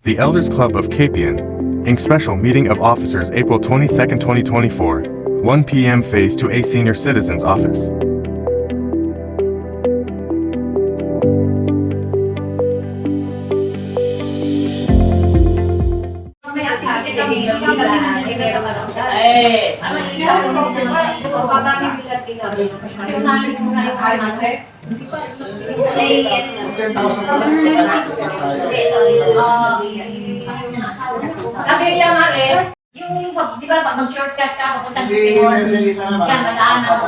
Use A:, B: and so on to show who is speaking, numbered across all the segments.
A: The Elders Club of Capian, Inc. Special Meeting of Officers April 22, 2024, 1 p.m. Phase 2A Senior Citizens Office.
B: Sabi niya, Maris, yung, di ba, pag mag-shortcut ka, papunta sa Timor, yan, madaanan.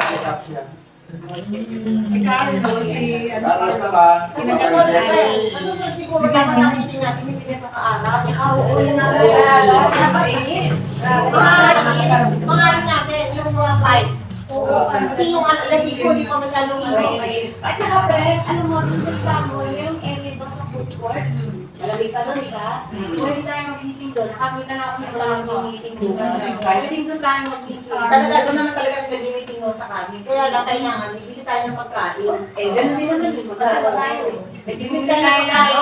C: Si Carlos, si
D: Carlos naman.
B: Masusunod siguro na nakakiti natin, hindi niya makaarap. Oo, yun na. Mga ano natin, yung mga flights. Kasi yung alas 5, hindi pa masyadong mainit.
E: At saka, alam mo, dun sa mo, yung area doon sa food court, malamig pa doon, ka? Pwede tayo mag-meeting doon. Nakakita na ako yung parang mag-meeting doon. Pwede doon tayo mag-meeting.
B: Talaga, doon naman talaga nag-meeting mo sa kami. Kaya lang kailangan, bibili tayo ng pagkain.
E: Eh, ganun din naman yun. Magkasama tayo.
B: Bibili tayo tayo.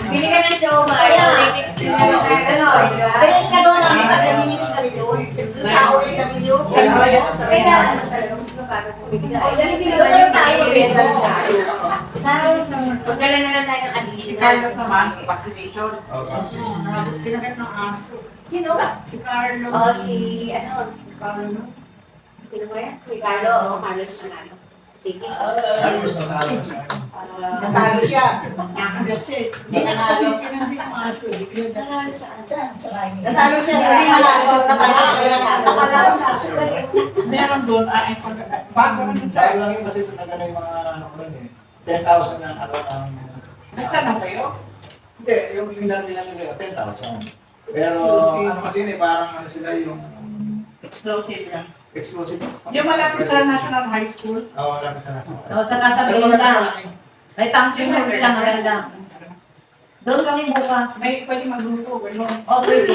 E: Bili ka ng show, mga
B: Kaya ginagawa namin pag nag-meeting kami doon. Doon sa OFW.
E: Kaya, ganun din naman yung tayo. Magdala na lang tayo ng
C: si
E: additional.
C: Carlos naman, vaccination. Pinakit ng aso.
E: Sino ba?
C: Si Carlos.
E: O, si, ano,
C: Carlos.
E: sino ba yan? Si Carlo, o Carlos Manalo. Sige.
C: Natalo siya. That's it. Hindi nanalo. Pinansin ang aso.
B: Natalo siya kasi malalo.
C: Meron doon, bago naman sa...
D: Sayang lang yun kasi nagano yung mga ano ko nun eh. 10,000 ng ano ang...
C: Nagtanong kayo?
D: Hindi, yung linan nila nila 10,000. Pero
C: Exclusive.
D: ano kasi yun eh, parang ano sila yung
C: Explosive lang.
D: exclusive.
C: Yung malapit sa National High School.
D: Oo, malapit sa natin.
B: O, saka sa
D: Pero maganda
B: Belinda.
D: malaki.
B: May function room sila maganda. Doon kami bukas.
C: May pwede magluto. Gano'n.
B: O, pwede.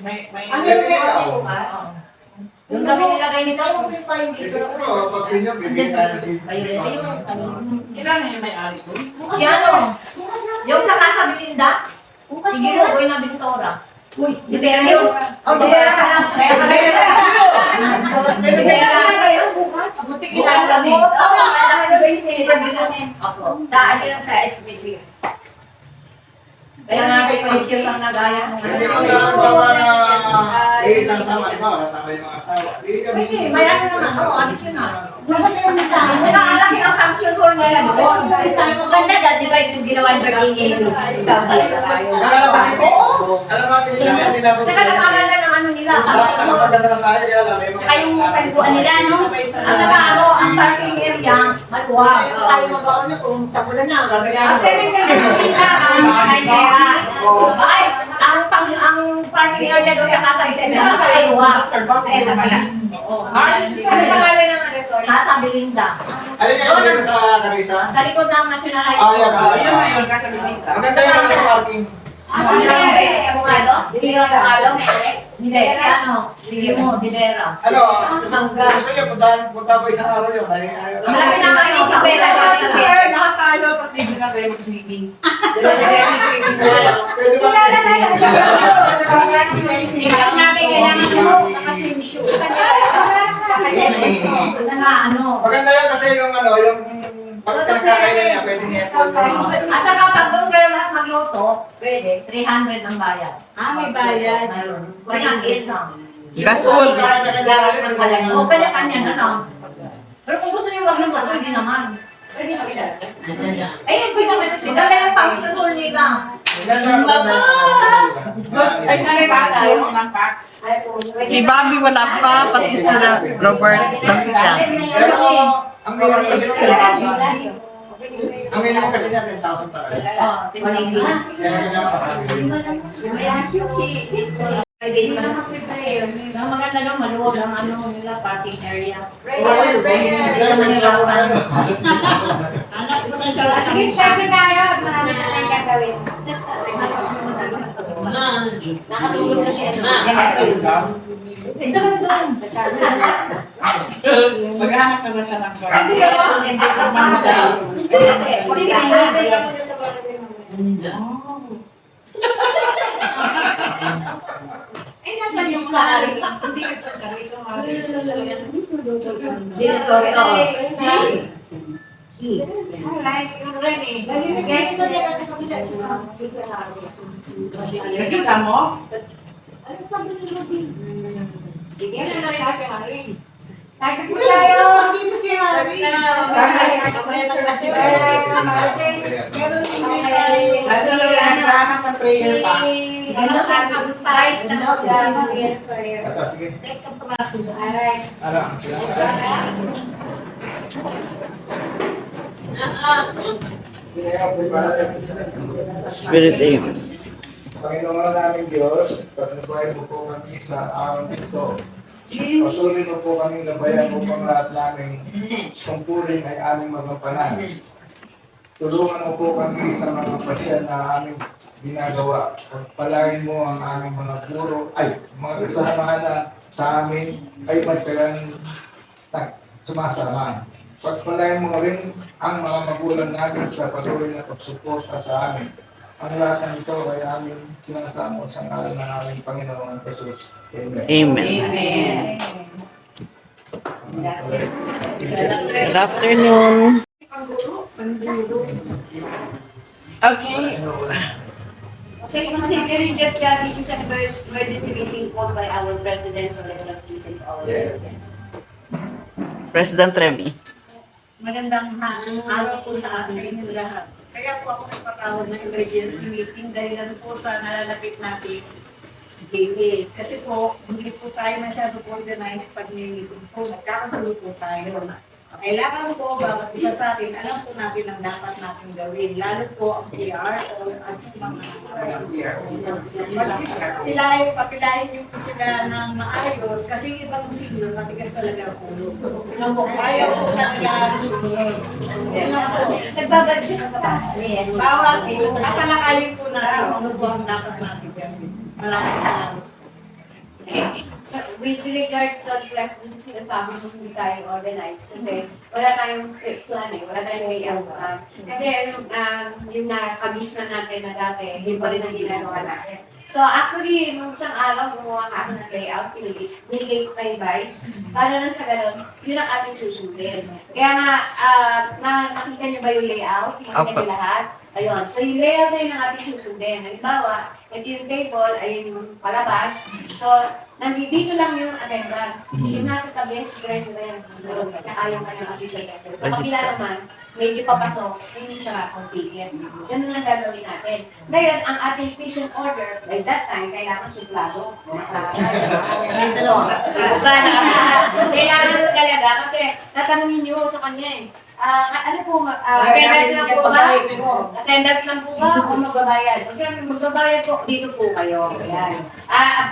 C: May...
E: Ano yung meron din bukas?
B: Doon kami nilagay nito.
D: Eh siguro, pag sinyo, bibigyan tayo ng
C: Kailangan yung may-ari ko.
B: Si ano? Yung saka sa Belinda? Sige, boy na Bintora. Uy, Dibera yun. O, Dibera ka lang. Dibera ka yun.
C: Buti kilala kami.
B: Daan lang sa SBC. Kaya nga kay Precious ang nag-ayos ng
D: Hindi mo nakabawa na isasama, di ba? Kasama yung mga asawa. Di ka
B: Kasi may ano naman, additional. Saka alam yung function hall nila doon.
E: Maganda dyan, di ba yung ginawa yung birthday niya?
D: Kaya kasi, alam natin nila, hindi na
B: Saka nakaganda ng ano nila.
D: maganda lang tayo, kaya alam, may mga...
E: Saka yung pagkuhan nila, no?
B: Ang nag-ano, ang parking area, maluwag. Tayo mag-ano kung tabulan na.
D: Sa atin
E: Pero yung ganun sila,
B: Ay, ang parking area doon sa Kasay Center, nakakaiwa. Ay, talaga.
E: ano pangalan ng resort?
B: Nasa Belinda.
D: Alin kayo dito sa Carissa?
B: Sa likod ng National High
D: Ah,
B: School.
D: yan.
C: Yun na yun, nasa Binita.
D: Maganda yung mga parking.
E: Ano yung abogado? Hindi yung abogado?
B: Hindi, si ano, sige mo, Didera.
D: Ano, gusto niyo, punta po isang araw yun.
B: Malaki na nga rin sa pera.
C: Lahat tayo, tapos hindi na tayo mag-meeting.
D: Pwede ba?
B: Natin kailangan mo, nakasim shoe. Ano?
D: Maganda yan kasi yung ano, yung pag pinagkakainan niya, pwede niya.
B: At saka pag doon kayo lahat magluto, pwede, 300 ang bayad.
C: May bayad.
B: Mayroon. 300 lang.
D: Gasol.
B: O, pwede kanya na lang. Pero kung gusto niyo magluto, pwede naman. Pwede naman siya. Ayun, pwede naman siya. Dala yung function hall nila.
E: Ay, nalay para tayo.
F: Si Bobby wala pa, pati sila Robert Santita.
D: Pero, ang minimum kasi ng 10,000. Ang minimum kasi niya 10,000 talaga.
B: Oh, tingnan mo.
D: Kaya
B: Ang maganda doon, maluwag ang ano nila, parking area.
E: Sige, syempre tayo at marami na tayong gagawin. Nakatulog na siya.
C: Maghanap ka na siya ng
E: Hindi
C: gawin.
E: ako.
C: Ay, nasa lista ka rin. Hindi ka sa kami
B: Sinatory, oo.
C: Alright, yun rin eh.
E: Guys, ito din sa kabila.
F: Nakita mo?
E: Ano sabi ni Ruby?
C: Hindi na rin kasi Marie.
E: Start po tayo.
C: Dito si Marie. Pero hindi tayo.
F: Ano lang yan, kailangan ng prayer pa.
C: Ano ka kabutay?
D: Ito, sige.
E: Alright.
D: Ano?
F: Spirit aim.
D: Panginoon namin Diyos, pagnabuhay mo po kami sa araw nito. Pasuloy mo po kami gabayan upang lahat namin tungkulin ay aming magampanan. Tulungan mo po kami sa mga pasyan na aming ginagawa. Pagpalain mo ang aming mga mga kasamahan na sa amin ay magtagang sumasama. Pagpalain mo rin ang mga magulang namin sa patuloy na pagsuporta sa amin. Ang lahat ng ito ay aming sinasamo sa ngalan ng aming Panginoon Jesus. Amen.
F: Amen. Good afternoon. Okay.
B: Okay, considering that this is an emergency meeting called by our President for the Students already.
F: President Remy.
C: Magandang araw po sa inyo lahat. Kaya po ako nagpatawag ng emergency meeting dahil po sa nalalapit natin daily. Kasi po, hindi po tayo masyado organized pag may-meeting po. Nagkakagulo po tayo. Kailangan po, bawat isa sa atin, alam po natin ang dapat natin gawin. Lalo po ang PR o at yung mga papilayin niyo po sila ng maayos kasi ibang senior, matigas talaga po. Ayaw po talaga sumunod.
B: Nagbabagsak pa.
C: Bawat katalakayin po natin ano po ang dapat natin gawin. Maraming salamat.
B: With regard to the class, dito sinasabi mo hindi tayo organized kasi wala tayong script plan eh, wala tayong layout plan. Kasi yung nakabis na natin na dati, yun pa rin ang ginagawa natin. So actually, nung isang araw, gumawa ka ng layout, binigay ko kay Vice, para lang sa ganun, yun ang ating susundin. Kaya nga, nakita niyo ba yung layout? Nakita niyo lahat? Ayun. So yung layout na yun ang ating susundin. Halimbawa, ito yung table, ayun yung palabas. So, nandito lang yung attendance. Yung nasa tabi, sigurado na yan. Saka yung kanyang official letter. Kapag sila naman, medyo papasok, yung sarap ang ticket. Ganun lang gagawin natin. Ngayon, ang ating patient order, by that time, kailangan suplado. Kailangan mo talaga kasi tatanungin nyo sa kanya eh. Ano po, attendance lang po ba? Attendance lang po ba o magbabayad? Kasi magbabayad po, dito po kayo. Ayan.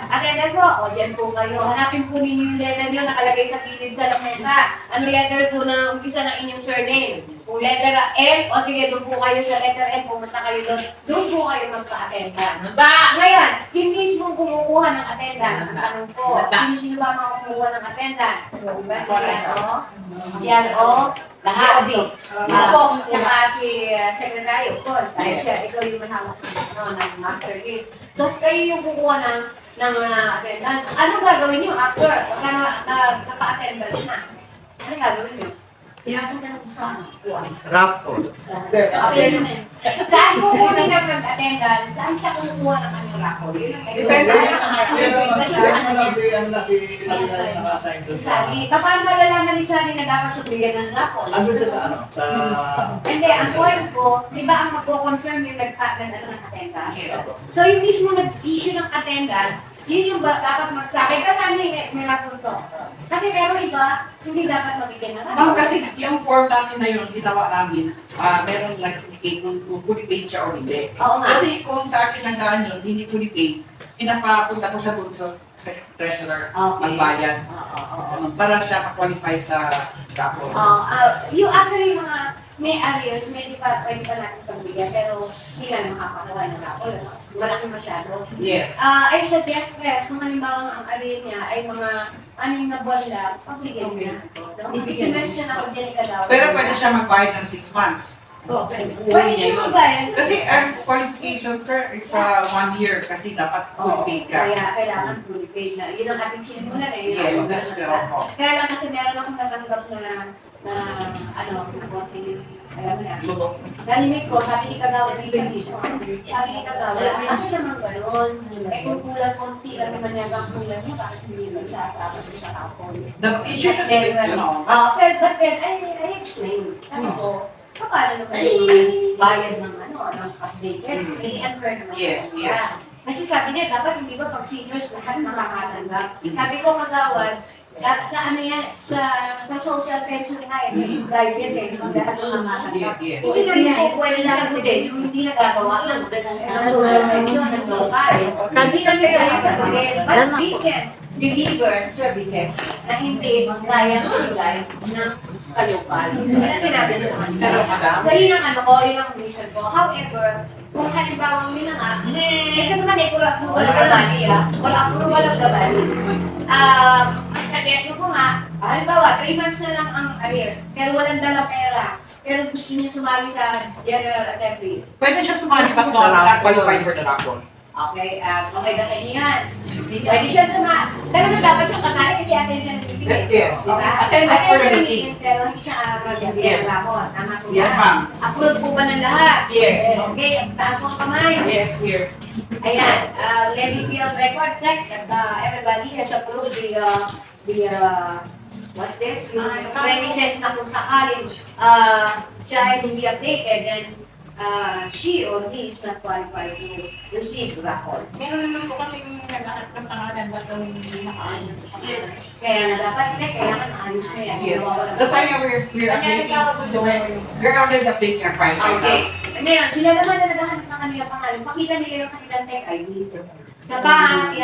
B: Attendance po, o dyan po kayo. Hanapin po ninyo yung letter nyo nakalagay sa kilid sa lamesa. Ang letter po na umpisa ng inyong surname. Kung letter L, o sige, doon po kayo sa letter L, pumunta kayo doon. Doon po kayo magpa-attendance. Ngayon, yung mismo kumukuha ng attendance, ang tanong ko, sino ba mga kumukuha ng attendance? Diba? Yan, o. Lahat. Ako, saka si Secretary, of course. Dahil siya, ikaw yung manawak ng master list. So, kayo yung kukuha ng attendance. Anong gagawin niyo after? Pagka naka-attendance na. Anong gagawin niyo? Tinatanong ko sa
F: Rough code.
B: Saan kukunin ng mag-attendance? Saan siya kumukuha ng ano rako?
F: Depende
D: Si naka-assign doon sa...
B: Sari. Paano malalaman ni Sari na dapat subligan ng rako?
D: Andun siya sa ano? Sa...
B: Hindi, ang point ko, di ba ang magko-confirm yung nag-pattern ng attendance? So yung mismo nag-issue ng attendance, yun yung dapat magsakay. Kasi ano yung may rapor to? Kasi meron iba, hindi dapat mabigyan ng
F: Ma'am,
B: rapor.
F: kasi yung form namin na yun, ginawa namin, meron nag-indicate kung fully paid siya or hindi.
B: Oo nga.
F: Kasi kung sa akin ang daan yun, hindi fully paid, pinapapunta ko siya doon sa treasurer,
B: Okay.
F: magbayad.
B: Oo.
F: Para siya ma-qualify sa raffle.
B: Yung actually mga may arrears, pwede pa natin pagbigyan, pero hindi ka makakakuha ng rapor. Malaki masyado.
F: Yes.
B: I suggest that kung halimbawa ang arrear niya ay mga aning na buwan lang, pabigyan niya. No? Semester na ako dyan ikadaw.
F: Pero pwede siya magbayad ng 6 months.
B: Okay.
F: Buhay
B: Pwede
F: niya
B: siya
F: yun.
B: magbayad.
F: Kasi ang qualification, sir, is 1 year kasi dapat full
B: Oo,
F: paid ka.
B: kaya kailangan fully paid na. Yun ang ating sinimulan eh. Yun
F: Yes,
B: ang
F: that's
B: ating
F: the
B: sinimulan. Kaya lang kasi meron akong natanggap na konting, alam mo na.
F: Lubok.
B: Narinig ko, sabi ni Kagawad dito mismo. Sabi ni Kagawad, kasi naman gano'n. Eh kung kulang konti lang naman yung ang kulang mo, bakit hindi mo siya dapat sa kapon?
F: The issue should be,
B: But then, I explained. Sabi ko, paano naman yung bayad ng ng updated? I-unfair naman
F: Yes,
B: yun.
F: yes.
B: Kasi sabi niya, dapat hindi ba pag seniors lahat makakatanggap? Sabi ko, Kagawad, sa ano yan, sa social pension nga, yung guide yan eh, yung lahat ng makakatanggap.
F: Yes, yes.
B: Hindi namin po pwede lang ako din, yung hindi nagagawa ng social pension, ng local. Hindi namin nagagawa din, but we can deliver services na hindi kayang ibigay ng kalupal. Kaya sinabi niyo sa kanila.
F: Pero, madam,
B: So, yun ang yun ang reason ko. However, kung halimbawa yun na nga, ito naman eh, kung approval of the body, or approval of the body, ang suggestion ko nga, halimbawa, 3 months na lang ang arrear, pero walang dala pera, pero gusto niyo sumali sa General Assembly.
F: pwede siya sumali but not qualified for the raffle.
B: Okay, okay na kayo yan. Pwede siya sumali. Talagang dapat siyang kasali kasi attention ng bibigay.
F: Yes.
B: Diba?
F: Attendance for the meeting.
B: Pero hindi siya
F: Yes.
B: rapon. Tama po
F: Yes,
B: ba?
F: ma'am.
B: Approve po ba ng lahat?
F: Yes.
B: Okay, taas mo ang kamay.
F: Yes, here.
B: Ayan, let it be on record, check that everybody has approved what's this? Yung premises na kung sakaling siya ay hindi updated, then she or he is not qualified to receive raffle.
C: Meron naman po kasing naghahanap ka sa kanan ba daw hindi nakaayon sa pangalan.
B: Kaya na dapat kailangan maayos na yan.
F: Yes.
B: Nawawala
F: That's
B: na.
F: why we're updating. We're already updating our files right
B: Okay.
F: now.
B: Ngayon, sila naman na naghahanap ng kanilang pangalan. Pakita nila yung kanilang tech ID. Sa bank,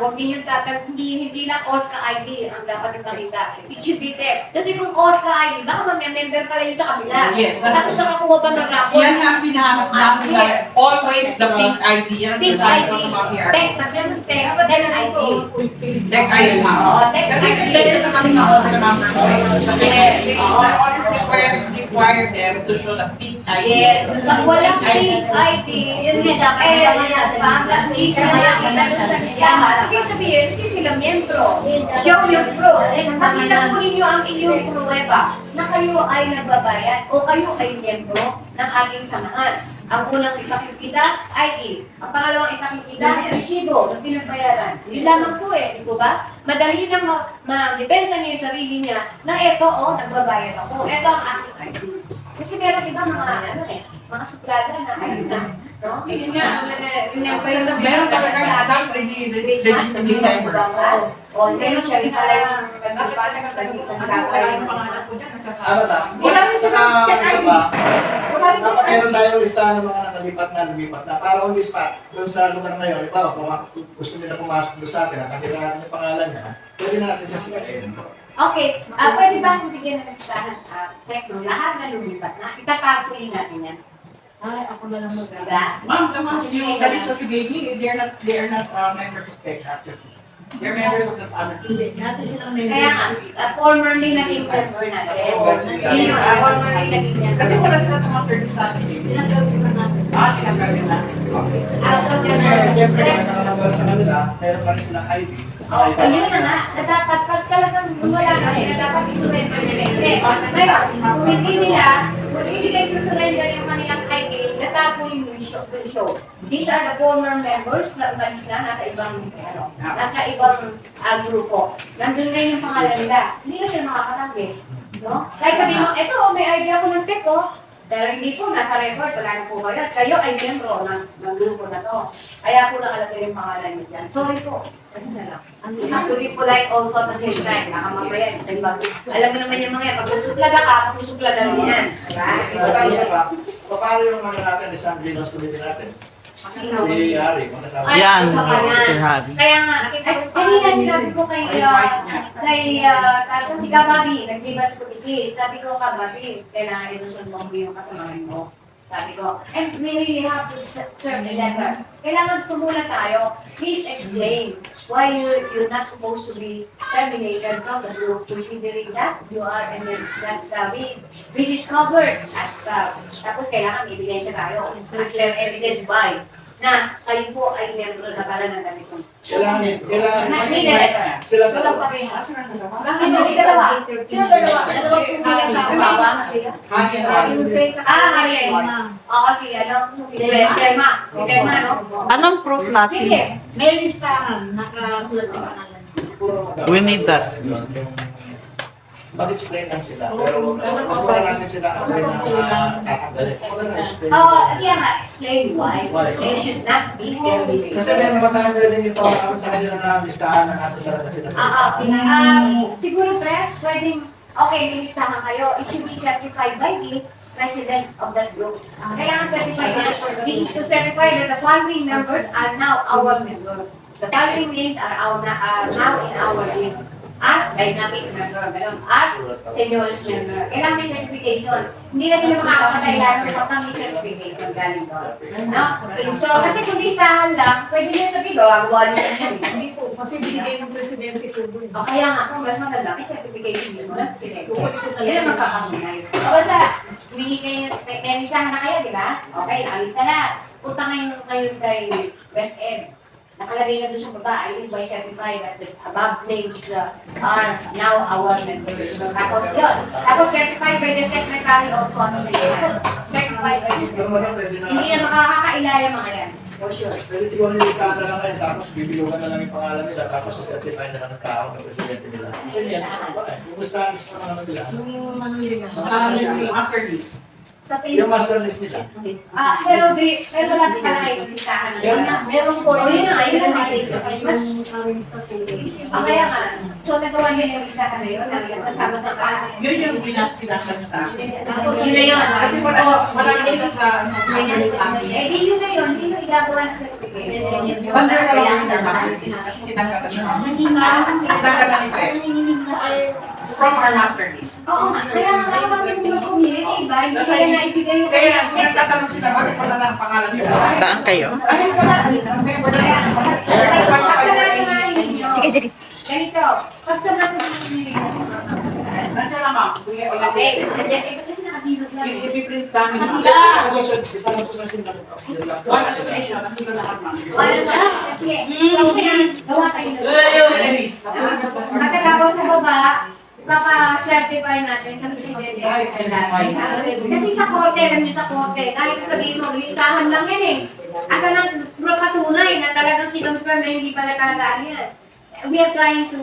B: huwag ninyong hindi lang OSCA ID ang dapat ipakita. It should be there. Kasi kung OSCA ID, baka mag-member pa rin yun sa kabila.
F: Yes.
B: Tapos nakakuha pa ng rapor.
F: Yan nga ang pinahanap namin na always the pink ID. Yan ang
B: Pink
F: sinasabi
B: ID.
F: ko sa mga PR.
B: Text, pag-yan ng text, then ID.
F: Deck ID
B: Oo,
F: na.
B: text
F: Kasi
B: ID.
F: ganito naman yung ako sa number ko.
B: Yes.
F: The honest request require them to show the pink ID.
B: Yes. Pag walang pink ID, yun nga dapat hindi sila makakita doon sa listahan. Ibig sabihin, hindi sila miyembro. Show yung proof. Makita po ninyo ang inyong pruweba na kayo ay nagbabayad o kayo ay miyembro ng ating samahan. Ang unang ipakikita, ID. Ang pangalawang ipakikita, resibo ng pinagbayaran. Yun lamang po eh, di po ba? Madali nang ma-depensa niya yung sarili niya na eto, nagbabayad ako. Eto ang aking ID. Kasi meron iba mga suplada na ID na. No? Yun nga.
F: Meron talaga dapat legitimate member.
B: O, meron siya rin pala yung
D: Ano ta?
F: Wala rin sila check
D: Isa
F: ID.
D: pa,
F: Wala rin
D: dapat
F: check
D: meron
F: ID.
D: tayong listahan ng mga nakalipat na, lumipat na. Para on the spot, doon sa lugar na yun, iba, kung gusto nila pumasok doon sa atin, at nakita natin yung pangalan niya, pwede natin siya silain.
B: Okay, pwede ba kung bigyan ng listahan? Tekno, lahat na lumipat na. Itakarpuin natin yan.
C: Ay, ako na lang
B: Diba?
F: Ma'am, the ones you, the list that you gave me, they are not members of tech actually. They're members of the other.
C: Hindi, natin silang may
B: Kaya nga, formerly naging member natin. Yun yung formerly naging member.
F: Kasi wala sila sa master list natin.
C: Tinagawin pa natin.
F: Tinagawin na. Okay.
B: Out of the
D: Siyempre, kung nakakagawa sa kanila, meron pa rin silang ID.
B: Ayun na nga, na dapat pag talagang wala na rin, na dapat isurrender nila. Ngayon, kung hindi kayo isurrender yung kanilang ID, natapon yung show. These are the former members na umalis na, nasa ibang grupo. Nandun ngayon yung pangalan nila. Hindi na sila makakatanggit. No? Kahit sabi mo, eto, may idea ko ng tech, pero hindi po, nasa record, wala na po kayo. Kayo ay membro ng grupo na to. Kaya po nakalagay yung pangalan niyo dyan. Sorry po. Ano na lang. You have to be polite also at the same time. Nakamamaya. Alam mo naman yung mga yan. Pag susuplada ka, pag susuplada mo yan.
D: Sa tayo siya pa, paano yung mga natin, isang Glenos Committee natin? Si Harry, kung kasama.
B: Yan, Mr.
F: Javi.
B: Kaya nga, kanina sinabi ko kay si Kababi, nag-libas ko iti. Sabi ko, Kababi, kailangan ilusun mo yung kasamahan mo. Sabi ko, and we really have to serve the letter. Kailangan tumula tayo. Please explain.
E: why you're not supposed to be terminated from the group, considering that you are and then that we discovered as tapos kailangan ebidensya tayo. Clear evidence by na kayo po ay member na pala ng ganitong.
D: Sila
C: Sila parehas na naman.
E: Bakit hindi dalawa? Sino dalawa? Dalawa po muna sa baba na sila. Hangin. Oo, si ano? Si Delma. Si Delma, no?
F: Anong proof natin?
E: Hindi.
C: May listahan, nakasulat yung pangalan.
F: We need that.
D: mag-explain lang sila. Pero wala natin sila
E: Oo, kaya nga, explain why they should not be terminated.
D: Kasi may naman tayo din yung tawag sa kanila na listahan na natin talaga sila.
E: Siguro, press, pwedeng, okay, may listahan kayo. It should be certified by the president of that group. Kailangan certified na. This is to certify that the following members are now our members. The following names are now in our list. As dynamic member, meron. As seniors member. Kailangan may certification. Hindi na sila makakakailangan kapag may certification galing doon. No? So, kasi kung listahan lang, pwede nyo sabihin, gawa nyo na yan.
C: Hindi po, kasi binigay ng presidente ko doon.
E: O kaya nga, kung mas maganda, may certification din mo na. Sige,
C: Kukunin ko
E: yun ang
C: talaga.
E: magkakamunay. O basta, humingi kayo, may listahan na kayo, di ba? Okay, nakalis ka na. Punta ngayon kay West End. Nakalagay na doon sa baba, I hereby certify that the above names are now our members. Tapos yun. Tapos certified by the Secretary of Communication. Certified by the
D: Pero madam, pwede na.
E: Hindi na makakakailaya mga yan. For sure.
D: Pwede siguro yung listahan na lang kayo, tapos bibilugan na lang yung pangalan nila, tapos certify na lang ng tao ng presidente nila. Kasi yan, yung listahan gusto na naman nila.
C: Yung ano nila.
F: Yung master list.
C: Sa
D: Yung
C: Facebook.
D: master list nila.
E: Pero wala ka na kayo listahan na yun.
C: Meron po.
E: O yun na nga, yun ang
C: Mas
E: message.
C: sa Facebook.
E: Kaya nga, so nagawa niyo yung listahan na yun, kasama sa kaasa.
F: Yun yung pinasa niyo sa akin.
E: Yun na yun.
F: Kasi wala na sila sa
E: Eh di yun na yun, yun yung igagawa ng certificate.
F: Under na lang yung master list. Kasi tinanggalan from our master list.
E: Oo nga, kaya nga kapag hindi mag-community, iba, hindi
F: Nasa
E: kaya naibigay yung
F: Kaya nagtatanong sila, bakit wala na ang pangalan nila?
G: Daan kayo.
F: Ay, wala. Member na yan.
E: Sige, sige. Ganito, pag sa mga
F: Nandiyan na ma'am.
E: okay, nandiyan, eh, kasi nakabilog lang.
F: I-print namin.
D: Isa lang po na sila.
F: One association. Nandito lahat ma'am.
E: Sige, gawa kayo na. Pagkatapos sa baba, papa-certify natin sa presidente. Kasi sa korte, alam niyo sa korte, kahit sabihin mo, listahan lang yan eh. Asa nang patunay na talagang kinonfirm na hindi pala talaga yan. We are trying to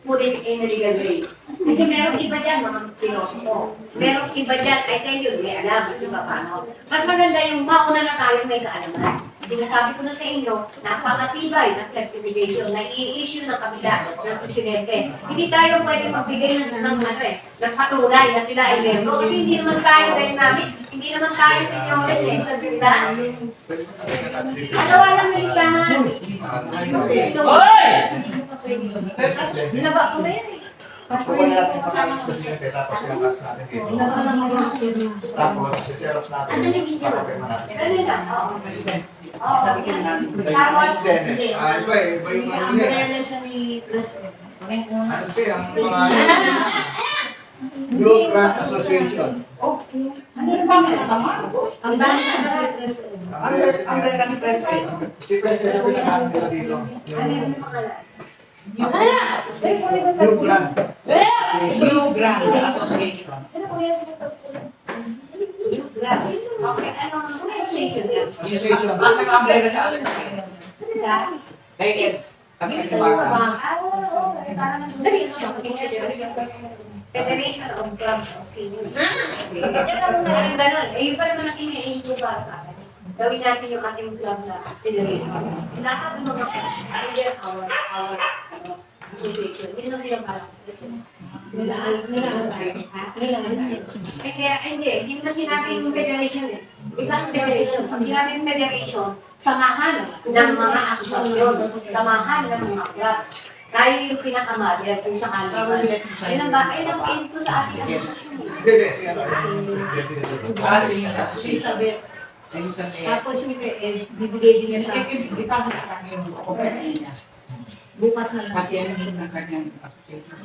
E: put it in a legal way. Kasi merong iba dyan, mga piloto. Merong iba dyan, I tell you, may alam, kasi ba paano. Mas maganda yung mauna na tayo may kaalaman. Sinasabi ko na sa inyo, napakatibay ng certification na i-issue ng kabila ng presidente. Hindi tayo pwede magbigay ng patunay na sila ay member. Kasi hindi naman tayo namin, hindi naman tayo senyores eh. Diba? Agawa lang ng listahan. Binaba ko na yan eh.
D: Kukuha natin yung pangalan ng presidente, tapos i-attach natin dito. Tapos, i-xerox natin.
E: Ano yung video?
D: Papapirma natin.
E: Ganun lang, oo. Oo.
D: Tapos, iba yung ano nila.
C: Umbrella siya ni President.
D: Ano siya, ang pangalan? Blue Grant Association.
F: Ano yung pangalan naman?
E: Ang dami na
C: Ni
E: sa
C: President.
F: Umbrella ni President.
D: Si President ang pinakaano nila dito.
E: ano yung pangalan?
D: Blue Grant.
F: Blue Grant Association.
E: Ano po yan? Okay, ano association yan?
D: Association.
F: Ang nag-umbrella sa akin.
E: Ano
F: Kay Ed. Kami sa bata.
E: Federation of Clubs of Philippines. Ganun. Eh, yun pa naman ang ina-aim para sa akin. Gawin natin yung ating club na federation. Lahat ng mga under our association. Yun ang yung parang. Eh, kaya hindi naman sinabing federation eh. Iba ang federation. Pag sinabing federation, samahan ng mga asosasyon, samahan ng mga club. Tayo yung pinakamadya kung sa kanila. Ayun ang aim ko sa ating asosasyon.
D: Hindi, si ano, presidente nito.
F: Sige sa association.
C: Elizabeth.
F: Ayun sa niya.
C: Tapos yung bibigay din niya sa
F: Ipapakita sa akin yung cooperate niya.
C: Bukas na lang.
F: Pati ang name ng kanyang association.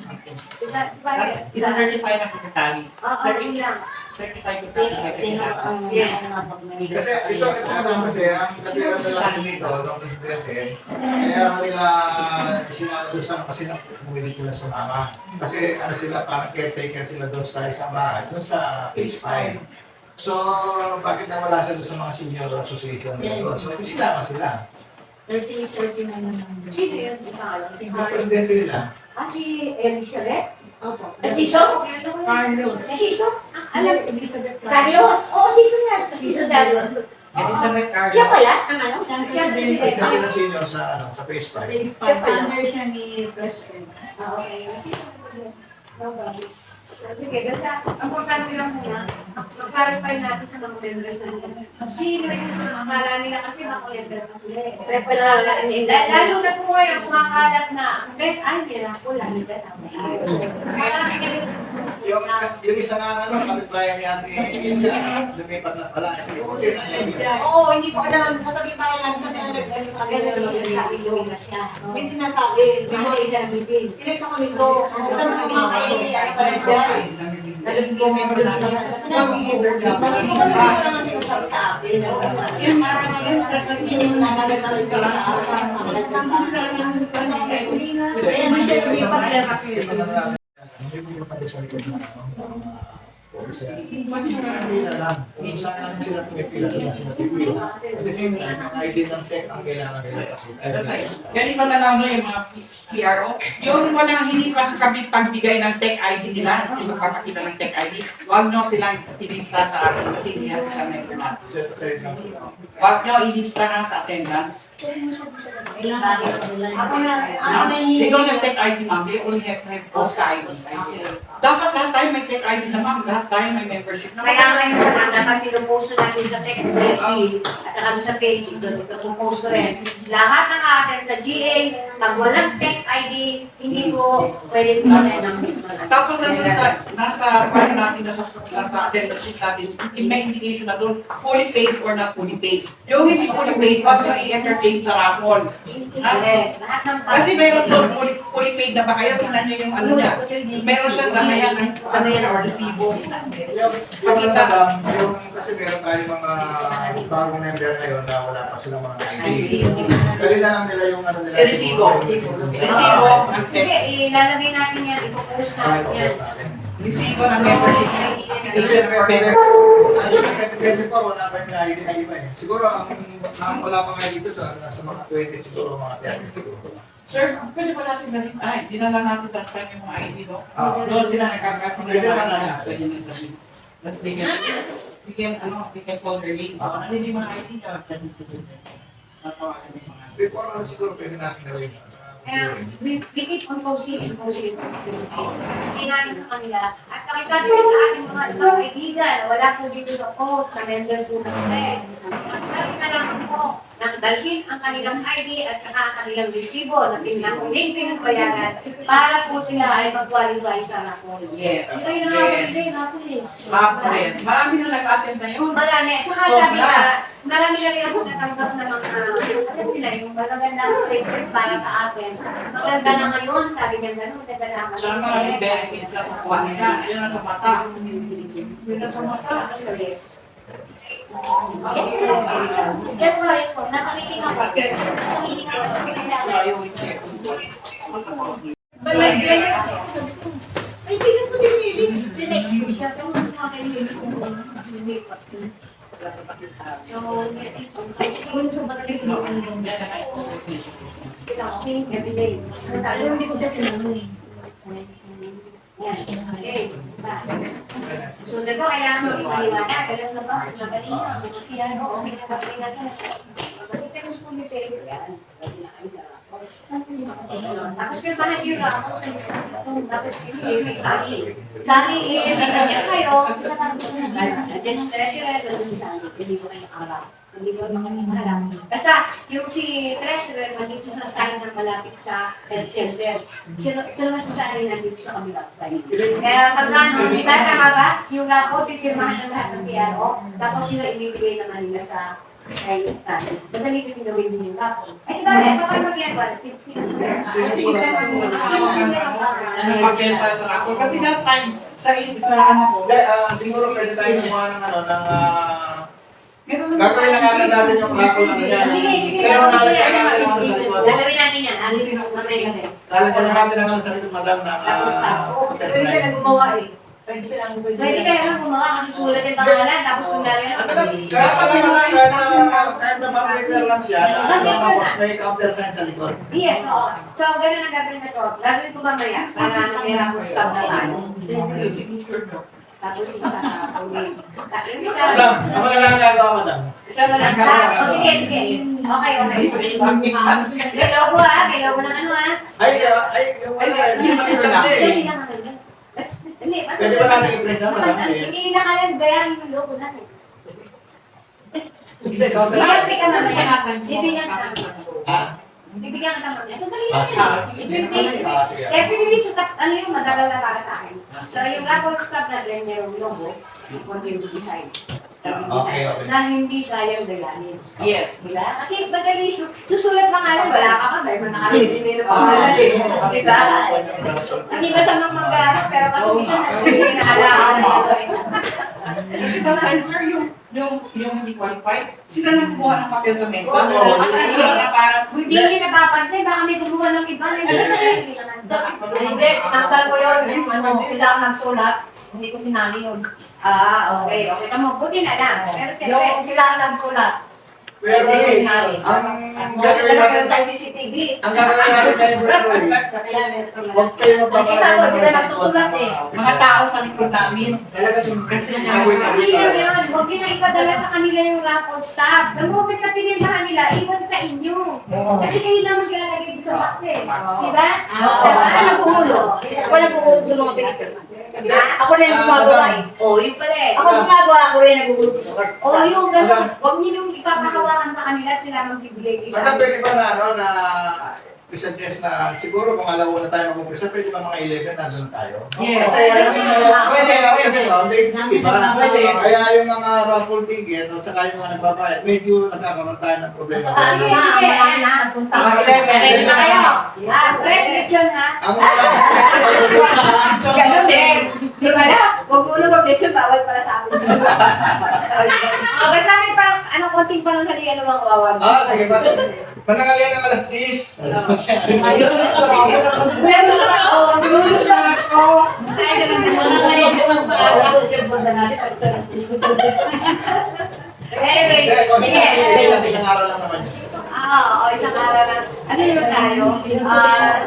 B: Pare-
F: Isa-certify ng secretary.
B: Oo, yun lang.
F: Certify ko
B: Sino
F: sa
B: sino
F: secretary.
B: ang nakapag-manifest?
D: Kasi ito naman kasi, ang katwiran nila kasi dito, ng presidente, kaya nila sinama doon sa, kasi bumili sila sa mama. Kasi ano sila, parang caretaker sila doon sa isang bahay, doon sa phase 5. So, bakit nawala siya doon sa mga senior association? So, sinama sila.
C: 30 na naman.
B: Sino yun si Carlos? Si
D: Yung
B: Carlos.
D: presidente nila,
B: Si Elizabeth?
C: Opo.
B: Siso?
C: Carlos.
B: Siso? Alam,
C: Elizabeth
B: Carlos. Oo, Siso nga. Siso Carlos.
F: Elizabeth Carlos.
B: Siya pala, ang ano?
C: Siya
D: presidente na senior sa, ano, sa phase 5.
C: Phase
B: Siya
C: 5.
B: pala.
C: Under siya ni President.
B: Okay. No problem. Sige, basta, ang importante lang muna, mag-clarify natin sa mga members natin. Kasi akala nila kasi makulinder na sila eh. Kaya pala, lalo na po ngayon, kumakalat na, bet, ay, nila po, lalo bet ako. Marami kami.
D: Yung isa nga ano, kapitbayan ni Ate India, lumipat na pala. Buti na siya.
C: Oo, hindi ko alam. Katabi pa lang kami ang nag-sabi siya. Hindi sinasabi.
B: Hindi siya nagbibig.
C: Ilis ako nito. Alam mo mga kaya
F: Alam ko, member natin.
C: Hindi ko naman sinasabi sa akin. Yung parang ngayon, kasi yung nanagasal sa kaya mo siya lumipat
D: Ito na lang. Hindi mo yung sa likod na sabihin na lang kung saan lang sila pumipila doon sila pipila. At the same time, ang ID ng tech ang kailangan nila.
F: Ganito na lang yung mga PRO. Yung walang hindi pa kami pagbigay ng tech ID nila, sino papakita ng tech ID, huwag nyo silang ilista sa akin kasi hindi sa member natin. Huwag nyo ilista nga sa attendance.
B: Ako na
F: They don't have tech ID, ma'am. They only have post ID. Dapat lahat tayo may tech ID na, ma'am. Lahat tayo may membership na.
B: Kaya ngayon naman, dapat pinupost natin sa text message at saka sa page, pinupost ko rin. Lahat ng atin sa GA, pag walang text ID, hindi ko pwede kami ng
F: Tapos nasa part natin, nasa attendance sheet natin, may indication na doon, fully paid or not fully paid. Yung hindi fully paid, wag nyo i-entertain sa raffle.
B: Lahat ng
F: Kasi meron doon, fully paid na ba kayo? Tingnan nyo yung ano niya. Meron siya lamayan ng ano yan, or resibo.
D: Yung lang, yung kasi meron tayo mga bagong member ngayon na wala pa silang mga ID. Dali na lang nila yung ano nila.
F: Resibo. Resibo ng
B: Sige,
F: tech.
B: ilalagay natin yan, ipopost natin yan.
F: Resibo ng membership.
D: Depende pa, wala pa yung ID na iba eh. Siguro, ang wala pang ID dito, nasa mga 20 siguro, mga 30 siguro.
F: Sir, pwede ba natin galing? Ay, dinala natin last time yung mga ID, no?
D: Ah.
F: Doon sila nagkakasing
D: Pwede ba na?
F: Pwede na galing. Tapos we can call their names. So, ano yung mga ID nyo? Natawagan yung mga
D: Before ano siguro, pwede natin gawin.
B: Kaya, we keep on posting and posting. Hindi natin sa kanila. At pakikasin sa ating mga kaibigan, wala po dito sa post, na member po ng TEC. Magsabi na lang po, nang dalhin ang kanilang ID at saka ang kanilang resibo na pinagbayaran para po sila ay mag-qualify sa raffle.
F: Yes.
B: Ito yung raffle eh.
F: Makakulit. Marami na nag-attend na yun.
B: Marami. Saka sabi ka, marami na rin ako natanggap na mga, kasi sila yung magagandang request para sa atin. Maganda na ngayon, sabi niya gano'n, maganda na ang
F: Saan maraming benefits na kukuha nila? Ayun na sa mata. Yun na sa mata.
B: Yes, sorry po. Nasa meeting ako. Nasa meeting ako.
F: Ayaw i-check.
C: Ay, hindi ko dinili. Dinext ko siya. Pero mga kaibigan ko lumipat ko.
B: So,
C: Ay, kung sa battery ko
B: everyday.
C: Pero hindi ko siya tinanong eh.
B: Okay. So, diba, kailangan mo ipaliwanag. Alam na ba? Magaling na. Yan, okay na gagawin natin. Magaling ka gusto mo yung yan. Tapos pirmahan yung raffle. Tapos sali, i-emitin niya kayo. Then, treasurer, hindi ko kayo araw. Hindi ko naman alam. Kasi yung si treasurer, nandito sa sign na malapit sa health center. Ito naman sa sign nandito sa kabilang sign. Kaya pag ano, di ba tama ba? Yung raffle, pipirmahan ng lahat ng PRO, tapos sila ibibigay naman nila sa
E: Ay, madali ko yung gawin din yung rapol. Ay, bakit? Baka naman ginagawa?
F: Ano papel para sa ako? Kasi last time, sa ano ko,
D: Hindi, siguro pwede tayo gumawa ng
F: meron
D: gagawin na agad natin yung raffle ano yan. Pero lalagyan natin ang sa likod.
E: Gagawin natin yan. Alis mo mamaya kasi.
D: Lalagyan natin ang sa likod, madam, ng
C: Pwede sila gumawa eh. Pwede silang
E: Pwede kaya lang gumawa kasi sulat yung pangalan, tapos kung lalagyan
D: Ano lang, kaya pala kahit na paper lang siya, tapos may countersign sa likod.
E: Yes, oo. So, ganun ang gagawin na to. Gagawin ko mamaya para may rapor stop na tayo. Tapos ito sa
D: Madam, ako na lang ang gagawa, madam. Isa na lang
E: Ah, sige, sige. Okay, okay. May logo ha, may logo ng ano ha.
D: Ay, si Manila kasi.
E: Dali lang ang ganyan. Hindi,
D: Pwede ba natin i-print siya, madam?
E: Hindi nila kaya gayahin yung logo natin.
D: Hindi, countersign.
E: Bibigyan ka mamaya. Bibigyan ka mamaya.
D: Ah,
E: Bibigyan ka mamaya. So, dali
D: ah,
E: lang
D: sige.
E: yun.
D: Sige.
E: Kaya pinili sukat, ano yung madagal na para sa akin. So, yung rapor stop na ganyan yung logo, yung design.
D: Okay, okay.
E: Na hindi kayang gayahin.
F: Yes.
E: Diba? Kasi madali, susulat ka nga lang, wala ka ka, may nakakalitin nila pangalan eh. Diba? Hindi ba tamang mag-aaral, pero kasi hindi na naalala mo.
F: Sir, yung hindi qualified, sila nang kumuha ng papel sa mesa. At parang,
E: Hindi nyo napapansin, baka may gumawa ng iba.
C: Hindi, nakakal ko yun. Ano, sila ang nagsulat. Hindi ko sinali yun.
E: Ah, okay. Okay, tamo. Buti na lang. Pero siyempre,
C: Yung sila ang nagsulat.
D: Pero ang gagawin natin,
C: tayo CCTV.
D: ang gagawin natin kayo, huwag kayo magpapalagay ng sa likod ng
F: mga tao sa likod namin.
D: Talaga kasi
F: gagawin
E: hindi lang yun. Huwag nyo na ipadala sa kanila yung raffle stop. The moment na pinildahan nila, iwan sa inyo. Kasi kayo lang maglalagay sa box eh. Diba? Ano puhulo?
C: Ako lang pumunta ng mga pinipil. Ako na yung gumagawa eh.
E: Oh, yun pala eh.
C: Ako gumagawa, ako rin nagugulog sa court.
E: Oh, yung gano'n. Huwag niyo yung ipapakawakan sa kanila at sila magbibigay
D: Madam,
E: kita.
D: pwede ba na, na i-suggest na siguro kung alauna tayo mag-umpisa, pwede ba mga 11 nandun tayo?
F: Yes.
D: Kasi pwede, kasi no, late na, di ba?
F: Pwede.
D: Kaya yung mga raffle ticket at saka yung mga nagbabayad, medyo nagkakaroon tayo ng problema.
E: Sige, sige.
F: Mga 11.
E: Ready na kayo? Prescription ha?
D: Ang mga
E: Ganun eh. Di ba na? Huwag mo na mag-lechon, bawal pala sa amin. Basta may parang, konting pananghalian naman kawawan.
D: sige ba? Panangalian ng alas 10.
E: Anyway, sige.
D: Isang araw lang naman.
E: Oo, isang araw lang. Ano naman tayo?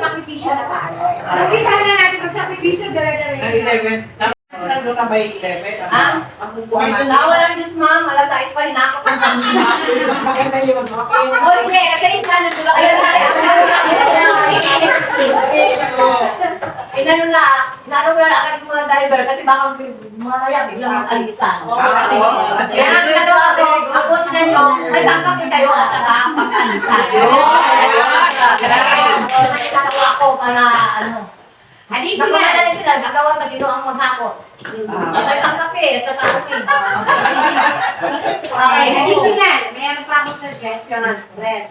E: Sakripisyo na tayo. Sabihin na natin mag-sakripisyo, dire-dire.
F: 11. Nandun na ba yung 11?
E: Ah?
F: Ang bubuhan natin.
C: Nawalan Diyos ma'am, alas 6 pa rin ako.
F: Maganda yun.
E: O, hindi. Kasi isa na diba?
C: Inano na, agad yung mga driver kasi baka mamaya biglang mag-alisan. Kaya ano na daw ako na yung may bangkak kayo at saka pag-alisan. Nagkatawa ako para ano.
E: Additional.
C: Nakumala na sila, nagawa ba sino ang maghakot? May bangkak at saka okay.
E: Okay, additional. Meron pa akong suggestion on Fred.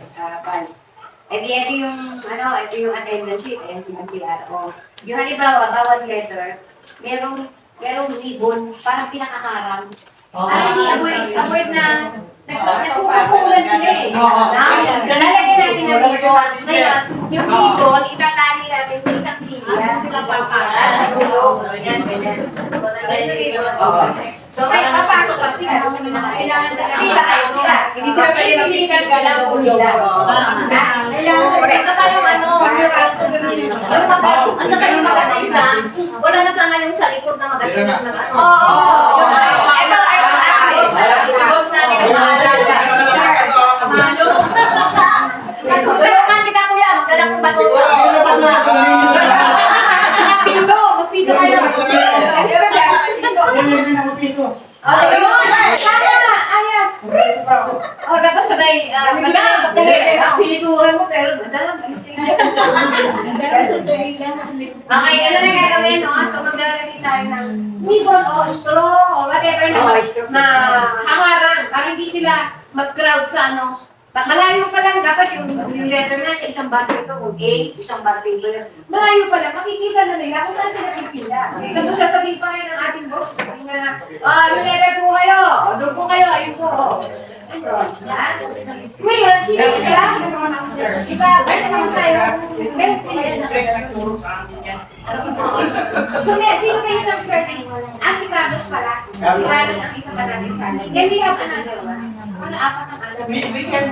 E: Ito yung attendance sheet, ayan si PRO. Yung halimbawa, bawat letter, merong ribbon, parang pinakaharang. Avoid na, nagpupulan sila eh.
F: Oo.
E: Lalagyan natin ng ribbon. Ngayon, yung ribbon, itatali natin sa isang silya.
C: Sila pa.
E: Sa gulo. Yan, ganyan. So, may papasok lang sila. Kailangan talaga kayo sila. Hindi sila kayo nasisan ka lang po nila.
C: Kailangan saka yung ano, at saka yung maganda, wala na sana yung sa likod na maganda na ano.
E: Oo. Ito, boss namin ang maalaga. Tulungan kita kuya, magdala kong bato. Magpito kayo. Ayun! Tama! Ayan! Tapos sabay, pinituhan mo pero madalang. Okay, ano na gagawin, no? So, maglalagay tayo ng ribbon o straw o whatever na hangaran para hindi sila mag-crowd sa ano. Malayo pa lang, dapat yung letter na sa isang bundle ko, kung A, isang bundle ko yun. Malayo pa lang, makikita na nila kung saan sila pipila. Sa sasabihin pa kayo ng ating boss, yung letter po kayo, doon po kayo, ayun po. Yan. Ngayon, sino sila? Diba, basta naman tayo. Meron sila.
F: Nagturo sa amin yan.
E: So, sino kayo sa survey? Si Carlos pala. Si Carlos ang isa pa natin pala. Yan, di ako na dalawa. Ano, apat ang alam.
F: We can,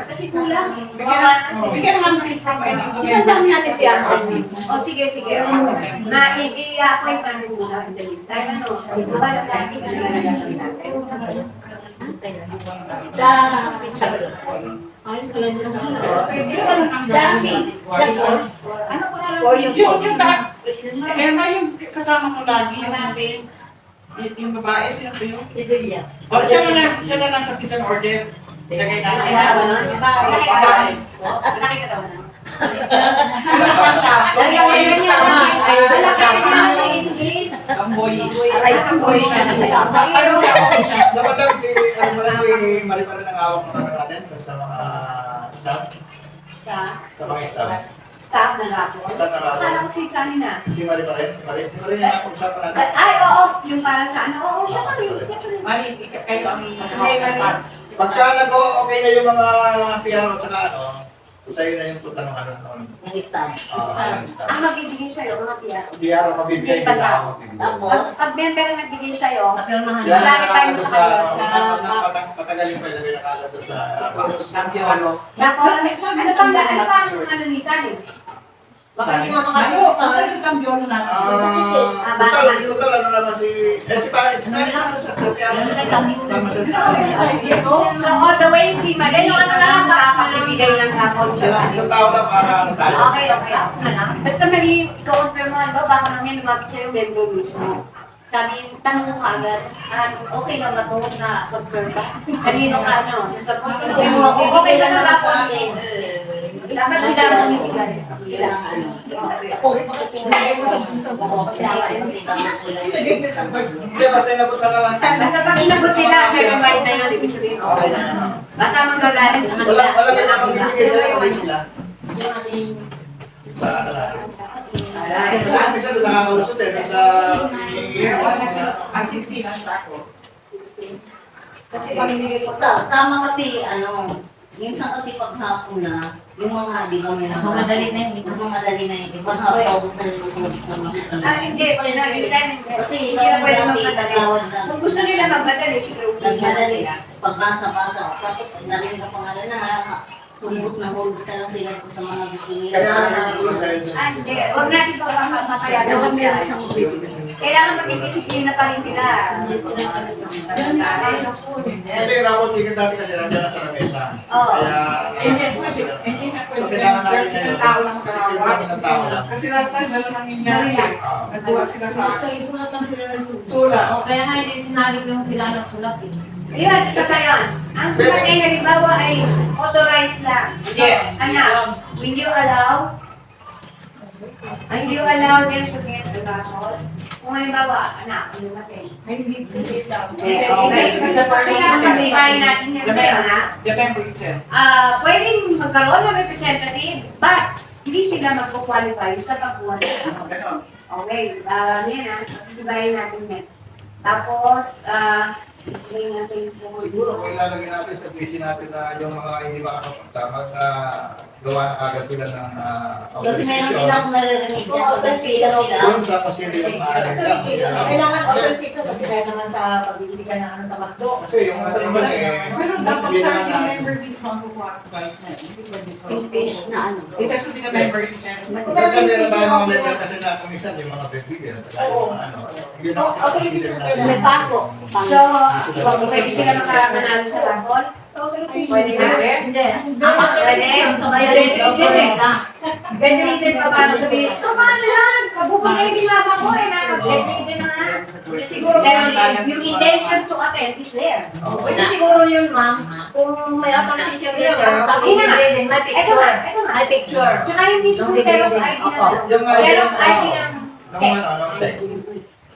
E: Kasi kulang.
F: we can handle from any of the
B: Ang dami natin siya.
E: O, sige. Na, i-apply pa rin muna. Dahil ano, diba lang natin ang lalagay natin.
B: Sa Sabado.
C: Ayun pala nila.
B: Jambi. Sa
C: Ano ko na lang?
B: Or yung
F: Yung Emma, yung kasama mo lagi, yung natin, yung babae, sino ba yun?
B: Sidelia.
F: O, siya na lang sa peace and order. Ilagay natin.
C: Babae.
E: Nakikatawa na.
F: Ano pa siya?
C: Wala ka rin
F: Ang boy.
B: Ang boy siya nasa kasa.
F: Ano siya? Okay siya.
D: Sa madam, si Maripara ng hawak naman natin sa mga staff. Sa mga
E: Staff na raso.
D: Staff na raso.
E: Parang si kanina.
D: Si Maripara yung napag-usapan natin.
E: Ay, oo. Yung para sa ano. Oo, siya pa rin.
F: Mari, kayo ang magkakasan.
D: Pagka nag-okay na yung mga piano at saka ano, sa'yo na yung punta ng ano noon.
B: Ang stand.
E: Ang magbibigay sa'yo, mga piya.
D: Piano, mabibigay din ako.
B: Tapos,
E: Pag member ang nagbigay sa'yo,
B: napirmahan
D: Yan
B: na.
E: Lagi
D: ang
E: tayo
D: nakakala sa,
E: sa-
D: patagalin pa ilagay nakala doon sa box.
F: Sansiolo.
E: tapos, ano pang ano ni Kani?
B: Baka hindi nga
F: Ano?
B: makakita sa
F: Saan yung kambiyon natin?
D: Total ano naman si Paris, sa piano, sama siya sa
E: So, all the way, si Maria, yung ano na lang, makakapagbigay ng hapon.
D: isang tao lang para ano tayo.
E: Okay. Na lang. Basta mali, ikaw-confirm mo, ba, baka mamaya lumapit sa'yo, member mismo. Sabi, tanong mo agad, okay lang ba ito na confirm ba? Kanino ka ano? Okay lang na
B: sa
E: rapon.
B: atin.
E: Dapat sila ang bibigay.
B: Sila ang ano. Ako, pagkatingin ko sa buko, kailangan kasi tamang kulay.
D: Hindi, basta inapunta na lang.
E: Basta pag inabot sila, certified na yun, ibig sabihin, okay na. Basta manggagalit naman sila.
D: Wala kang magbibigay sa'yo, hindi sila.
B: Yung ating
D: Sa ano lang. Kasi ang isa doon nakakalusot eh, sa
F: Ang 16 ang ako.
B: kasi pamimigay ko tama kasi ano, minsan kasi paghapon na, yung mga di ba may nagmamadali na yun, paghapon na
E: Hindi,
B: kasi
E: hindi na pwede
B: kasi
E: magmadali.
B: nagawad na
E: Kung gusto nila magmadali,
B: nagmadali, pagbasa-basa, tapos narinig ang pangalan na humot na hulog ka lang sila sa mga gusto nila.
D: kaya nakakagulo dahil doon.
E: Hindi, huwag natin papapapayaan nila. Kailangan maging disiplina pa rin nila.
D: Kasi yung rapot ticket dati kasi nandiyan na sa lamesa.
E: Oo.
D: Kaya,
F: Hindi na pwede.
D: So, kailangan natin na
F: Isang tao lang
D: Isang tao lang.
F: Kasi last time, gano'n ang nangyari. Nagbuha sila sa
C: Isulat lang sila ng
F: sulat.
C: Kaya nga hindi sinali ko yung sila ng sulat eh.
E: Ayun, isa sa yun. Ang kulay halimbawa ay authorized lang.
F: Yes.
E: Anak, will you allow them to get the gasol? Kung halimbawa, anak, ano natin?
C: Ay, hindi pwede daw.
E: Kaya sabihin natin yan kayo na,
F: The member itself.
E: pwedeng magkaroon ng representative, but hindi sila magpo-qualify sa pagkuha nila.
F: Ganon.
E: Okay, yan na, dibayin natin yan. Tapos, sabihin natin
D: siguro kung ilalagay natin sa busy natin na yung mga hindi makakapunta, gawa na agad sila ng
B: Kasi meron din ako naririnig na kapag pila sila.
D: Doon sa kasi yung maaari lang.
C: Kailangan organization kasi dahil naman sa pagbibigay ka ng ano sa McDo.
D: Kasi yung ano naman eh,
F: Pero dapat
D: hindi
F: sa
D: naman
F: yung
D: na-
F: member mismo ang advice na. Hindi pwede sa-
B: In case na ano.
F: It has to be the member itself.
D: Kasi meron tayo mga member kasi na kung minsan yung mga bibigyan at saka yung mga ano. Yun ang consider natin.
B: May pasok.
E: So, pwede sila makakanalo sa rapol? Pwede na?
B: Hindi.
E: Pwede? Bedridden pa paano sabihin? So, paano yan? Kabubag na yung mama ko eh, nakapag-bedridden na nga.
B: Siguro
E: Pero yung intention to attend is there.
C: Pwede siguro yun, ma'am. Kung may authorization letter, tapos
E: Ina nga.
C: may
E: Ito
C: picture.
E: nga, ito nga.
C: May picture.
E: Tsaka yung mismo Xerox ID na.
D: Yung
E: Xerox ID ng
D: ng ano, ng tech.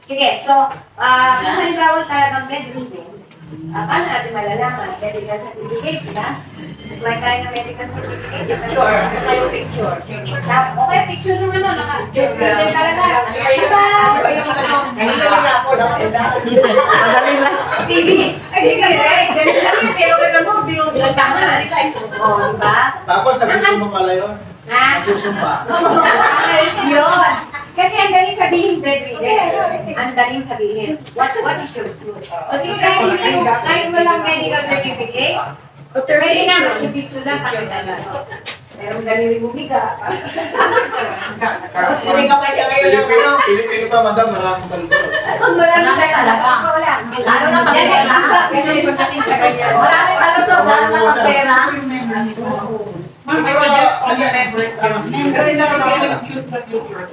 E: Sige, so, kung halimbawa talagang bedridden, Paano natin malalaman? Medical certificate, di ba? Apply tayo ng medical certificate.
C: Picture. Saka yung picture.
E: Okay, picture naman no, naka-picture talaga.
C: Madali lang.
E: TV. Ay, di ka rin. Ganun lang yun. Pero ganun mo, binuglag ka na. O, di ba?
D: Tapos nagsusumpa pala yun.
E: Ha?
D: Nagsusumpa.
E: Oo. Yun. Kasi ang daling sabihin, ang daling sabihin, what is your food? O di kahit mo lang medical certificate, pwede na mag-picture lang kasi talaga. Pero ang daling bumiga.
C: Hindi ka pa siya ngayon ng ano.
D: Pilipino pa, madam, maraming baldo.
E: Pag marami na talaga, wala.
C: Lalo na pag marami ano to, lalo na pag pera.
F: Ma'am, I suggest all the members, kasi nakaka-excuse the future.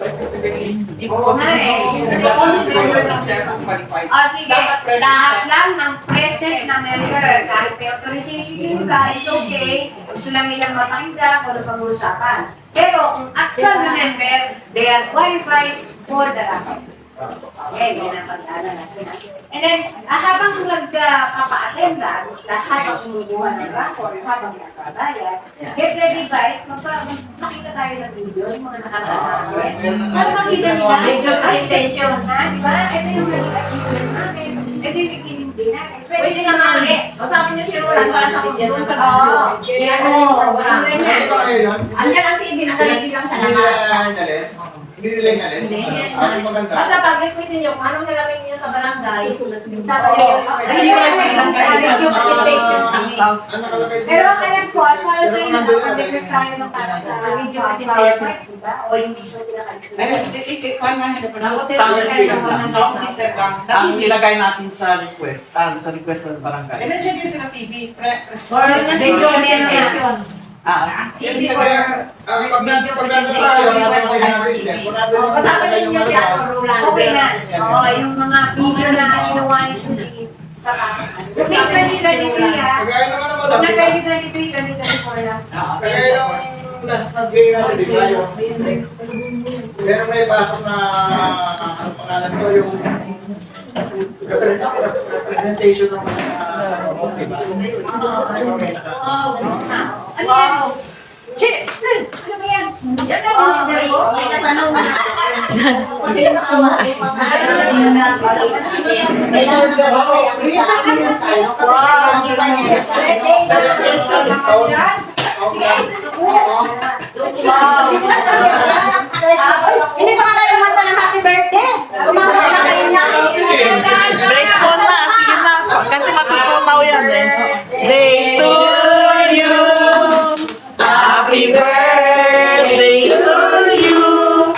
E: Oo nga eh.
F: All the members themselves qualified.
E: O sige, lahat lang ng present na member, kahit may authorization ka, it's okay. Gusto lang nilang mapakinggan kung ano pag-uusapan. Pero kung actual na member, they are qualified for the racket. Okay, yan ang pag-aaral natin. And then, habang nagpapa-attend habang kumukuha ng racket, habang nagbabayad, get ready guys, makita tayo ng video, yung mga nakakasama natin. Para makita nila, intention, ha? Diba? Ito yung naging achievement namin. Ito yung beginning din natin.
C: Pwede na nga ulit. O sabi niyo si Roland para sa kung sa
E: Oo.
C: video.
E: Oo.
D: Ano ba kayo yun?
C: Andiyan ang TV, nakalagay lang sa
D: Hindi
C: lahat.
D: nila inalis? Hindi nila inalis? Ano maganda?
C: Basta pag-request ninyo kung anong nilagay niyo sa barangay, sa
E: Oo.
C: Hindi ko lang video presentation.
D: Ano nakalagay dito?
E: Pero alam ko, as far as
D: Pero
E: I
D: nandun
E: know,
D: na
E: kami
D: dali.
E: tayo ng para sa
C: Video presentation.
E: PowerPoint, diba? O yung video
F: Ayun,
E: pinaka-video.
F: sound system lang.
G: Ang ilagay natin sa request, sa request sa barangay.
F: And then, dyan din sa TV.
C: Or video presentation.
F: Hindi
D: Kaya, pag nandun tayo, nandun tayo ng business, kung nandun yung
C: Kasama
D: nakalagay yung
C: ninyo si
D: ano,
C: Ano Roland.
E: Okay na. Oo, yung mga video na ginawa niyo sa Kung may 2023 ha,
D: kagaya ng ano madam,
E: kung na
D: di ba?
E: 2023, 2024 lang.
D: Kagaya ng last na gay natin, di ba? Yung, pero may pasok na, ano pangalan to, yung presentation ng mga sa robot, di ba? Di ba may naka...
E: Ano yan? Ano ba yan? Yan na, may katanungan.
C: Hindi pa nga tayo kumanta ng happy birthday. Kumanta na kayo niya.
G: Break mo na, sige na. Kasi matutunaw yan eh. Day to you. Happy birthday to you.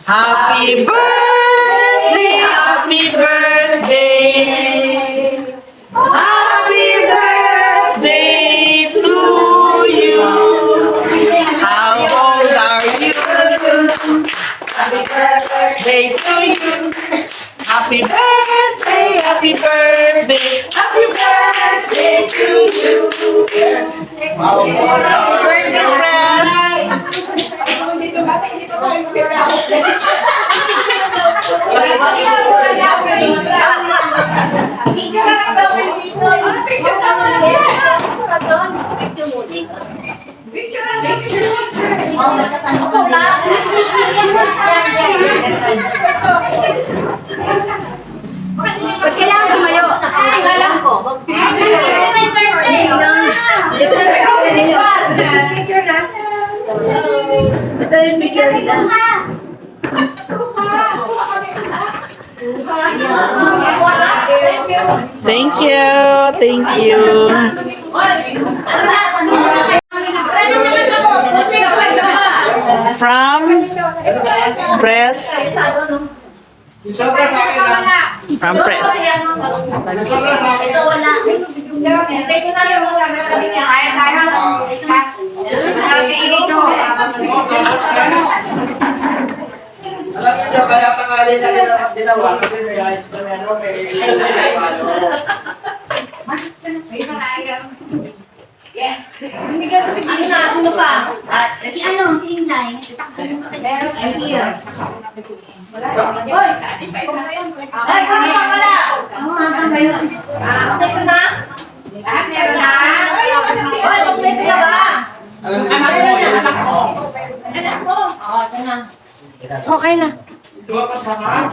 G: Happy birthday, happy birthday. Happy birthday to you. How old are you? Happy birthday to you. Happy birthday, happy birthday, happy birthday to you.
D: Yes! Wow!
G: Happy birthday, press.
E: Ba't kailangan tumayo? Ay, alam ko. Ito yung picture nila.
G: Thank you, thank you. From press,
D: Yung sobra sa akin na,
G: from press.
D: yung sobra sa akin.
E: Kaya tayo. Kainin to.
D: Alam niyo, kaya tangali na ginawa kasi may ayos na ano, may
E: Yes. Ano na, sino pa? Si ano, si Inday. Meron kayo here. Hoy! Ay, sino pa pala? Ano nga kayo? Okay ko na? Meron na? Hoy, kompleto na ba?
D: Alam mo,
F: Anak mo.
E: Oo, ito na.
B: Okay na.
F: Dua pa sa ha?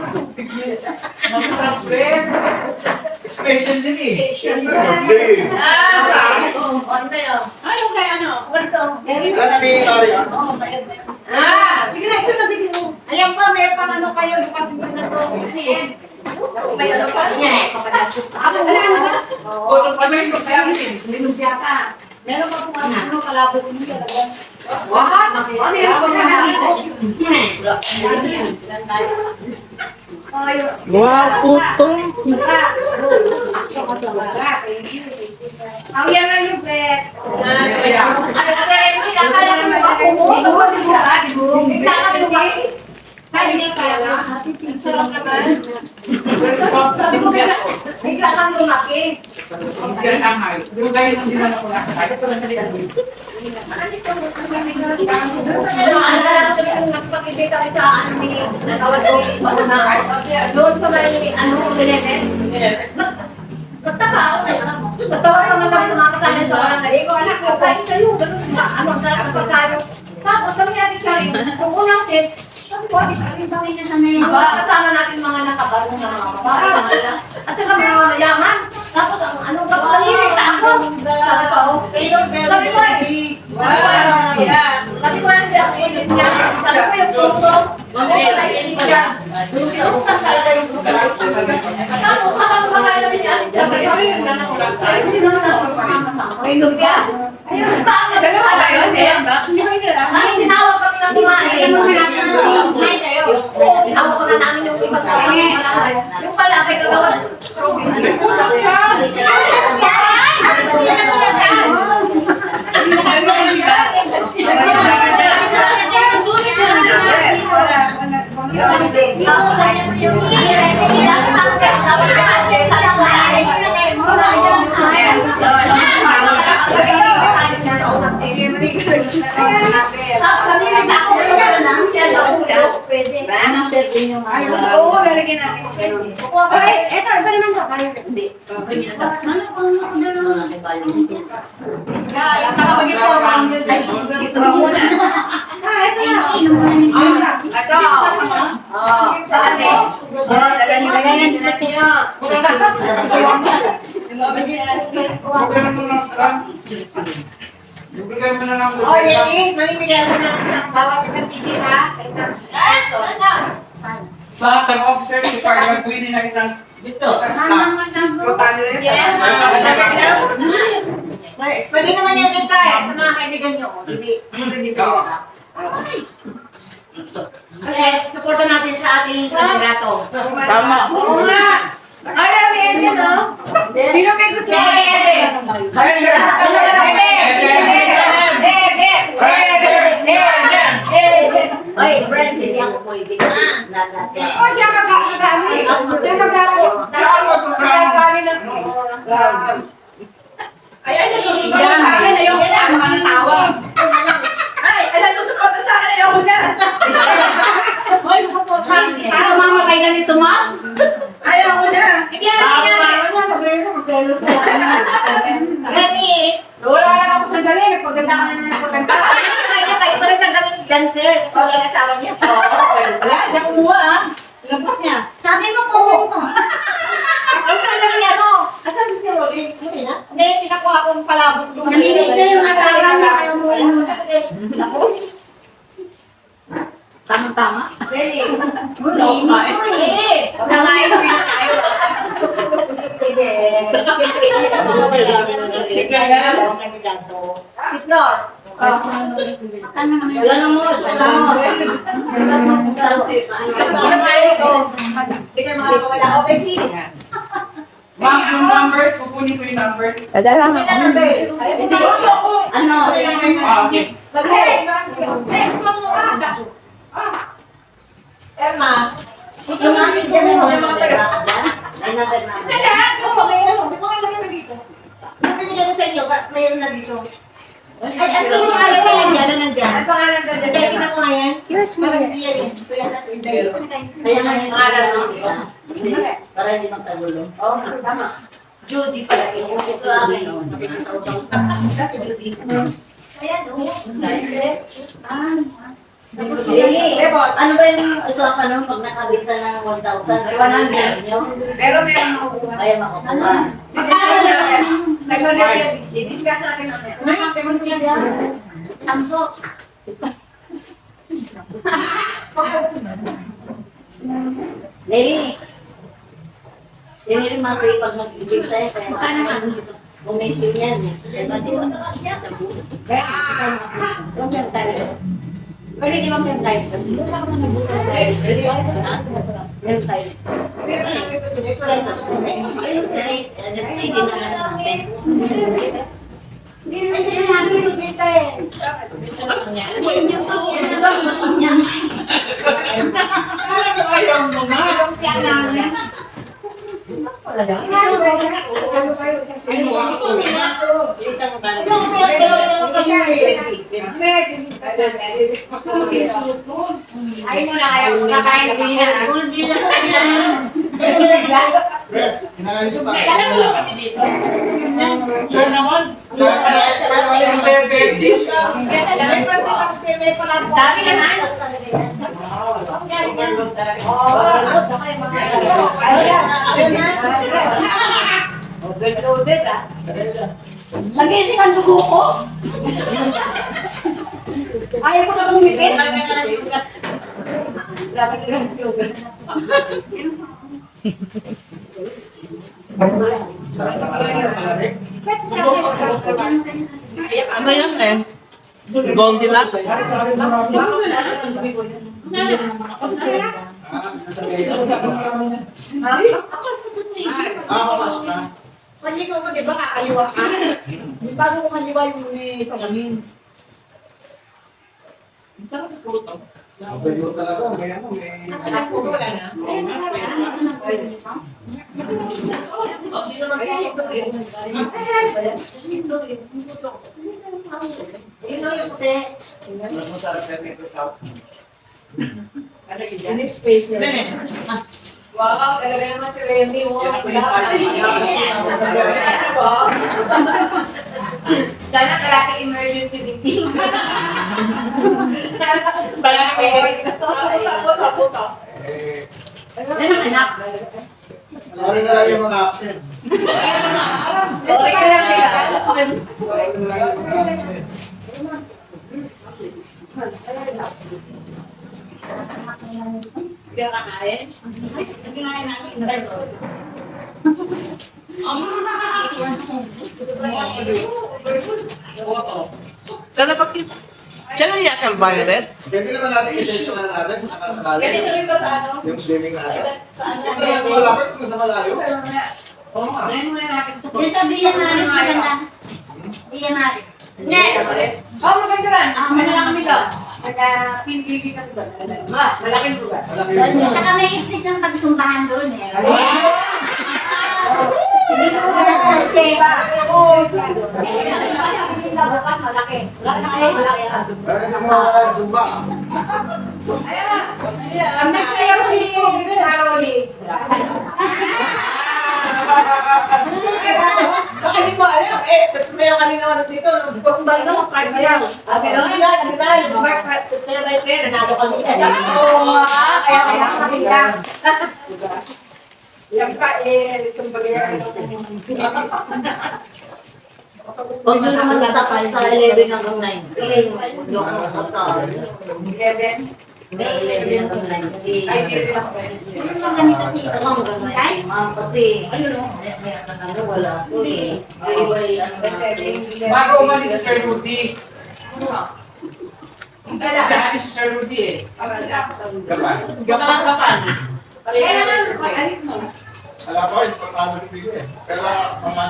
D: special din eh. Siyempre, birthday.
E: Oo, ano kayo?
C: Ano kay ano? Kwento.
D: Alam na ni Mario.
E: Sige na, ito na bigyan mo.
C: Ayan pa, may pang ano kayo, kasi na to.
E: May ano pa? Ako wala na.
F: Ano pa na yung pagkain?
E: Minugya ka.
C: Meron pa kung ano, kalabot mo talaga.
E: What? Meron pa na
B: Wow, puto.
E: Ang yan na yung bet. Ano kasi, akala ko ako mo. Bigla ka lumaki. Ay, hindi kaya na.
C: Ang sarap naman.
E: Sabi mo bigla kang lumaki.
F: Yan ang hay. Yung gaya ng di na ako nakakaya. Ito lang talaga.
E: Nagpakikita ka sa ano ni natawag ko doon sa may ano Nagtaka ako na yun. Natawa naman kami sa mga kasama doon. Hindi ko anak ko, kahit sa'yo, ganun ba? Ano ang sarap ng pagsayo? Tapos kami natin Charin, kung unang set, sabi ko, ati Charin, kami na sa may mga kasama natin mga nakabarong na mga babae. At saka mga mayaman. Tapos anong kapatid, ako. Sabi ko, sabi ko,
C: Wow! Yeah.
E: sabi ko lang siya, ulit niya. Sabi ko yung puso. Wala yan siya. Lumilutan talaga yung puso. Tapos makakakain kami niya. Sabi ko, hindi naman ako makakasama. May lumpia. Ayun, bakit? Ganun ka ba yun? Ay, tinawag kami ng kumain. Tinawag ko na namin yung iba sa mga yung pala, kay kagawa. Oo, lalagyan natin. Eto, iba naman to. Hindi. Ito muna. Ito.
F: Bigay mo na lang.
E: Oh, Yenny, mamimigay mo ng isang bawat isang titira.
F: Lahat ng officer, si Parliament, pwede na isang
E: Pwede naman yan kita eh, sa mga kaibigan nyo. Okay, supportan natin sa ating kandidato.
F: Tama.
E: Oo nga! Ayaw ni Ede, no? Sino may gusto? Oy, friend, hindi ako pwede kasi nalatin. Oh, siya magkakami. Siya magkakami ng
C: Ay, ay, nagsusuporta sa akin. Ayoko na. Mga natawa. Ay, ay, nagsusuporta sa akin. Ayoko na. Ay, nagsusuporta.
E: Para mamatay ka ni Tomas?
C: Ayoko na.
E: Hindi na, Remy, wala lang ako sandali. Nagpaganda ka na nagpaganda. Kaya kayo pa rin siyang gawing dancer. Wala na asawa niya.
C: Wala, siya kumuha ah. Lambot niya.
E: Sabi mo po. Ay, saan na rin ano? Asan si Rolly? Hindi na.
C: Hindi, sinakuha akong palabot doon.
E: Namilis na yung asawa niya. Ayaw mo yun. Ako? Tama-tama. Really? Nangayon mo yun tayo. Sige. Itlor. Wala na mo. Wala mo. Hindi kayo makakawala. Okay, sige.
F: Ma'am, yung numbers, kukunin ko yung numbers.
E: Ano?
F: Okay.
E: Emma, yung aking dyan mo yung mga taga-taga. Ay, number na.
C: Sa lahat.
E: Oo, mayroon. Di ba kailangan na dito? Yung binigay mo sa inyo, mayroon na dito. Ay, ano yung pangalan na nandiyan?
C: nandiyan.
E: Ang pangalan doon,
C: Kaya kita mo nga yan.
E: Yes,
C: Parang hindi yan eh. Kaya nasa Inday.
E: Kaya nga yung pangalan mo, di ba?
G: Para hindi magtagulo.
E: Oo, tama. Judy pala. Ito akin. Kasi Judy. Kaya no. Ano ba yung isang ano pag nakabita ng 1,000? 100 nyo?
C: Pero meron ako.
E: Kaya makukuha. Magkano lang? Discuss natin namin. Sampo. Lili. Lili masih pag mag-ibig tayo. Kaya naman bumisyon yan. Kaya huwag yan tayo. Pero hindi mo yan tayo. Doon ka naman nagbukas tayo. Meron tayo. Ayun sa rate, hindi naman natin. Hindi naman natin kita eh.
C: Isang banda.
E: Ay mo na kayo, kakain na kayo na.
D: Yes, inaayos pa.
F: Sir naman,
D: Inaayos pa naman yung diabetes.
E: Dami naman. Good ah. Nagising ang dugo ko. Ayaw ko na bumikit. Lagi ka ng yoga.
G: Ano yan eh? Goldilocks?
D: Papasok na.
C: Paligaw mo, di ba kakaliwa ka? Bago ko maliwa yung may salamin. Ang sarap ng puto.
D: Pwede talaga, may ano, may...
C: Ang puto wala na. Hindi naman kasi ito eh.
E: Ino yung puti.
C: Ano yung special? Wow, talaga naman si Remy.
E: Sana karate emergency meeting.
D: Eh,
E: Ano anak?
D: sorry na lang yung mga absent.
E: Okay ka lang nila.
D: Sorry na lang yung mga absent.
C: Hindi ka kakain? Hindi nga namin.
G: Kaya bakit? Siya na yung Calviolet?
D: Pwede naman natin i-session na natin kung sakasakali.
C: Ganito rin ba sa ano?
D: Yung swimming natin.
C: Sa ano?
D: Huwag na lang sa malapit, huwag na sa malayo.
C: Oo nga. Ganyan muna natin.
E: Yung sabi niya Maris, maganda. Iya Maris.
C: Hindi.
E: Oh, maganda lang. Malaki kami doon. Nagka-pinipili ka doon. Malaking lugar.
D: Malaki yun.
E: Saka may space ng pagsumbahan doon eh. Hindi ko malaki.
D: Bakit na mo wala yung sumba?
E: Ang nagsayaw si Caroline.
C: Baka hindi mo alam eh. Tapos mayroon kami naman dito. Kung ba naman, kahit ayaw.
E: Okay, okay.
C: Di ba? Pero by fair, nanalo kami.
E: Oo, kaya makita.
C: Yan pa eh. Kumbaga yan.
E: Huwag nyo naman tatapal sa 11 hanggang 9. Yung sa 11. May 11 hanggang 9. Kasi, yung mga ganito dito lang hanggang 9. Kasi, ano, wala po eh. May ano natin.
F: bago umalis si Sir Rudy. Ang dala si Sir Rudy eh.
D: Kapan?
F: Gapan.
C: Kaya naman, alis mo.
D: Alam ko, hindi pa namin bibigyo eh. Kaya mga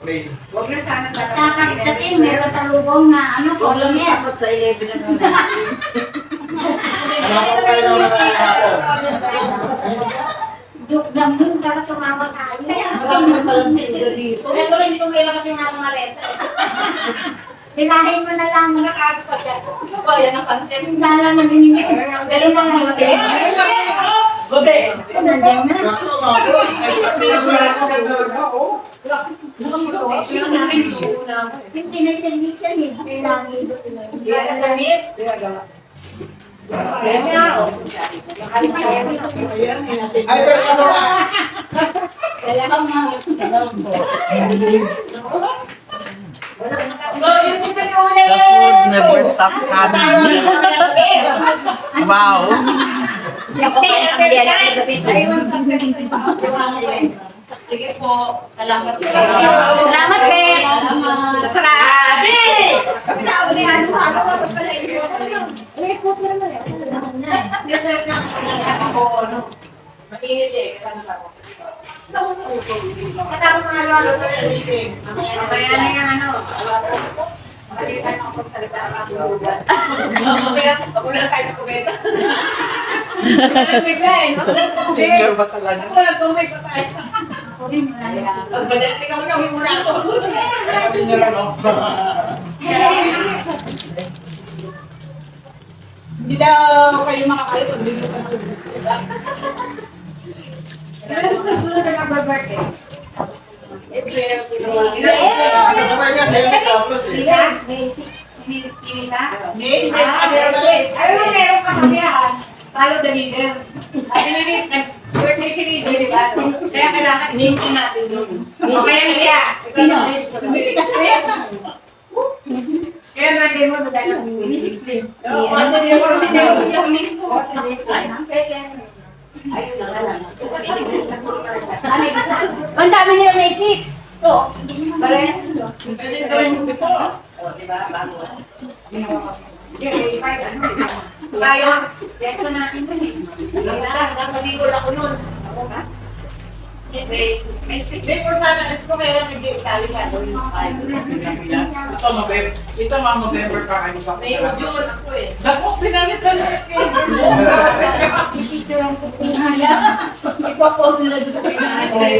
D: May.
C: Huwag na sana
E: Kakakitakin, meron sa lubong na ano, kolong yan. Dapat sa 11 hanggang 9.
D: Alam ko kayo naman ako.
E: Joke lang yun, para tumama tayo.
C: Kaya naman palang dito. Kaya ko rin dito may lakas yung nasa maleta.
E: Tirahin mo na lang.
C: Bayan ng content.
E: Lalo na binigay.
C: Meron bang malasing? Gobe.
E: Nandiyan na.
D: Kaso ako,
E: Hindi na service yan eh. Kailangan ito.
D: ay, pero ano,
G: The food never stops coming. Wow.
C: Sige po. Salamat sa
B: Salamat, Bet! Masarap!
C: Mainit eh.
E: Kaya na yung ano.
C: Wala tayo sa kumeta.
G: Singer ba talaga?
C: Wala tumay pa tayo. Ang badalti ka mo na, mura ako.
D: sabi niya lang, oh.
C: Hindi daw kayo makakalit pag bigyan ka ng
D: Kasabay niya, sa'yo ni Tapos eh.
B: Ano mo meron ka sabihan? Follow the leader. At birthday si leader, di ba? Kaya kailangan hindi natin yun. O kaya nila. Kaya Monday mo, dahil ang dami nila may 6. To. Parehas ito.
C: Pwede gawin mo before. O, diba? Bago.
B: Tayo. Dito natin ba eh.
C: Nakaligol ako nun. Ako ba? May sigay po sana. Gusto ko kaya nag-i-Itali ka.
F: Ito mga November pa kayo pa.
C: May June ako eh.
F: Naku, pinalitan na kayo.
C: Ipopost nila dito kay nanay.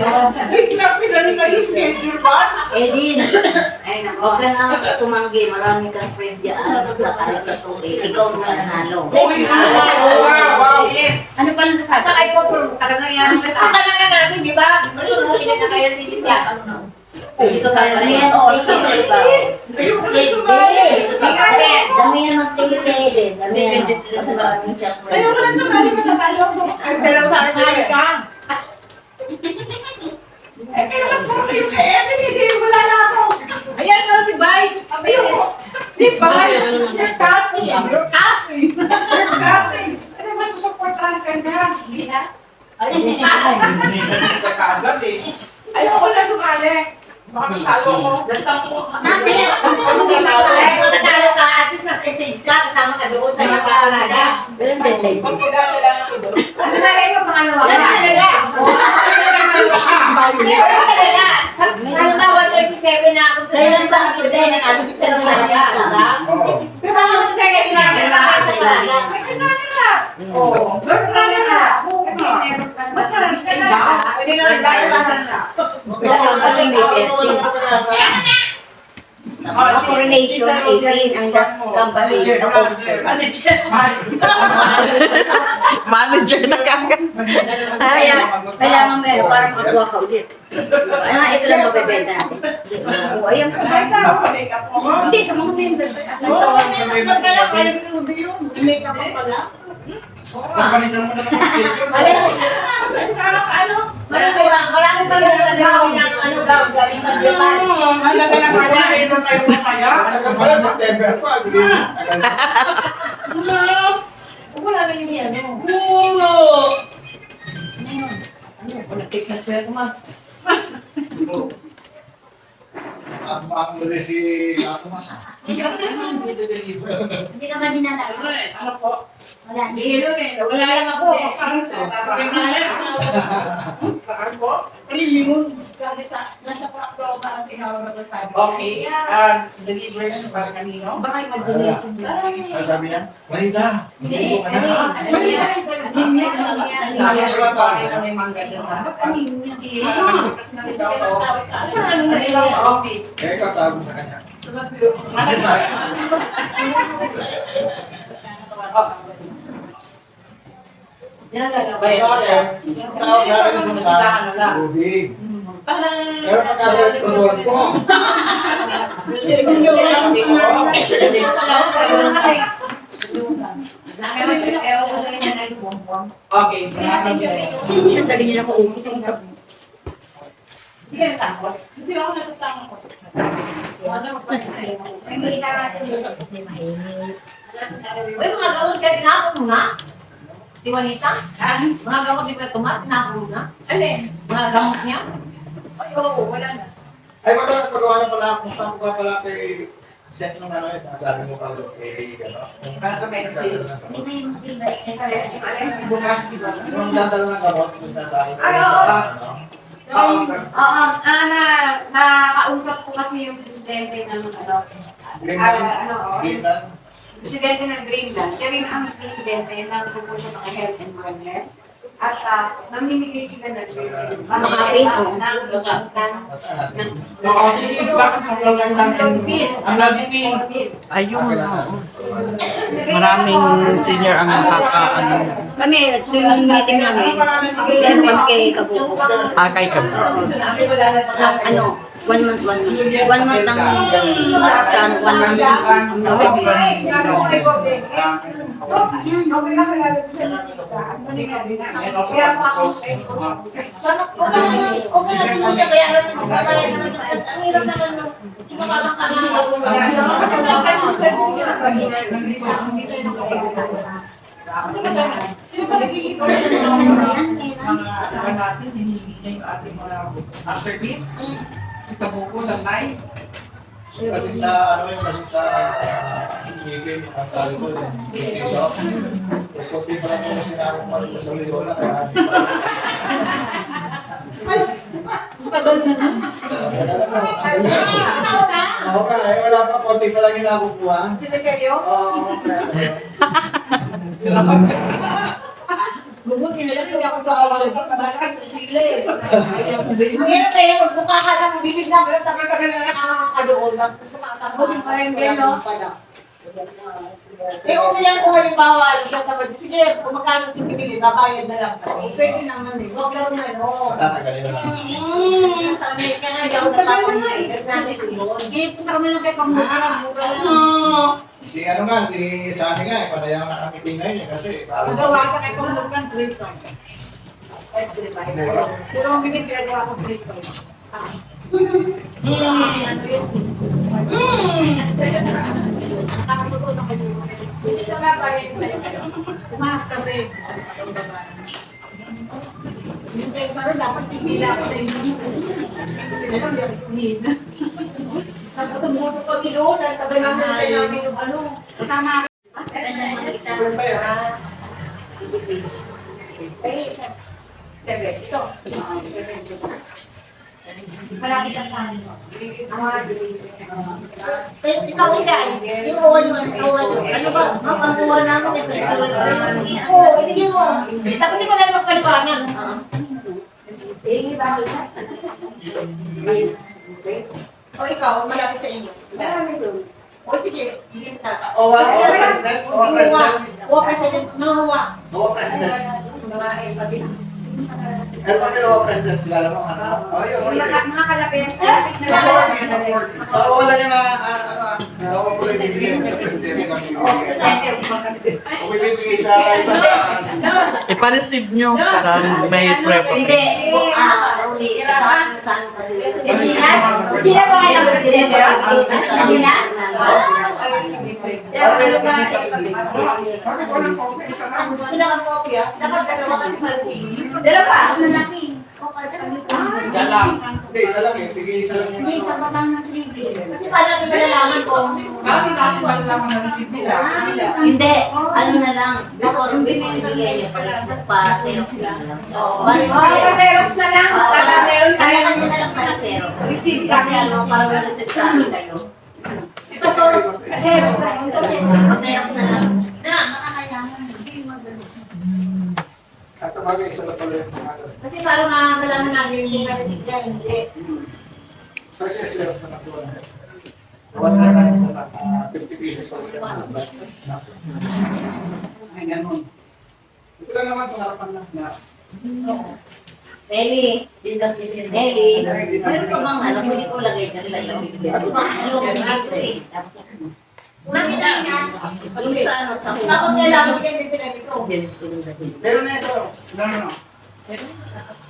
F: Pinalitan yung schedule ba?
H: Edin, huwag ka na tumanggi. Marami kang friend dyan sa kahit sa tuli. Ikaw ang mananalo.
F: Wow, yes.
B: Ano pa lang sasabi?
C: Ay po, talagang yan. Talagang natin, di ba? Marunong na kaya nilin yan.
H: Dito sa damihan o ikaw sa iba.
F: Ayun pala sumali.
H: Damihan ng tingin kay Edin. Damihan ng kasi maraming siya friend.
C: Ayoko na sumali mo na tayo. Ay, dalawa sa akin ka. Eh, kailan po kayo kay Evan? Hindi, wala na ako. Ayan na si Vice. Ayoko. Si Vice. You're Cassie. You're Cassie. You're Cassie. Ano ba susuportahan ka na? Hindi na.
F: Sa kaagad eh.
C: Ayoko na sumali. Baka matalo ko.
H: Matatalo ka at least nasa stage ka. Kasama ka doon sa mga karada. Ganun din like.
C: Magpagano lang ako doon.
B: Ano na rin yung pangalawa?
H: Ganun talaga. Ganun talaga. Ano ba, 127 na ako. Kailan ba ang kita ng ano sa mga ka?
C: Pero ako tayo pinakita
H: Sa ilalim.
C: Oo. Pero na. Pwede na lang dahil na.
H: Ang coronation 18 ang last company ng offer.
G: Manager na kagad.
H: Kaya, kailangan meron para makakuha ka ulit. Ito lang mabibenta natin. Oo, ayan po. Hindi, sa mga member.
F: Pagpalitan mo na ng schedule.
C: Marami pa rin ano daw, galing na Japan.
F: Halaga lang wala eh, doon tayo masaya.
D: Ano ka pala, September pa, agreement.
C: Wala na yung yan.
D: Ang muli si Akumas.
H: Hindi ka ba dinalaw?
F: Ano po?
H: Wala.
C: Wala lang ako.
F: Saan po?
C: Nasa prakto ba ang sinawag na sabi?
F: Okay. Delivery siya para kanino?
C: Bakit mag-donate?
D: Ano sabi niya? Mahida. Hindi ko ka na.
F: Kaya siya bakit na may mangga doon. Kasi nalitaw to. Nalitaw sa office.
D: Kaya ikaw sabi sa kanya. Tawag namin sa tubig. Pero pagkagalit ko doon po.
F: Okay, salamat.
H: Siya dali niya ako umos.
B: Hindi ka natakot.
C: Hindi ako natatakot.
B: Hindi ka natin. Uy, mga gamot kaya tinapon mo na? Di Juanita? Mga gamot di ba tumat? Tinapon mo na?
C: Alin?
B: Mga gamot niya?
C: Ay, oo, wala na.
D: Ay, madalas magawa na pala, punta ko pa pala kay set ng ano, sabi mo pala kay
F: Para sa medicine.
D: Yung dadala ng gamot, punta sa akin.
B: Nakausap ko kasi yung presidente ng
D: Greenland.
B: presidente ng Greenland. Siya rin ang presidente ng pupunta sa Health and Wellness. At namimigay sila ng
H: Makakain ko.
F: Oo, hindi yung vaccine sa program namin. Ang Lodipin.
G: Ayun, oo. Maraming senior ang ano,
H: Kami, tuwing meeting namin, meron kami kay Kabuko.
G: akay ka.
H: Ang ano, 1 month. 1 month ang saktan, 1 month ang
F: After this, ito po lang night.
D: Kasi sa, ano yung kasi sa meeting, ang tawag ko, meeting shop. Kunti pa lang yung sinabi ko rin sa Ligola. Oo ka, eh, wala pa, konti pa lang yung nakukuha.
C: Sila kayo?
D: Oo,
C: Mabuti na lang hindi ako kaawala sa kadalakan sa sila eh.
B: Ngayon kayo, magbuka ka ng bibig na, pero tagal-tagal na nakakadoon lang. Sumatakot pa rin din, no? Eh, okay lang kung halimbawa, sige, kung magkano sisibilin, babayad na lang.
C: Pwede naman eh.
B: Huwag lang na, no?
D: tatagalin na lang.
B: Sabi ka nga, daw na papahigas namin yun.
C: Eh, punta kami lang kay Pangmura.
D: Si ano nga, si Sani nga, panayaw na kami tingay niya kasi parang
C: Magawa sa kay Pangmura ng trade card. Pero ang binit pinagawa ko trade card. Ito nga pa rin sa'yo. Tumakas kasi. Hindi, sana dapat pipila ako sa inyo. Hindi lang, hindi ako tumina.
B: Nagpatumuto ko ni Lord, at tabi namin sa namin yung ano. Tama. Ito. Malapit ang panin mo. Ikaw ilan? Yung uwan mo, ano ba? Mapanguha namin ito. Oo, ibigin mo. Tapos ikaw na magpaliwanag. O ikaw, malapit sa inyo. O sige, hindi na.
D: Owa President, Owa President,
B: O President, nahuwa.
D: Owa President. Ano ba Owa President, kilala mo? Oh, yun, okay.
B: Mga kalapit na
D: Sa Owa lang yan na, sa Owa ko lang ibigay sa Presidente ng Kung ibibigay sa iba
G: Ipa-receive nyo para may prep.
H: Hindi, uli, saan kasi. Sila ba kayo ng presidente? Sila?
B: Sila ang kopya. Dapat dalawa ka
H: Dalawa, ano namin?
F: Diyan lang.
D: Hindi, isa lang eh. Tigil isa lang yun.
B: Kasi paano natin malalaman kung
F: Bakit natin malalaman na receive nila?
H: Hindi, ano na lang. Ako, bibigay pa, Xerox lang. Balik
B: Xerox na lang. Meron tayo.
H: Kanya na lang para Xerox. Kasi ano, para ma-receive sa amin kayo. Xerox na lang. Na, makakailangan.
D: At sabagay, isa na pala yung mga
B: Kasi para makakalaman natin yung na-receive niya, hindi.
D: Kasi sila na nakuha na. What na tayo sa 50 pesos.
F: Ay, ganun.
D: Ito lang naman itong harapan lang na.
H: Eli, Eli, meron ka bang alam, hindi ko lagay ka sa'yo. Kasi ayaw ko dito eh. Nakita niya, yung sa ano, sa
C: Tapos kailangan ko yan din sila nito.
D: Meron na ito.
F: No.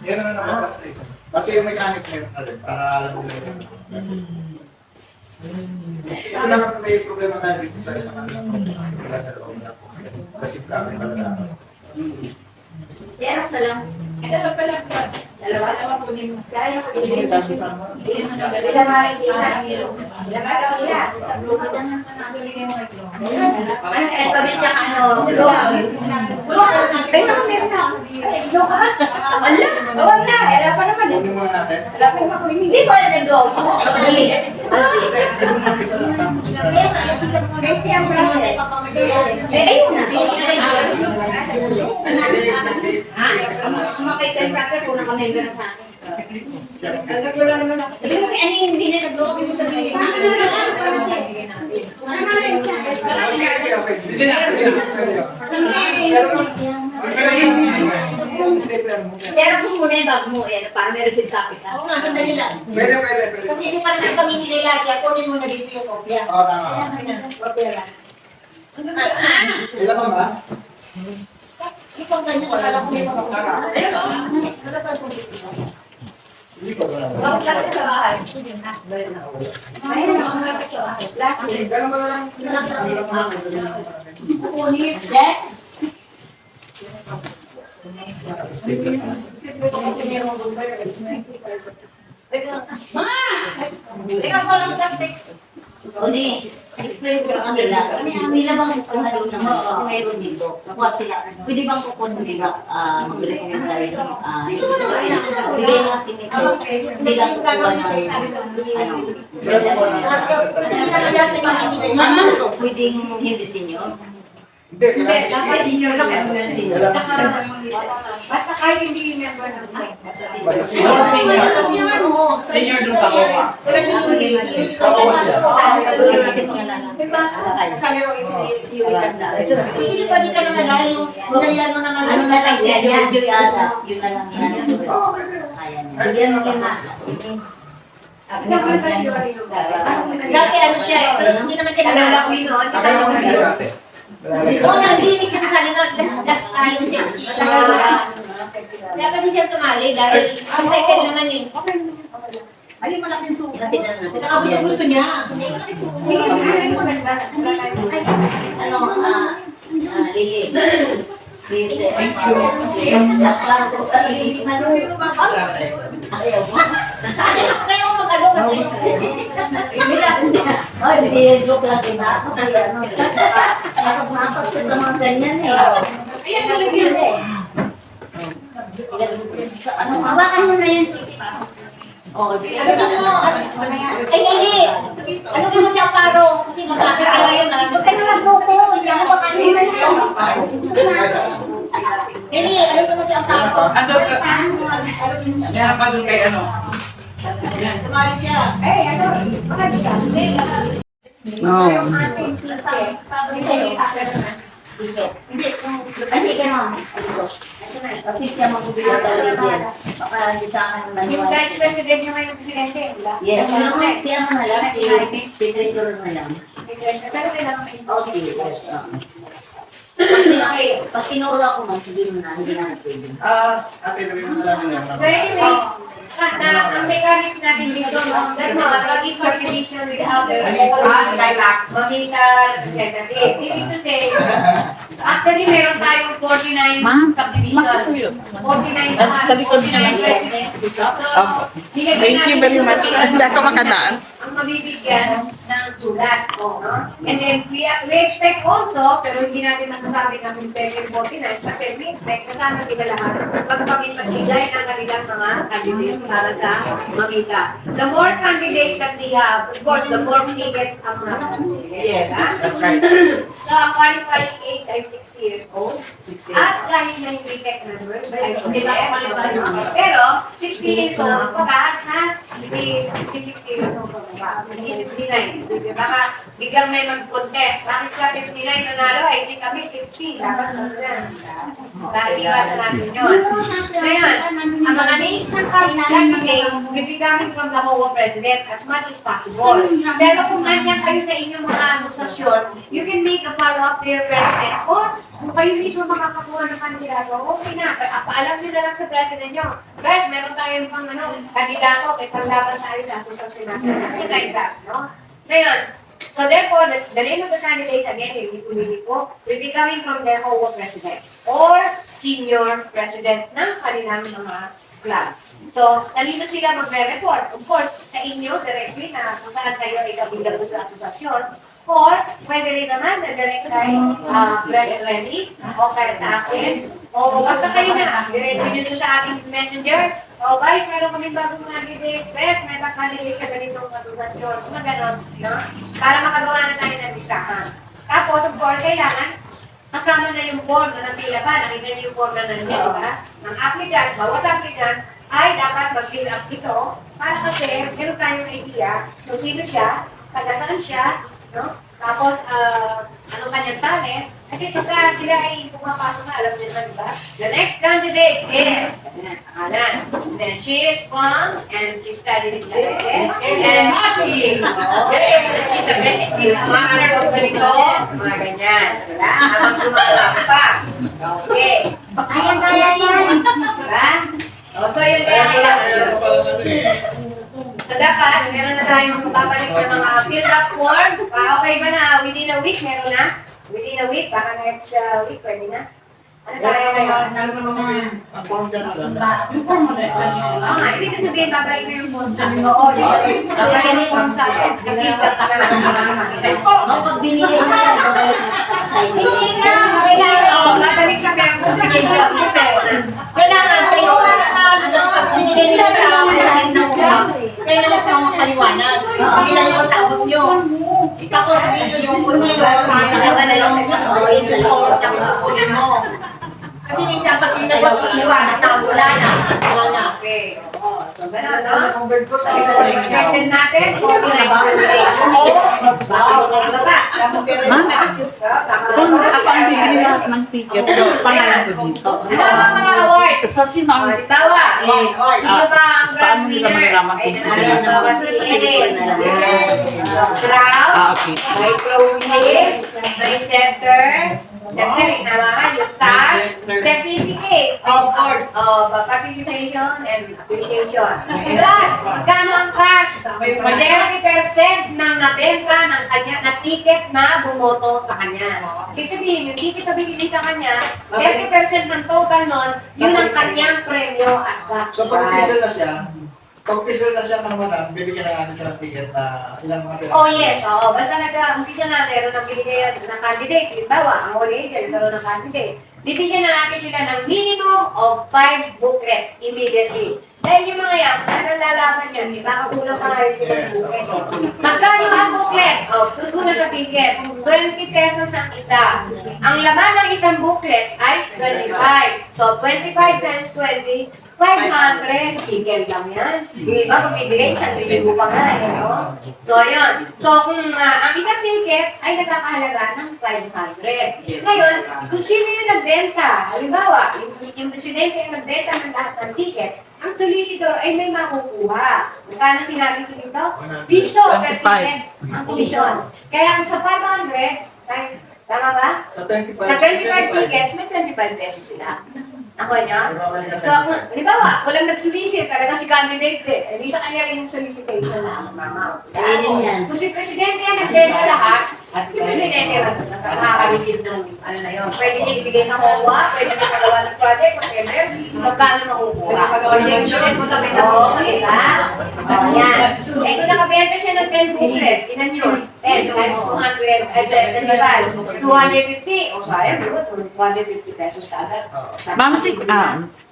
D: Yan na naman. Pati yung mechanic meron na rin. Para alam mo na yun. Ito lang may problema tayo dito sa isang ano. Wala na loob na po. Kasi kami pala na.
H: si Eros na lang.
C: Dalawa pa lang.
H: Dalawa.
C: Dalawa po din.
H: Kaya ko din. Ilang maring kita. Ilang maring kita. Ano, probinsya ka, ano, Luwa. Luwa, ay, naku, meron na. Ay, Luwa. Wala, bawag na. Wala pa naman eh.
D: Kunin muna natin.
H: Wala pa naman. Hindi ko alam yung Luwa. Dali.
D: Ito muna isa lang tapos.
H: Ayun na. Ang mga kay-contractor, kung nakamember na sa akin. Agad ko lang naman ako. Sabi mo, ano yung hindi na nag-block mo sa mga.
F: Sige na.
H: Pero kung muna yung bag mo, para may receipt copy ka.
C: Oo nga, madali lang.
D: Pwede.
C: Kasi hindi pa naman kami nililagyan. Kunin mo na dito yung kopya.
D: Oo, tama.
C: Kopya lang.
D: Ilan ka ba?
C: Ikaw ganyan, akala ko may makakara. Ano ba ito?
D: Hindi ko ba?
H: Wag ka sa bahay. Ayun na, ang mga sa bahay. Plastic.
D: Ganun ba na lang?
C: Yes?
H: Ikaw ko lang plastic. O di, explain ko sa kanila. Sila bang kukuha doon ng kasi mayroon dito. Nakuha sila. Pwede bang kukuha sa nila mag-recommend tayo bigay natin ito. Sila kukuha ng ano, pwedeng hindi senior.
D: Hindi,
H: Dapat
D: kailangan.
H: senior lang.
E: Basta kahit hindi member ng
D: Basta
C: Kasi yung ano,
F: Senior doon sa OWA.
C: Hindi pa din ka naman dahil yung binalian mo naman
H: Ano na lang siya, Joy ata. Yun na lang yan. Ayan. Bigyan mo lima.
C: Dati ano siya, hindi naman siya
E: Alala ko
C: naglalaki.
E: yun.
D: Akin mo na siya ate.
C: Oo, nagdinig siya sa kanila. Yung sexy. Kaya pa din siya sumali dahil ang second naman eh. Ay, malaking sugat. Gusto niya.
H: Ano, Lili. Sige.
C: Sino ba?
H: Ayaw mo.
C: Kayo mag-ano ka din.
H: Ay, joke lang kita. Kasi ano, nakapag siya sa mga ganyan eh.
C: Ayan, nalagyan eh.
H: Ano, hawakan mo na yan. Oo,
C: Ano mo? Ay, hindi. Ano mo siya paro? Kasi magkakita yun na. Huwag ka na magluto. Hindi ako makaluto. Hindi, ano mo siya paro?
F: Ando ka. Meron pa doon kay ano.
C: Sumali siya. Eh, ano? Bakit siya?
H: Hindi ka naman. Kasi siya magbibigay daw rin yan. Baka hindi sa akin
E: Yung
H: naniwala.
E: dahil president naman yung presidente.
H: Yes, siya na lang. Si Treasurer na lang.
E: Pero kailangan may
H: Okay, yes. Pag tinuro ako man, sabihin mo na, hindi na pwede.
D: Ate, gawin mo na lang yan.
E: So anyway, ang mechanics natin dito, no? That's mga lagi coordination with other Mamita, representative. Ibig to say, actually meron tayong 49 subdivision. 49
F: Sa likod na lang. Thank you very much. Hindi ako makadaan.
E: Ang mabibigyan ng sulat. And then we expect also, pero hindi natin masasabi na kung pwede 49, kasi we expect kasama nila lahat magpapagpagigay ng kanilang mga candidates para sa mamita. The more candidates that we have, of course, the more tickets ang mga.
F: Yes,
E: Ah?
F: that's right.
E: So, ang qualifying age ay 60 years old. At dahil na yung retake number, hindi ba ako maliban? Pero, 60 years old, pataas na, hindi 60 years old pa ba? Hindi 59. Baka biglang may mag-contest. Bakit siya 59 nanalo? Ay, hindi kami 60. Dapat na yan. Dahil iwasan natin yun. Ngayon, ang mga names ng candidate will be coming from the Howa President as much as possible. Pero kung nandiyan kayo sa inyong mga asosasyon, you can make a follow-up to your President or kung kayo mismo makakakuha ng kandidato, okay na. Paalam nyo na lang sa President nyo. Guys, meron tayong pang kandidato, may panglaban tayo sa asosasyon natin. Something like that, no? Ngayon, so therefore, the name of the candidate again, hindi pumili po, will be coming from the Howa President or senior president ng kanilang mga club. So, nalito sila magre-report. Of course, sa inyo, directly na kung saan kayo ay kabilang sa asosasyon, or pwede rin naman na direct kay President Lenny o kay akin, o basta kayo na, diretso nyo to sa ating messenger, o guys, meron kaming bagong candidate, may candidate ka ganitong asosasyon, mga ganon, no? Para makagawa na tayo ng listahan. Tapos, of course, kailangan kasama na yung form na napila pa, nakita niyo yung form na nandiyan, di ba? Ng applicant, bawat applicant ay dapat mag-fill up ito para kasi meron tayong idea kung sino siya, taga saan siya, no? Tapos, anong kanyang talent, kasi pagka sila ay pumapasok na, alam niyo na, di ba? The next candidate is, Alan. Then she is from, and she studied in Laos, and she's a master of ganito, mga ganyan, di ba? Habang lumalaki pa. Okay. Kaya yan. Di ba? So yun kaya kailangan yun. So dapat, meron na tayong babalik ng mga fill-up form. Okay ba na? Within a week, meron na? Within a week, baka next week, pwede na? Ano tayo ngayon?
D: Ang form dyan, alam.
C: Yung form mo na dyan yun.
E: Oo nga, ibig sabihin, babalik na yung form sa amin. Oo, babalik yung form sa akin. Nag-isip ka na lang.
H: Pag binigay na yan, babalik na sa inyo.
E: Hindi nga, kailangan. Babalik ka pero kung sige nyo, kailangan kayo.
C: Binigay nila sa mensahe ng form. Kaya nila sa mga paliwanag. Hindi lang yung sabot nyo. Tapos sabihin nyo yung kung sino, makakalaga na yung support ng support mo. Kasi minsan pag pinag-iwan, wala na. Wala na.
E: Okay. So, gano'n, no? Expected natin, 49
G: Ma'am, excuse me. Kung ako ang bibili lahat ng ticket, so pangalan ko dito.
E: Ano ang mga awards?
G: So, sino ang...
E: Halimbawa, sino ba ang grand
G: Paano nila
E: winner?
G: malalaman kung sino
E: Ay,
G: yan?
E: si Erin. Crown,
G: Okay.
E: may trophy, may scepter, tama ka, yung sash, certificate of participation and appreciation. Plus, kano ang cash? 30% ng nabenta ng kanya na ticket na bumoto sa kanya. Ibig sabihin, yung ticket na binili sa kanya, 30% ng total nun, yun ang kanyang premyo at cash.
D: So, pag-official na siya mga madam, bibigyan na natin siya ng ticket na ilang mga pera.
E: Oh yes, oo. Basta nag-umpisa na meron ng binigay ng candidate. Halimbawa, ang whole agent, meron ng candidate. Bibigyan na natin sila ng minimum of 5 booklet immediately. Dahil yung mga yan, nalalaman yan, di ba? Kakulang pa kayo sila ng booklet. Magkano ang booklet? O, tutulong sa ticket. 20 pesos ang isa. Ang laman ng isang booklet ay 25. So, 25 times 20, 500. Ticket lang yan. Di ba? Kung bibigay, 1,000 pa nga eh, no? So, yun. So, kung ang isang ticket ay nakakahalaga ng 500. Ngayon, kung sino yung nagbenta, halimbawa, yung presidente yung nagbenta ng lahat ng ticket, ang solicitor ay may makukuha. Magkano sinabi ko dito? Piso per ticket ang komisyon. Kaya kung sa 500, tama ba?
D: Sa 25
E: Sa 25 tickets, may 25 pesos sila. Ako nyo? So, halimbawa, walang nag-solicit, talagang si candidate eh. Hindi sa kanya rin yung solicitation na mama.
H: Ayun yan.
E: Kung si Presidente yan nagbenta lahat, at si Presidente makaka-receive ng ano na yun. Pwede niya ibigay ng COA, pwede niya pagawa ng project, whatever, magkano makukuha. Oo, diba? Yan. Eh, kung nakabenta siya ng 10 booklet, ilan yun? 10 times 200, 250. O, sayang, 250 pesos agad.
G: Ma'am,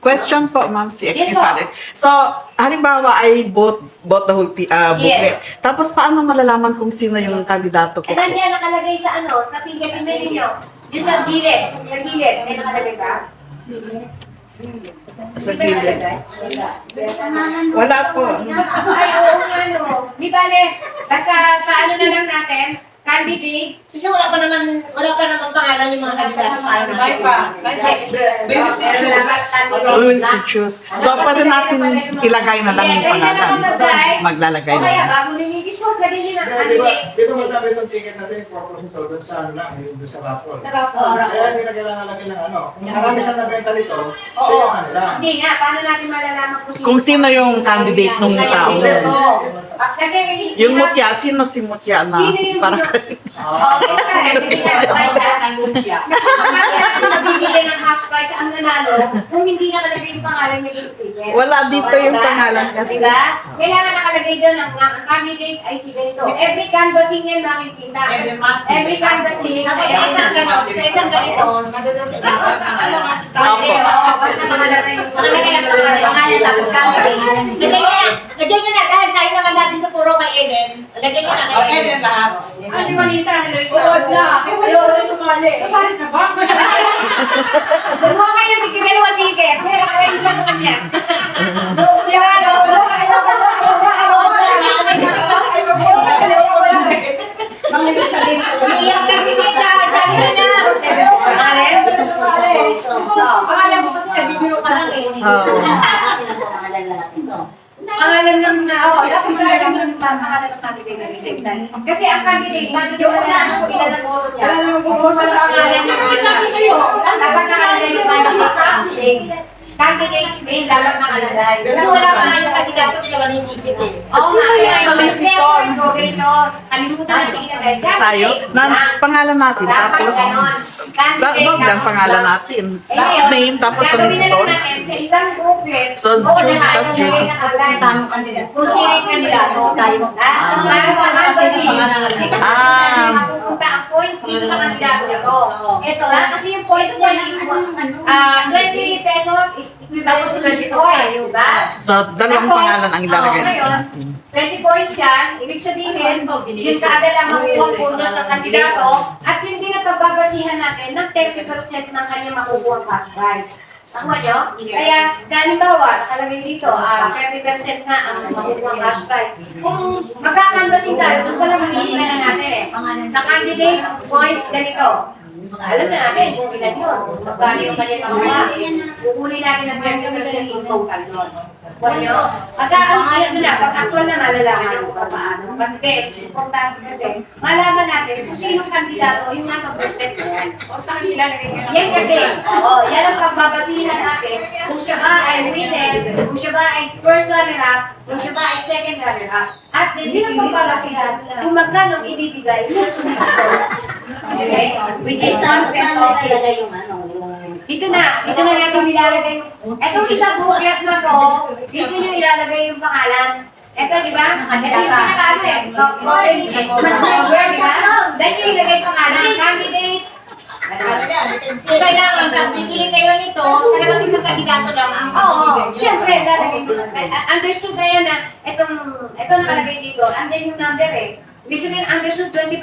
G: question po, Ma'am excuse me. So, halimbawa ay bought the whole booklet. Tapos paano malalaman kung sino yung kandidato ko?
E: Eh, nandiyan nakalagay sa sa ticket email niyo. Yung sa gilid. Sa gilid. May nakalagay ba?
G: Sa gilid. Wala po.
E: Ay, oo nga no. Di bale, basta paano na lang natin, candidate.
B: Kasi wala pa naman pangalan yung mga kandidato.
F: May pa.
G: We will still choose. So, pwede natin ilagay na lang yung pangalan. Maglalagay
E: O
G: na
E: kaya,
G: lang.
E: bago nililis mo, pwede din ang
D: Kaya, di ba,
E: candidate.
D: di ba masabi itong ticket natin, purpose ito doon sa ano lang, yung doon sa raffle. Kaya hindi na kailangan lagi ng ano. Kung marami siyang nabenta nito, siya yung ano lang.
E: Hindi nga, paano natin malalaman
G: Kung sino yung candidate nung tao.
E: Kasi
G: Yung mutya, sino si mutya na?
E: Sino yung
G: Para
E: Sino si Mabibigyan ng half price ang nanalo kung hindi nakalagay yung pangalan ng ticket.
G: wala dito yung pangalan kasi.
E: Diba? Kailangan nakalagay doon ang candidate ay si ganito. Every canvassing yan makikita. Every canvassing.
B: Sa isang ganito, nandun sa iba.
G: Opo.
E: Basta nakalagay yung
B: Nakalagay ang pangalan tapos candidate. Lagyan nyo na, dahil tayo naman natin ito puro kay Eden. Lagyan nyo na kay
F: Okay
B: Eden.
F: din lahat.
C: Ano yung malita?
B: Uwag na. Ayaw ko sumali.
F: Saan na ba?
E: Gumawa kayo ng tigdalawang ticket. Pero kayo yung sa kanya. Diba, no?
B: Iyak kasi kita. Sabi nyo na.
E: Pangalan?
B: Pangalan mo kasi nabibiro ka lang eh.
E: Pangalan ng dapat pangalan ng pangalan ng candidate. Kasi ang candidate, wala na kung ilan ang boto niya.
D: Wala namang pumunta sa akin.
E: Dapat nakalagay yung candidate. Candidate's name dapat nakalagay.
B: Kasi wala pa nga yung kandidato nila maninigit eh.
E: Oo
G: Sino
E: nga,
G: yung
E: kaya
G: solicitor?
E: Ganito, kalimutan natin ilagay.
G: Tayo, pangalan natin.
E: Dapat
G: Tapos,
E: ganon.
G: wag lang pangalan natin. Name, tapos
E: Gagawin na
G: solicitor.
E: lang natin sa isang booklet.
G: So,
E: Oo,
G: Judy,
E: na
G: tas
E: nakalagay
G: Judy.
E: na agad.
B: Tamang kandidato.
E: Kung sino yung kandidato, tayo. Para sa canvassing. Mapupunta ang point, sino ang kandidato ito. Ito lang, kasi yung point niya is 20 pesos is equivalent to 20 points, diba?
G: So, dalawang pangalan ang ilalagay natin.
E: 20 points yan, ibig sabihin, yun kaagad ang makukuha puntos ng kandidato at yun din ang pagbabasihan natin ng 30% ng kanyang makukuha cash prize. Nakuha nyo? Kaya, halimbawa, nakalagay dito, 30% nga ang makukuha cash prize. Kung magkakanvasin tayo, doon pala makikita na natin eh. Sa candidate, points ganito. Alam na natin kung ilan yun. Magkano yung kanyang makuha. Kukunin natin ang 30% yung total nun. Wala. Pagka ano na, pag actual na malalaman natin kung paano. Kasi, importante kasi, malaman natin kung sinong kandidato yung nasa booklet na yan.
C: O sa kanila, lagay nyo na.
E: Yan kasi, yan ang pagbabasihan natin kung siya ba ay winner, kung siya ba ay first runner-up, kung siya ba ay second runner-up. At hindi ang pagbabasihan kung magkano ibibigay ng kandidato. Okay? Which is
H: Saan
E: okay.
H: ilalagay yung ano, yung
E: Dito na natin nilalagay. Etong isang booklet na to, dito nyo ilalagay yung pangalan. Ito, di ba? Ito yung pinakaano eh. Word ka? Dahil nyo ilagay yung pangalan. Candidate.
B: Kung kailangan, pag pipili kayo nito, talagang isang kandidato lang ang
E: Oo,
B: bibigyan nyo.
E: siyempre, lalagay sila. Understood na yan na, ito nakalagay dito, andyan yung number eh. Ibig sabihin, understood 25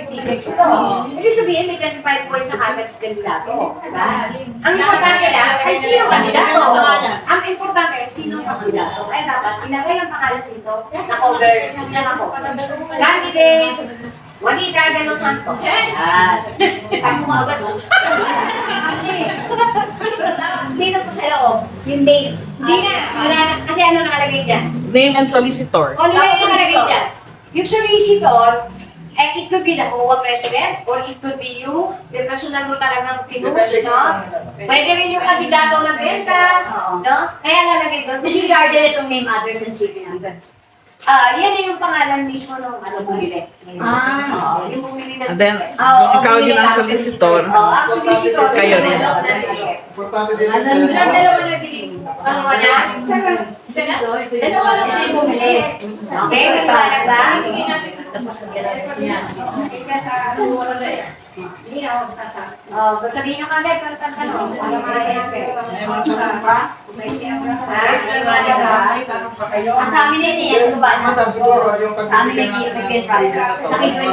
E: tickets ito. Ibig sabihin, may 25 points sa kagad sa kandidato. Diba? Ang importante lang, ay sino ang kandidato? Ang importante, sino ang kandidato? Kaya dapat, ilagay ang pangalan dito sa cover. Candidate, Juanita de los Santos. Yan. Tama mo agad, no?
H: Kasi, dito po sa loob, yung date.
E: Hindi na, wala na. Kasi ano nakalagay dyan?
G: Name and solicitor.
E: Ano na yung nakalagay dyan? Yung solicitor, it could be the COA president or it could be you, yung personal mo talagang pinush, no? Pwede rin yung kandidato ng benta, no? Kaya lalagay doon.
H: Disregarded itong name, address, and city number.
E: Yan na yung pangalan mismo ng bumili. Yung bumili ng...
G: And then, kung ikaw din ang solicitor,
E: ang solicitor.
G: Kayo rin.
D: Importante din
C: Ilang
D: yung
C: dalawa na din.
E: Ano ba na?
C: Isa na? Dalawa lang.
H: Ito yung bumili.
E: Okay, nagpala ba?
C: Hingin natin.
E: Isa sa... Hindi na ako magtatanong. Sabihin nyo kagad, pero tatanong. Alam mo na natin.
C: May mga tanong pa? May tanong pa kayo?
H: Ang sa amin yun eh, ano ba?
D: Madam, siguro yung
H: Sa amin
D: pagbibigyan
H: ay
D: natin ng
H: bigyan
D: ticket na to,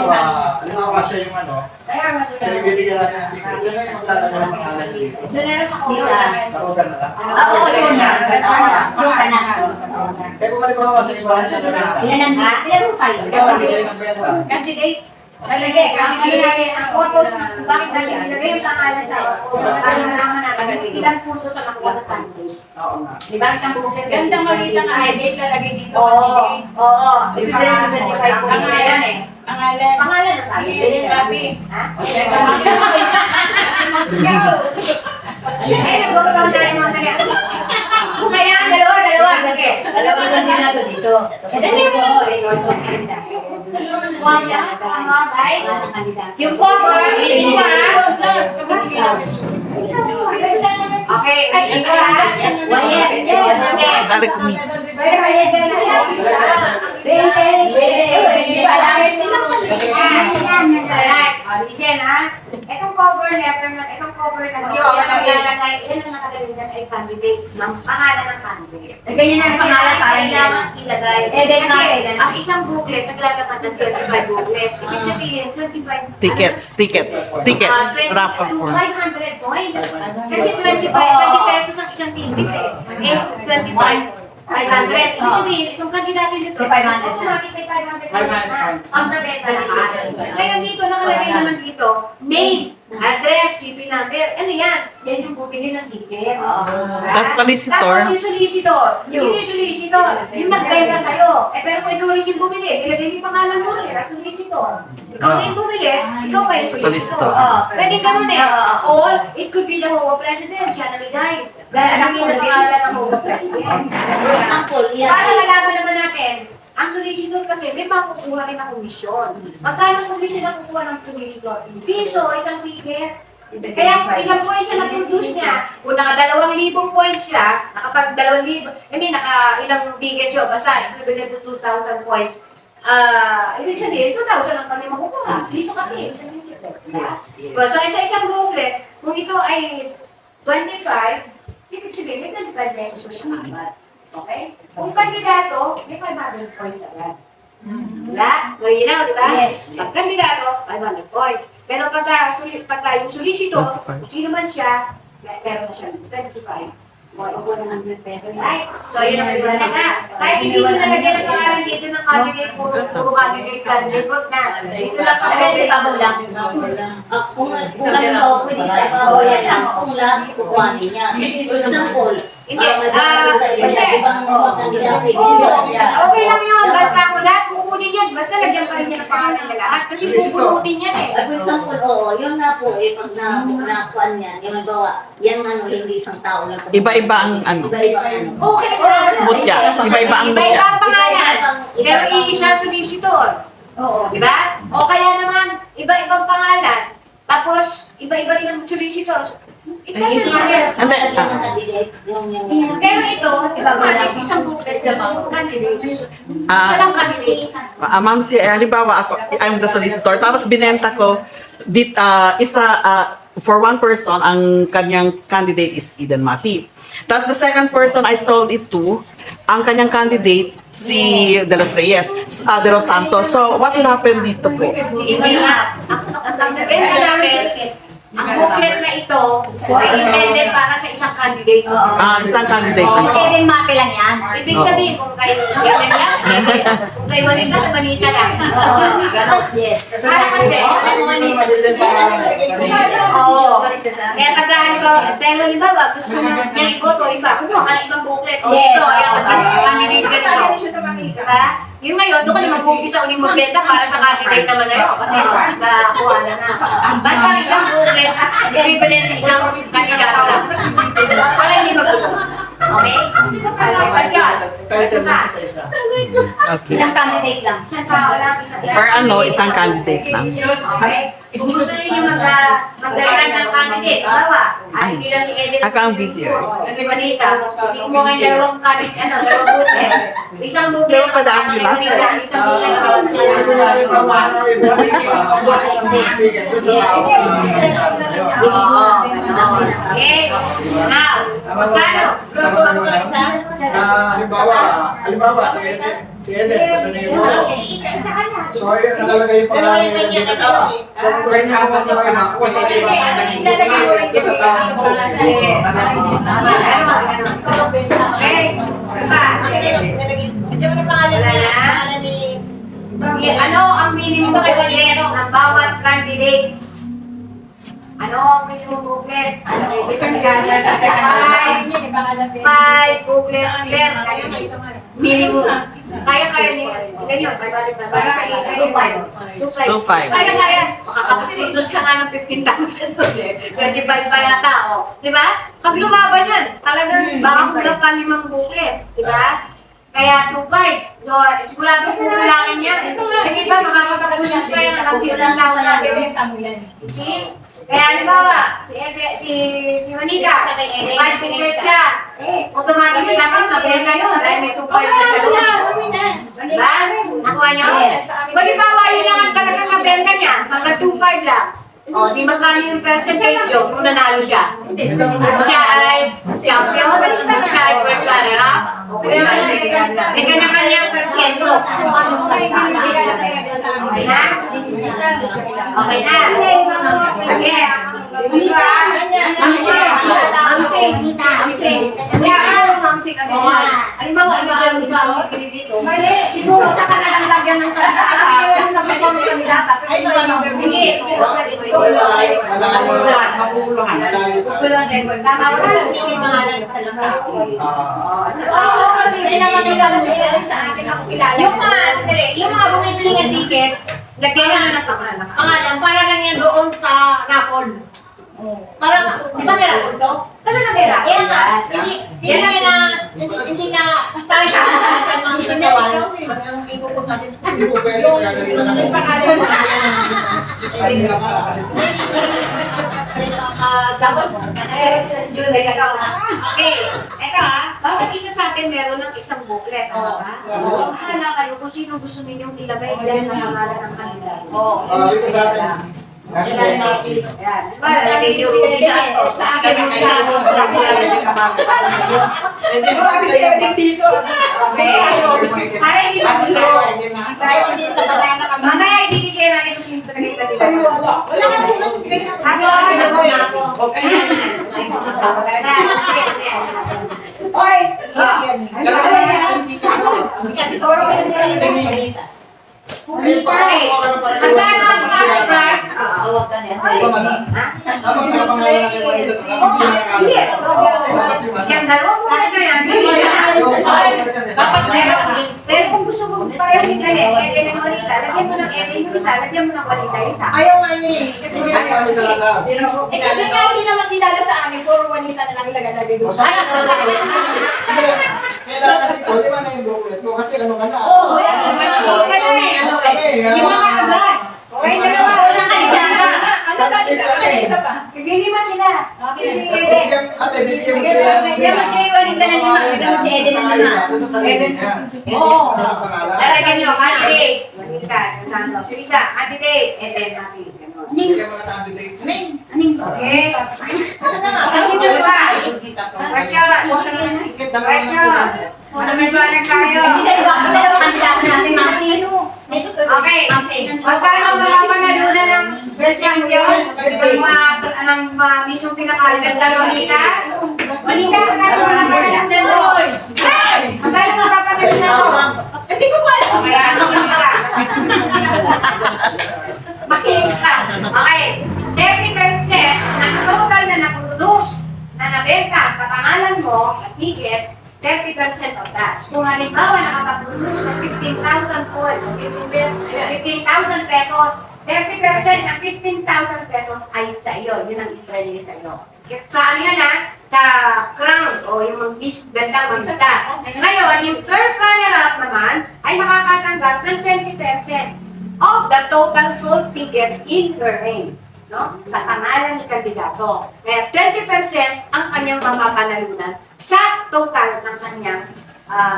H: pa.
D: halimbawa siya yung ano,
E: Kaya nga
D: siya yung bibigyan natin ng ticket, siya na yung maglalagay ng pangalan dito.
E: Sunero sa
H: Dito.
E: cover.
D: Sa organ na lang.
H: Oo, yun na. Doon ka na.
D: Eh kung halimbawa sa iba niya na benta,
H: Ilan mo tayo?
D: halimbawa hindi siya yung benta,
C: Candidate.
E: Talagay, kasi ang photos, bakit natin ilagay yung pangalan sa cover? Para malaman natin, ilang puso sa nakuha ng candidate.
C: Oo nga.
E: Di ba? Isang puso.
C: Gandang maliit ang candidate, lalagay dito
E: Oo,
C: candidate.
E: oo. Bibigyan ng 25 po.
C: Pangalan eh. Pangalan.
E: Pangalan ng candidate.
C: Hindi, Rabi.
E: Ha?
C: Ikaw.
E: Eh, nagbukas ako sa mga kaya. Kung kaya, dalawa. Sige.
H: Dalawa lang din nato dito.
E: One lang, tama, guys. Yung cover, hindi ko Okay, ito
G: Balik ko.
E: Listen ha, itong cover letter na, itong cover na ito, yan ang nakalagay, yan ang nakalagay dyan ay candidate, ng pangalan ng candidate.
H: Ganyan ang pangalan para
E: Kailangan ilagay.
H: Eh, then,
E: Kasi
H: then.
E: ang isang booklet, naglalaman ng 25 booklet. Ibig sabihin, 25
G: Tickets, raffle
E: to
G: form.
E: 500 points. Kasi 20 pesos ang isang ticket eh. Eh, 25, 500. Ibig sabihin, itong kandidato nito,
H: 500 na.
E: automatic may 500
F: 500
E: na
F: points.
E: ang nabenta naman. Ngayon dito, nakalagay naman dito, name, address, CP number. Ano yan? Yan yung bumili ng ticket.
G: Tapos solicitor.
E: Tapos yung solicitor. Yung solicitor. Yung nagbenta sa'yo. Eh, pero kung ikaw rin yung bumili, ilagay yung pangalan mo rin, ang solicitor. Ikaw na yung bumili, ikaw pa yung solicitor.
G: Solicitor.
E: Pwede ganun eh. Or, it could be the Hoga President, siya namigay. Dahil alam niya na pangalan ng Hoga President.
H: For example, yan.
E: Para malaman naman natin, ang solicitor kasi may makukuha rin ng komisyon. Magkano komisyon na kukuha ng solicitor? Piso, isang ticket. Kaya kung ilang points siya na-produce niya, kung naka 2,000 points siya, nakapag 2,000, naka ilang ticket siya, basta equivalent to 2,000 points, ibig sabihin, 2,000 lang kami makukuha. Piso kasi. So, sa isang booklet, kung ito ay 25, ibig sabihin, may 25 pesos siya agad. Okay? Kung kandidato, may 500 points agad. Diba? Malinaw, diba?
H: Yes.
E: Pag kandidato, 500 points. Pero pagka yung solicitor, sino man siya, meron na siya 25.
H: Ako 100 pesos.
E: Right? So, yun ang iba na nga. Kahit hindi mo nalagyan ng pangalan dito ng candidate, puro candidate, wag na. Dito lang
H: Tagay sa ibabaw lang. Kung halimbawa, pwede sa ibabaw yan lang. Kung lahat kukuhanin niya. For example,
E: Hindi.
H: sa iba yan, ibang mga kandidato.
E: Oo, okay lang yun. Basta ako lahat kukunin yan. Basta lagyan pa rin niya ng pangalan ng lahat. Kasi kukunin yan eh.
H: For example, oo, yun na po, eh, pag nakuhaan yan, yung halimbawa, yan ano, hindi isang tao lang.
G: Iba-iba ang ano.
H: Iba-iba ang ano.
E: Okay lang.
G: Mutya. Iba-iba ang
E: Iba-iba
G: mutya.
E: ang pangalan. Pero iisa solicitor.
H: Oo.
E: Di ba? O kaya naman, iba-ibang pangalan. Tapos, iba-iba rin ang solicitor. It doesn't
H: Hindi
E: matter.
G: Hindi.
H: yung candidate, yung
E: Pero ito, iba pa rin, isang booklet sa mga candidates. Isa lang candidate.
G: Ma'am, halimbawa ako, I'm the solicitor, tapos binenta ko, for one person, ang kanyang candidate is Eden Mati. Tapos the second person I sold it to, ang kanyang candidate, si De Los Reyes, De Los Santos. So, what will happen dito po?
E: Iba nga. Ang booklet na ito, ay intended para sa isang candidate.
G: Isang candidate lang po.
H: Okay, rin mati lang yan.
E: Ibig sabihin, kung kay Eden lang, kung kay Walita, Balita lang.
H: Oo, ganun, yes.
E: Para kasi,
D: Hindi naman din pangalan.
E: oo. Kaya pag pero halimbawa, gusto mo niya iboto, iba, gusto mo ka ibang booklet. O
H: Yes.
E: ito, ayan, candidate ka na. Diba? Yung ngayon, doon ka na mag-umpisa uling magbenta para sa candidate naman na yun. Kasi nakakuha na na. Ba't pa isang booklet, equivalent sa isang kandidato lang. Para hindi mag-umpisa. Okay? Ba't yan?
D: Title lang sa isa.
G: Okay.
H: Isang candidate lang.
E: Isang tao lang, isang
G: Per ano, isang candidate lang.
E: Okay? Kung gusto niyo magdala ng candidate, bawa,
B: Ay, hindi lang si Edith.
G: Ako ang video.
B: Hindi Manita. Hindi mo kayo dalawang kalit, dalawang buket. Isang buket.
G: Dalawang padaan nyo lang.
D: Ito na rin ang mga ibalik pa. Ang boss ng ticket doon sa tao.
B: Oo, gano'n. Okay. Now, magkano?
D: Halimbawa, si Ede, gusto niya yung bolo. So, ayun, nakalagay yung pangalan niya ng ticket. So, kung kaya niya kung ano kayo, makuha sa iba. Ito sa tao.
B: Ano ang minimum booklet ng bawat candidate? Ano ang minimum booklet? Five booklet clear. Minimum. Kaya niya. Ilan yun?
G: 2.5.
B: Kaya. Makakapitos ka nga ng 15,000 doon eh. 25 pa yata, o. Diba? Pag lumaban yan, talagang baka kulang pa 5 booklet. Diba? Kaya 2.5. So, sigurado kukulangin yan. Yung iba, makakapag-ulis pa yan. Nakapirang lang natin. See? Kaya halimbawa, si Manita, 5 booklet siya. Automatic dapat mabenta yun dahil may 2.5 na siya doon. Diba? Nakuha niyo? Kung halimbawa, yun lang ang talagang mabenta niya, hanggang 2.5 lang. O, di magkano yung percentage yun kung nanalo siya? Siya ay champion, siya ay first runner up. May kanya-kanyang percento. Okay na? Okay na. Okay. Mamsi ka din. Halimbawa, siguro sa kanilang lagyan ng kandidata. Hindi.
D: Maguguluhan.
B: Tama ko na lang, hindi pangalan sa lang.
C: Kasi hindi naman kilala si Ellen sa akin ako kilala.
B: Yung mga bumibili ng ticket, lagyan na ng pangalan. Pangalan, para lang yan doon sa Napol. Parang, di ba may Rapol to? Talaga may Rapol. Kaya nga, hindi na, tayo na mga sinatawan. Ang ikupos natin.
D: Hindi po pwede, kagalitan na kasi. Ay, nga pala kasi.
B: Okay, eto bawat isa sa atin meron ng isang booklet, ano ba? Bahala kayo kung sino gusto ninyong ilagay dyan na pangalan ng kandidato.
D: Dito sa atin.
B: Yan. Diba, lagay yung isa to. Sa akin, yung isa mo.
C: Marami si Ellen dito.
B: Okay. Para hindi mamaya ibibigay natin kung sino talaga yung kandidato.
C: Wala kang sulat. Oy! Kasi toro sa
B: Magkano ang starting price?
H: Huwag ka na.
D: Dapat may pangalan na kayo dito.
B: Yung dalawang muna na yan, dapat meron. Pero kung gusto mo pareho si Kane, Eden ng Walita, lagyan mo ng Eden yung isa, lagyan mo ng Walita yung isa.
C: Ayaw nga niya eh. Kasi
D: Kasi
C: nga hindi naman kilala sa amin. Puro Juanita na lang ilagalagay doon.
D: kailangan dito, lima na yung booklet mo kasi ano ka na.
B: Oo, yan. Ano
D: kami,
B: Yung mga agad. Okay, dalawa. Walang kandidato.
C: Ano sa isa pa?
B: Hindi lima sila.
D: Ate, bigyan mo sila.
H: Bigyan mo si Juanita ng lima, bigyan mo si Eden ng lima.
D: Doon sa sarili niya.
B: Oo.
D: Walang pangalan.
B: Lalagyan nyo, candidate. Walita, Santos. Yung isa, candidate. Eden natin.
D: Bigyan mo na candidates.
B: Okay. Ano dito ba? Question. Ano may balag tayo?
H: Dalawa kandidato natin, Maxi.
B: Okay. Magkano mga panaluna ng World Champion? Ng mismong pinakalitan dalawang nila? Manila, magkano mga panaluna doon? Magkano mga panaluna doon?
C: Hindi ko pa alam.
B: Okay, ano ka? Makinig ka. Okay. 30% ng total na naproduce na nabenta ang kapangalan mo at ticket, 30% of that. Kung halimbawa nakapag-produce ng 15,000 points, 15,000 pesos, 30% ng 15,000 pesos ay sa iyo. Yun ang isweldo sa iyo. Sa ano yan ha? Sa crown o yung gandang maganda. Ngayon, yung first runner-up naman ay makakatanggap ng 20% of the total sold tickets in her name.
E: no? Sa pangalan ng kandidato. Kaya 20% ang kanyang mapapanalunan sa total ng kanyang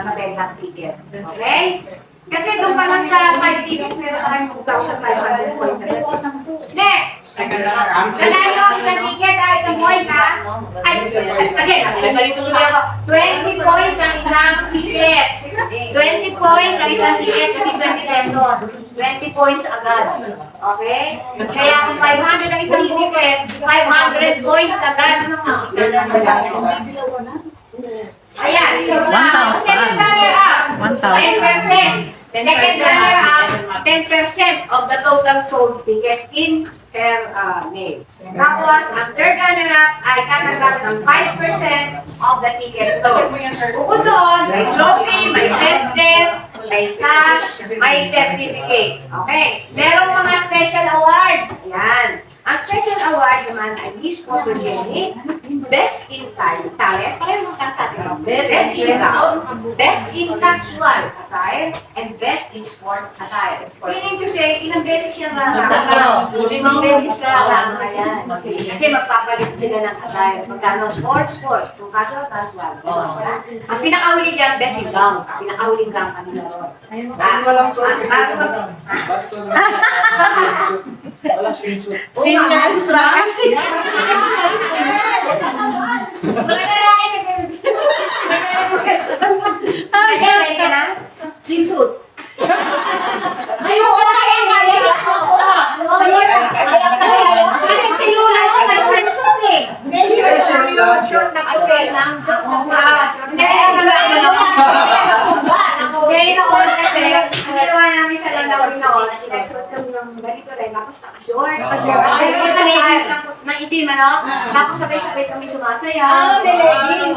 E: nabentang ticket. Okay? Kasi doon pa lang sa 5 tickets, meron tayong 2,500 points. Next! Nanalo ako sa ticket ay isang point ha? Ay, again, nagkalito sulit ako. 20 points ang isang ticket. 20 points ang isang ticket sa 20 pesos. 20 points agad. Okay? Kaya kung 500 ang isang ticket, 500 points agad ang isang ticket. Ayan.
G: 1,000.
E: Second runner-up,
G: 1,000.
E: 10%. Second runner-up, 10% of the total sold tickets in her name. Tapos, ang third runner-up ay kanagang ng 5% of the tickets sold. Bukod doon, may trophy, may center, may cash, may certificate. Okay. Merong mga special awards. Ayan. Ang special award naman ay Miss Photogenic, Best in Talent, pareho magkasabi ng Best in Gown, Best in Casual Attire, and Best in Sport Attire. Meaning to say, ilang beses siya makakagawa. 5 beses lang. Ayan. Kasi magpapalit sila ng attire. Magkano sports, kung casual. Ang pinakauli dyan, Best in Gown. Pinakauli gown kami naroon.
D: Bakit walang to? Bakit walang swimsuit?
G: Seniors lang kasi.
E: Mga lalaki ready ka na? Swimsuit. Ayoko na yan, kaya ko. Tinulay ko sa swimsuit eh.
C: Short na kasi lang.
E: Ngayon ako kasi, ang ginawa namin sa lalawin noon, nagsuot kami ng ganito rin, tapos naka-short. Nang itim, ano? Tapos sabay-sabay kami sumasaya.
C: May leggings.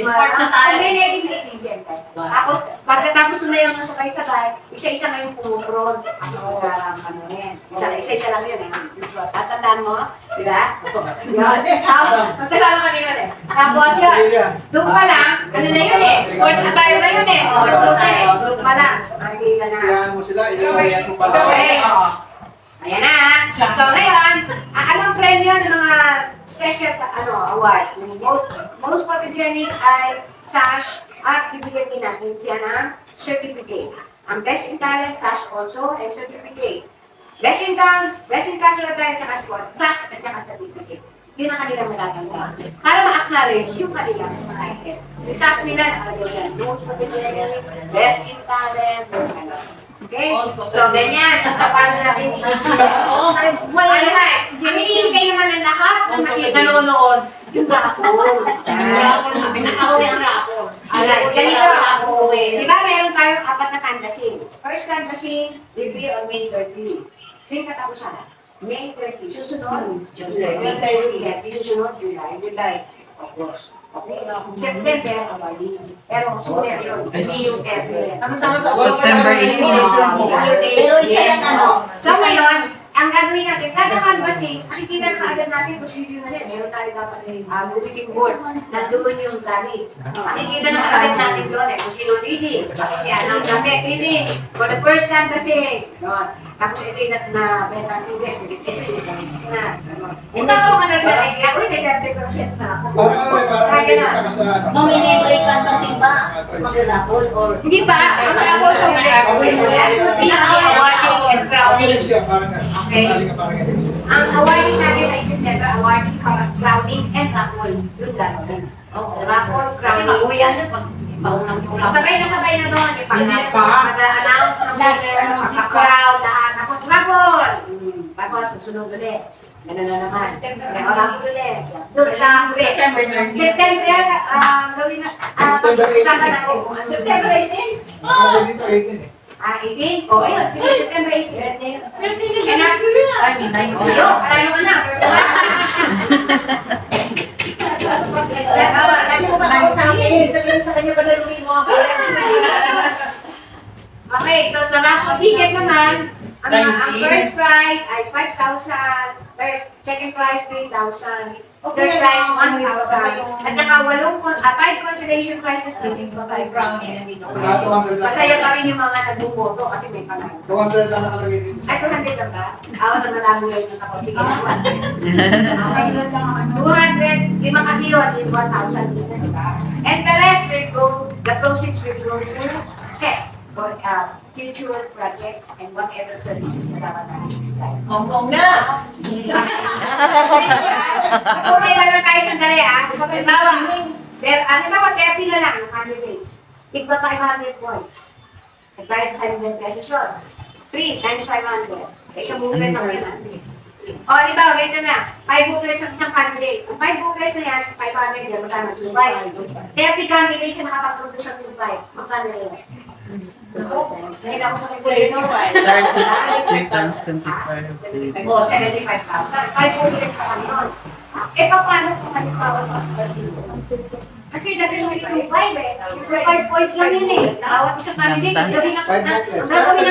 H: Sports attire.
E: May leggings. Tapos, pagkatapos sumayaw na sabay-sabay, isa-isa na yung pumuprod. Ano rin. Isa-isa lang yun eh. Tatandaan mo? Di ba? Yun. Tapos, magkasama kami yun eh. Tapos yun, doon pa lang, ano na yun eh. Sports attire na yun eh. Sports attire. Doon pa lang. Makikita na.
D: Kaya mo sila, ilawayan mo pala.
E: Okay. Ayan na. So ngayon, anong premyo ng mga special award? Yung most photogenic ay sash at bibigyan din natin siya ng certificate. Ang best in talent, sash also, and certificate. Best in gown, best in casual attire, at saka sport, sash at saka certificate. Yun ang kanilang matatanda. Para ma-acknowledge yung kanilang mga item. Yung sash nila, nakalagay yan. Most photogenic, best in talent, okay? So, ganyan. Paano natin i-issue? Wala na. Hinihintay naman ang lahat ng nanonood. Yung rapor. Pinakauli ang rapor. Alright, ganito. Di ba meron tayong 4 na canvassing? First canvassing will be on May 30. Yung katapusan. May 30. Susunod, May 30. Susunod, July. August. Okay. September, awarding. Pero sooner yun. Hindi yung April.
G: September 18.
H: Pero isa yan ano.
E: So ngayon, ang gagawin natin, kada canvassing, makikita na agad natin kung sino na rin. Meron tayo dapat bulletin board. Nandoon yung dali. Makikita na agad natin doon kung sino leading. Yan ang dami. Leading. For the first canvassing. Yun. Tapos ito yung na-betang ticket. Ito yung Kung tawag ka na rin, uy, may 30% na ako.
D: Parang hindi ka sa ano.
H: Mamimili ka kasi ba mag-rapol or
E: Hindi ba? Ang rapol sa pinaka-awarding and crowning. Okay. Ang awarding natin ay September, awarding, crowning, and raffle. Yun gano'n. Raffle, crowning. Kasi maguyan yun pag paunang yung raffle. Sabay na doon. Pag-announce ng pag-crowd, lahat. Tapos raffle. Tapos susunod ulit. Ganun na naman. Raffle ulit. Doon lang ulit. September, gawin na. Sama na ako.
C: September 18?
D: Dito 18 eh.
E: 18? O, ayun. September 18. Kaya na. Ay, minay. O, yun. Paralo ka na.
C: Lagi mo ba ako sa akin? Sabihin sa kanya ba nalumin mo ako?
E: Okay, so sa raffle ticket naman, ang first prize ay 5,000. second prize 3,000. Third prize 1,000. At saka 5 consolation prizes natin pa 5 round na dito.
D: Ah, 200 lang.
E: Masaya pa rin yung mga nagbuboto kasi may panalo.
D: 200 lang nakalagay dito
E: Ay,
D: sa...
E: 200 lang ba? Ako na malabo lang yung ako. Sige na. Okay, 200, lima kasi yun, 1,000 dito, di ba? And the rest will go, the proceeds will go to tech for future projects and whatever services na dapat natin.
B: Hongkong na!
E: Okay lang tayo sandali Halimbawa, halimbawa 30 na lang ang candidate. Tigba 500 points. Nagbayad 500 pesos yun. 3 times 500. Sa movement ng 500. O, halimbawa, ganito na. 5 booklets ang isang candidate. Ang 5 booklets na yan, 500 yan, magkano? 2.5. 30 candidates na nakapag-produce ng 2.5. Magkano yun? Ngayon ako sa kulay no,
G: 3 times 25.
E: O, 75,000. 5 booklets pa kami yun. Paano kung halimbawa kasi dati yung 2.5 5 points lang yun Bawat isang candidate, gawin ng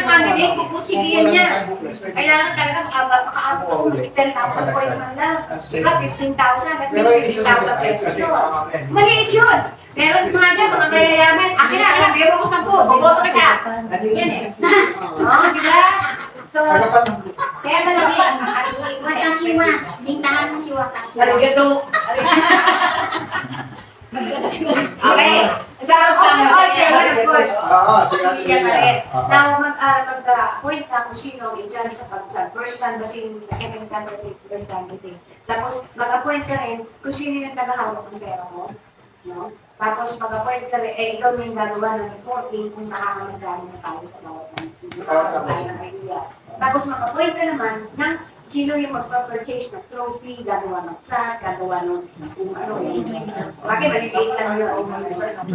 E: candidate, pupusigiyan niya. Kailangan talaga makaabot ng 10,000 points man lang. Diba, 15,000, at
D: Pero yung isa
E: 15,000 pesos
D: kasi
E: yun.
D: pangamen.
E: Maliit yun. Meron mga dyan, mga mayayaman. Akin na, biro ko 10, boboto kita. Yan Oo, diba? So,
D: Agapan ng...
E: kaya malaki. Matasiwa. Lintahan mo si Wakasiwa.
B: Arigato!
E: Okay. So, of course.
D: Oo, sige.
E: Hindi pa rin. Now, mag-point ka kung sino ang i-judge sa first canvassing, second candidate, third candidate. Tapos, mag-appoint ka rin kung sino yung tagahawak ng pera mo. No? Tapos, mag-appoint ka rin, ikaw yung gagawa ng reporting kung nakakamagano na tayo sa bawat ng idea. Tapos, mag-appoint ka naman ng sino yung magpa-purchase ng trophy, gagawa ng plaque, gagawa ng kung ano. Bakit maliliit lang yun?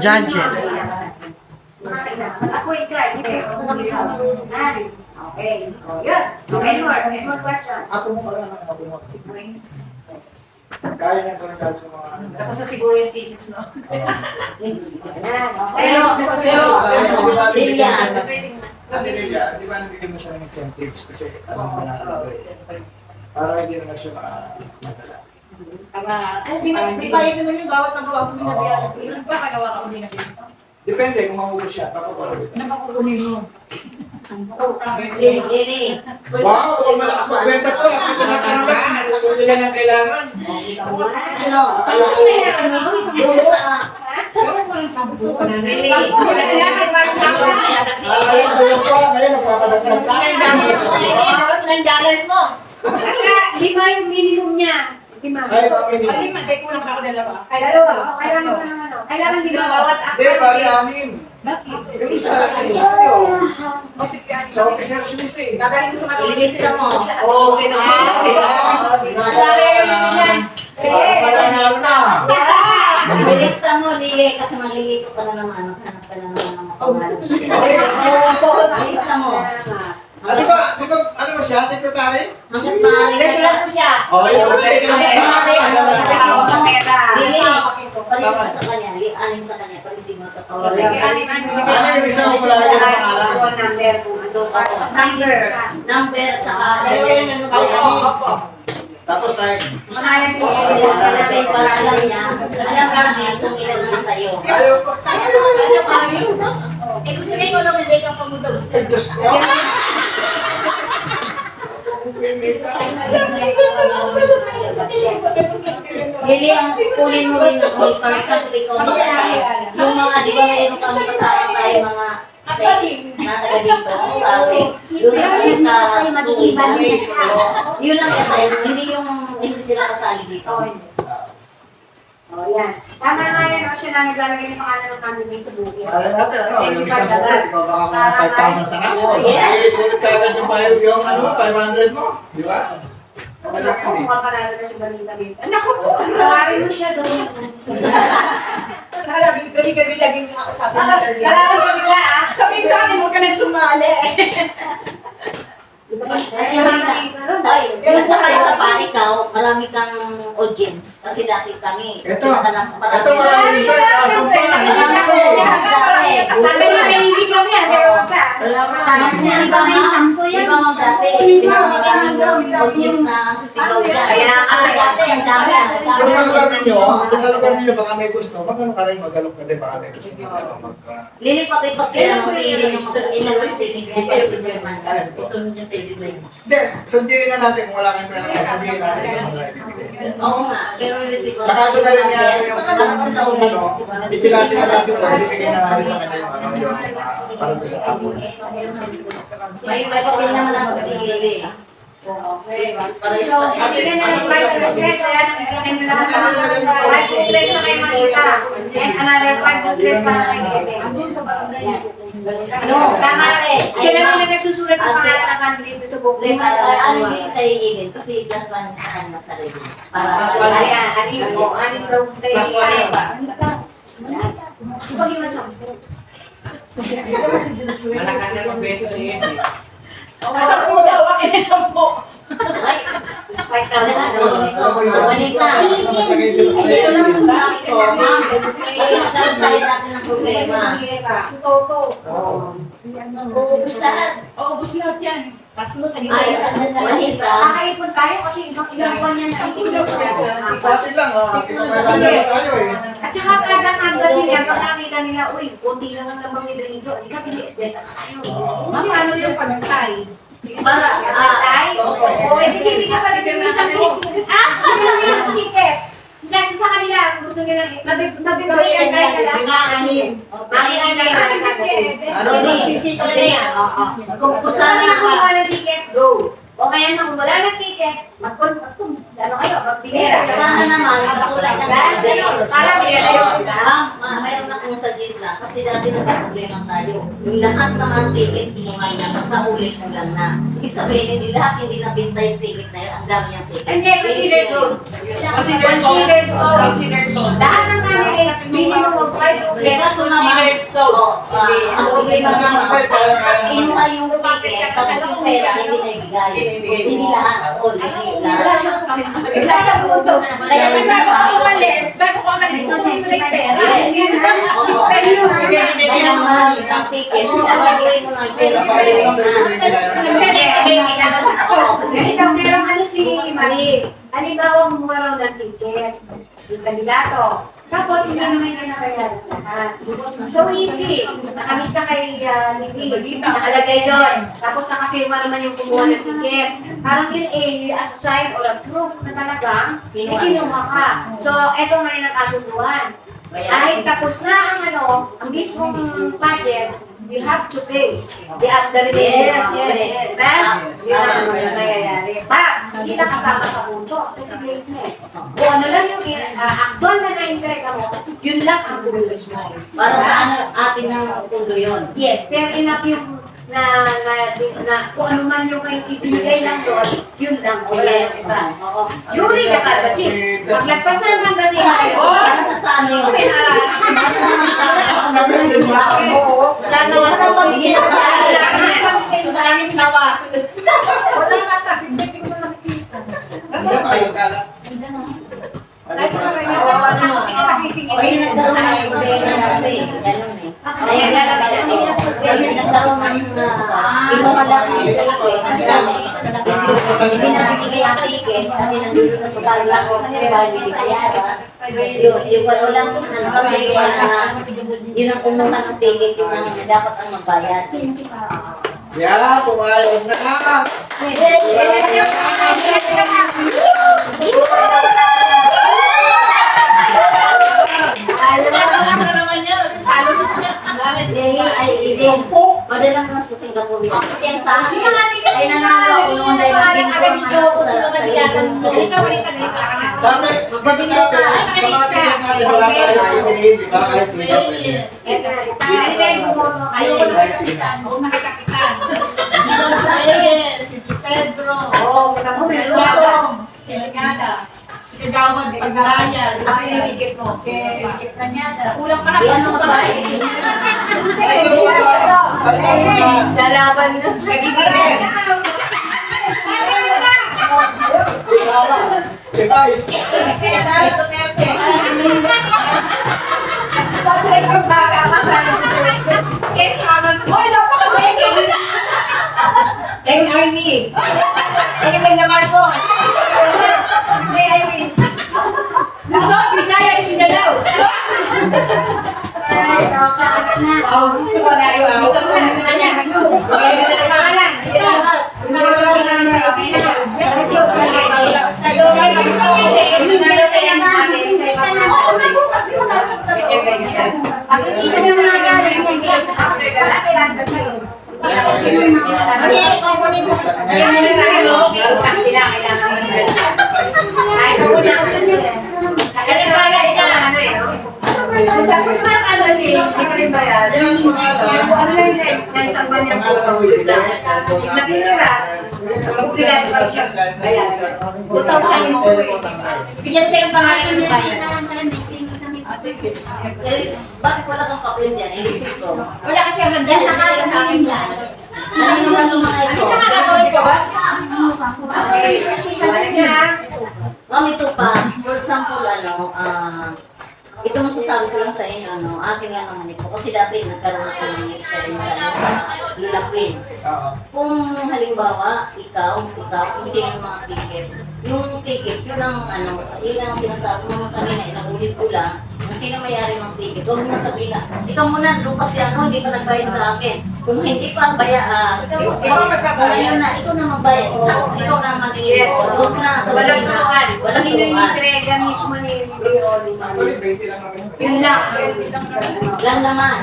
G: Judges.
E: Mag-appoint ka, hindi kayo kumakasawa. Okay. O, yun. Okay, any more question?
D: Ako mo pala naman ako mo. Kaya nang komentar sa mga...
B: Tapos na siguro yung thesis, no?
E: Ayan, okay.
H: Lilian.
D: Ate Lilia, di ba nabigyan mo siya ng incentives kasi ano mo na para hindi naman siya madala.
B: Di ba yun naman yung bawat nagawa ko binabayaran ko? Ilan ba kagawa ka ko binabayaran?
D: Depende kung maubos siya, papapalit.
B: Ano ba kukunin mo?
H: Lili.
D: Wow, kung malakas magbenta to, ako tinatanong lang, kung nila ng kailangan.
H: Ano? Yung sa... Lili.
D: Ayaw ko yung pa, ngayon nagpapadaslag sa akin.
B: $9 mo!
E: Basta 5 yung minimum niya. 5.
D: Ay, pamili.
B: Hindi, kulang pa ako dalawa.
E: Dalawa. O, kailangan ko ng ano. Kailangan 5 bawat
D: Hindi, bali amin. Yung isa sa'yo. Sa officer siya eh.
B: Gagaling ko sa mga
H: Ilista mo.
B: Oo, ginawa.
D: Panalo na.
H: Ilista mo, Lili. Kasi malilito ka na naman. Hanap ka na naman ng mga pangalan. Ilista mo.
D: Di ba, ano ba siya, sekretary?
H: Hanggang maaari ka siya.
B: ko siya.
D: Oo, yung pati.
H: Lili. Palis ka sa kanya. Aning sa kanya. Palis mo sa kanya.
B: Sige, aning.
D: Ano yung isa mo pala yung pangalan?
H: Number, tsaka
D: Tapos ay,
H: kasi para alam niya, alam namin kung ilan ang sa'yo.
D: ayaw ko.
B: Eh, gusto rin ko naman din ang pamunta.
D: Ay, Diyos ko.
H: Lili, ang kunin mo rin ang all for example, ikaw mag-asay. Yung mga, di ba mayroon kang kasama tayo mga nataga dito sa atin. Doon sa kanya sa tuwigan. Yun lang kasay, hindi yung hindi sila kasali dito.
E: O, yan. Tama nga yan. O, siya na naglalagay ng pangalan ng candidate sa buki.
D: Alam natin, ano, yung isang bulat, ikaw baka mga 5,000 sa nako.
H: Yes.
D: Ay, sulit ka agad yung ano, 500 mo. Di ba?
E: Wala ko kung mapanalo na siya ganun dito. Naku po, pangalan mo siya doon.
B: Kala, gabi-gabi laging ako sabi
E: Kala
B: na
E: ko bigla
B: Sabihin sa akin, huwag ka na sumali.
H: Ay, magsakay sa pa ikaw, marami kang audience. Kasi dati kami,
D: Ito marami dito sa sumpa.
E: Sabi niya, nahihig lang yan, pero wag ka.
D: Kaya nga.
H: Kasi iba mga dati, maraming audience na sisigaw dyan.
E: Kaya
H: Dati, ang dami.
D: Kung sa lugar ninyo, baka may gusto, magano ka rin, magalok na din, baka may gusto.
H: Lilipat pa sila ng sili ng mga ilang activity ng Superman.
D: Hindi, sundiin na natin kung wala kayong pera, sundiin natin kung wala kayong pera.
H: Oo nga, pero receive
D: Saka doon na rin niya yung itilasin na natin o ibigay na natin sa kanya yung para doon sa apple.
H: May papel naman natin si Lili.
E: Okay.
H: Para
E: So, ibigyan na ng 500, kaya nang ibigyan nyo lahat ng 500 na kay Manita. And another 500 para kay Ede. Ano? Tama rin. Sila lang na nagsusulat ng pangalan ng candidate sa book.
H: Ano yung kay Eden? Kasi plus one sa kanya sarili. Para
E: Ayan, anin po. Anin daw kay Ede. Ipag iwan sa
F: Malakas siya ng beto niya.
C: Sampu daw, akin ay sampu.
H: ay,
E: 5,000.
H: Manita. Ito lang masasabi ko, ma'am. Kasi nagkaroon tayo natin ng problema.
C: Si Toto.
H: Ubus lahat.
C: Ubus lahat yan. Tatlo kanina.
H: Ay, Manita.
E: Kakaipon tayo kasi isang buwan yan sa
D: Sa atin lang, kinakailangan na tayo eh.
E: At saka kada sila, pag nakita nila, uy, kunti lang ang labang nila dito. Hindi ka pinibenta na tayo.
C: Ma'am, ano yung pagtay?
H: Para,
E: Ay, oo, eh, sige, hindi ka pala pinibenta ng ticket. Hindi nila ng ticket. Kasi sa kanila, gusto nila, mabibigyan tayo na lang.
C: Anim.
E: Mangyayin tayo na lang.
D: Ano
H: Hindi.
D: ba?
C: Sisika na yan.
H: Kung
E: Kung
H: sana
E: saan na kumuha ng ticket, go. O kaya nang wala ng ticket, ano kayo, magbigera.
H: Sana naman, katulad ng dati.
E: Para bigyan yun.
H: Ma'am, mayroon akong suggest lang. Kasi dati nagka-problema tayo. Yung lahat naman ticket, kinuha na. Sa ulit mo lang na. Ibig sabihin, hindi lahat hindi nabinta yung ticket na yun. Ang dami yung ticket.
E: Hindi, consider zone. Consider zone. Lahat ng candidate, minimum of 5 to 10.
H: Kaya so naman, ang problema naman, kinuha yung ticket, tapos yung pera, hindi na ibigay. Hindi lahat. Hindi lahat.
E: Wala sa punto.
H: Kaya
C: Kasi ako umalis, bago ko umalis, kasi yung may pera.
H: Kaya mahal ang ticket. Kasi ang gagawin mo ng pera sa
E: Ganito, merong ano si Marie. Halimbawa, kumuha raw ng ticket. Yung kandidato. Tapos, hindi naman yung nakayaran lahat. So easy. Nakamis ka kay Lili. Nakalagay doon. Tapos nakapirma naman yung kumuha ng ticket. Parang yun a sign or a proof na talagang may kinuha ka. So, eto nga yung nakasunduan. Ay, tapos na ang ang mismong budget, you have to pay. The remainder.
H: Yes.
E: Yun ang nangyayari. Hindi na kasama sa punto. Kung ano lang yung actual na na-entrega mo, yun lang ang bulos mo.
H: Para sa atin ng pundo yun.
E: Yes, fair enough yung na kung ano man yung may ibigay lang doon, yun lang. O yes, iba. Oo. Yuri ka ka kasi. Pag nagpasan lang kasi tayo.
H: Para na sa ano yun.
C: Wala naman sa pamilya. Sa langit nawa. Wala na kasi, hindi ko na nakikita.
D: Hindi pa kayo kala.
C: Ay, kawawa naman.
H: Kasi nagkaroon ng problema natin eh. Ganun eh. Kaya nagkaroon ng inumalaki yung ticket. Hindi nabibigay ang ticket kasi nandun na sa bala ko kasi bali binayaran. Yung walang kasi yun ang kumuha ng ticket yung dapat ang magbayad.
D: Yeah, pumayag na.
C: Ano naman yan? Talo na siya.
H: Madalang na sa Singapore yan. Kasi ang sa akin, ay nanalo ako noon dahil naging form sa
D: Sa atin, dito sa atin, sa mga ticket natin, wala tayong pinili, di ba? Kahit sumita pwede.
E: Ay, then, bumoto kayo.
C: Oo, nakikapitan. Si Pedro.
E: Oo, kita mo,
C: Si Lusong. Si Ligada. Si Kagawad, Paglaya. Ito yung higit mo. Higit na niya. Kulang pa na sa
H: Ano ba?
E: Lalaban na.
D: Ikaw, Vice.
C: Sara Duterte.
B: Bakit kung baka kasama si
C: Eh, Sara. Hoy, napakabait. Kay Arnie. Kay May Namarco. Kay Irene.
B: Luzon, Visaya, Mindanao. Wala yun. Dito mo na. Pangalan.
D: Yan,
H: Bigyan sa'yo pangalan ni Bayan. Bakit wala kang papel dyan? I-receive ko.
B: Wala kasi ang ganda sa kaya sa akin dyan.
H: Ano naman yung mga ito? Ma'am, ito pa. For example, ito masasabi ko lang sa inyo, akin nga naman ito. Kasi dati nagkaroon ako ng experience sa Lula Queen. Kung halimbawa, kung sino yung mga ticket, yun ang sinasabi mo kanina, inuulit ko lang, kung sino mayari ng ticket, huwag mo sabihin na, ikaw muna, Lucas hindi pa nagbayad sa akin. Kung hindi pa ayun na, ikaw na magbayad. Ikaw na maniliit. Huwag na,
B: Walang turuan.
H: Walang
B: Hindi na
H: turuan.
B: entrega mismo ni Leon.
D: Actually, 20 lang namin.
B: Yun lang.
H: Lang naman.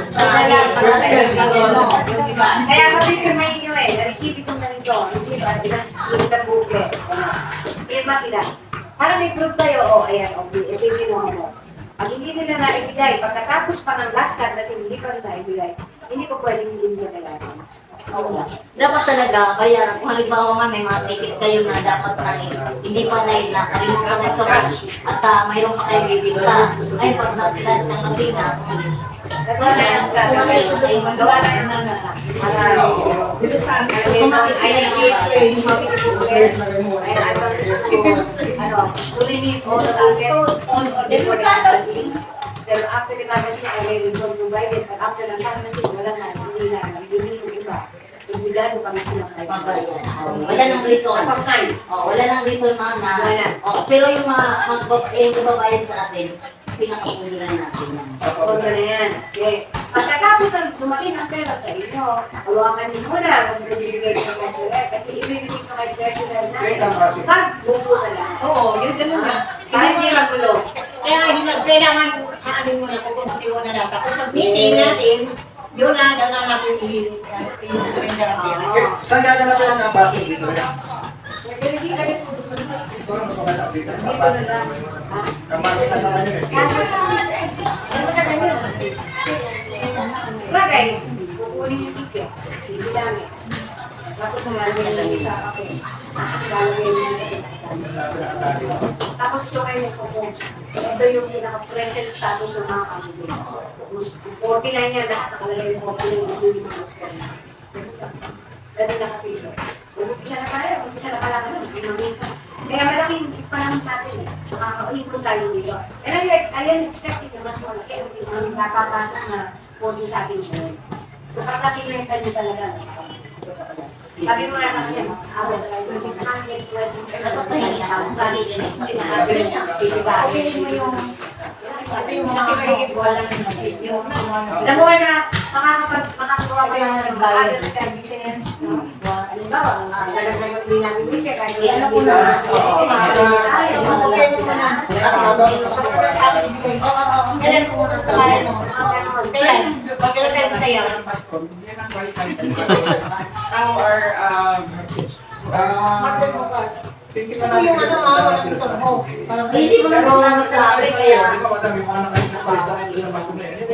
B: Kaya mapipirmahin nyo na-receive itong ganito. Hindi ba? Hindi na buke. Pirma sila. Para may proof tayo, ayan, ito yung ginawa mo. Pag hindi nila naibigay, pagkatapos pa ng last card na hindi pa nila naibigay, hindi ko pwedeng hindi nila kailangan.
H: Oo. Dapat talaga, kaya kung halimbawa nga may mga ticket kayo na dapat na hindi pa nakalimutan na sa at mayroon pa kayo bibigla. Ay, pag napilas ng masina,
B: Gawa na yung gawa na yung
C: Dito sa
D: Yes, lagay mo.
B: Ulitin all the target on pero after the currency, I will resolve provided but after the currency, wala na, hindi na, hindi yung iba. Ibigay mo kami sila kayo.
H: pambayan. Wala nang reason.
B: Tapos sign.
H: Wala nang reason ma'am na.
B: Wala.
H: Pero yung mga magbabayad sa atin, pinakapulilan natin yan.
B: Huwag na yan. Okay. Pagkatapos ang dumating ang pera sa inyo, hawakan niyo muna kung bibigay ko sa pera. Kasi ibibigay ko kay President
D: Wait lang kasi.
B: pag buko na lang.
C: Oo, yun ganun na.
B: Hindi magulo.
C: Kaya kailangan aanin mo na, pupunti mo na lang. Tapos pag-meeting natin, yun na natin i-surrender ang pera.
D: Saan gaganapin ang ambassador dito? Ikaw na magpapala dito. Ambassador naman yun eh.
B: Bagay, kukunin yung ticket. Ibilangin. Tapos sumasin lang sa akin. Tapos ito kayo nagpo-post. Ito yung pinaka-present status ng mga candidate. 49 yan, lahat nakalagay yung 49 yung mga post. Dati nakapilo. Mag-upisa na tayo, mag-upisa na pala kayo. Kaya malaking pa naman natin eh. Makakaipon tayo dito. Pero ayan, expected na mas malaki. Ang napapasok na pondo sa ating buhay. Kapag yung kanya talaga. Sabi mo na sa kanya, awal tayo.
H: Dapat pa yan, kasi linis na
B: Piliin mo yung mga alam mo na makakagawa ko yung nagbayad ng services. Halimbawa, lalagyan mo din namin yung check.
H: Ano po na? Kailan po muna sa bayan mo? Kailan? Kailan tayo sa'yo?
F: Our,
D: Tingnan natin sila sa
H: Hindi mo na
D: Pero
H: sinabi sa akin kaya.
D: di ba madami mga nakapalis na rin sa mas na yun.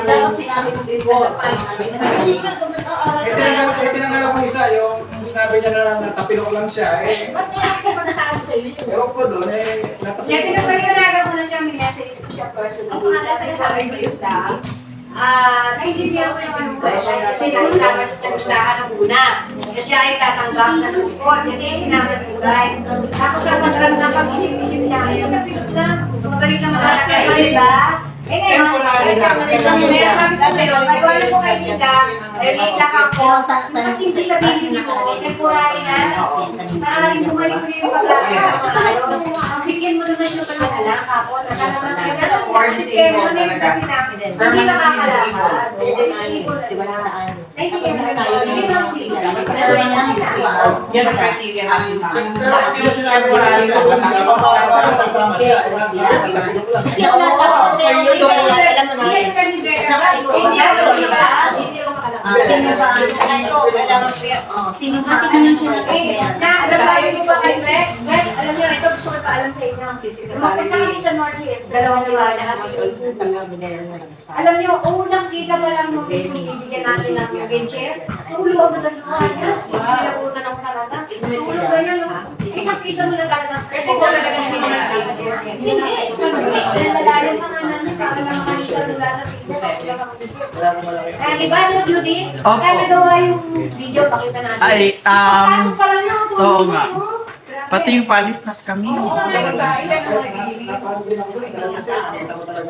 H: Dapat sinabi ko before.
D: Tinanggal ako isa, yung sinabi niya na natapilok lang siya, ewan ko doon,
B: Siya, pinapaliwanagan ko na siya, may message ko siya personally. Sabi ko yung naintindihan ko yung ano ko. Kasi dapat sa listahan ng una.
E: na siya ay tatanggap na ng score kasi sinama tulay. Tapos nagpagkaroon ng pag-isip-isip niya, ayun na fix na, magaling na makalagay, di ba? Eh ngayon, wala po kayo nila, nilak ako, kasi sabihin mo, temporary na, maaaring bumalik mo yung pagkakataon. Bigyan mo naman yung pagkakalang ako,
F: Or disabled talaga. Permanently disabled. Yan ang criteria natin, ma'am.
D: Pero hindi mo sinabi na natin na kung sa mga kasama siya.
H: Sino ba? Sino ba?
E: Narabayan mo ba kayo, Red? Red, alam niyo, ito gusto ko paalam sa inyo. Lumakot na kami sa North Hills. Dalawang liwanag kasi alam niyo, unang kita pa lang nung bibigyan natin ng wheelchair, tulo agad ang luha niya. Nilabutan ako talaga. Tulo ganyan, no? Eh, nakita mo na talaga.
C: Kasi talaga hindi naman
E: Hindi. Nalalayo pa nga namin para lang makita nila na video. Di ba, no, Judy?
G: Opo.
E: Kaya nagawa yung video, pakita natin.
G: Ay,
E: Pasok pa lang yun, tulo
G: oo
E: na,
G: nga.
E: no?
G: Pati yung palis na kami.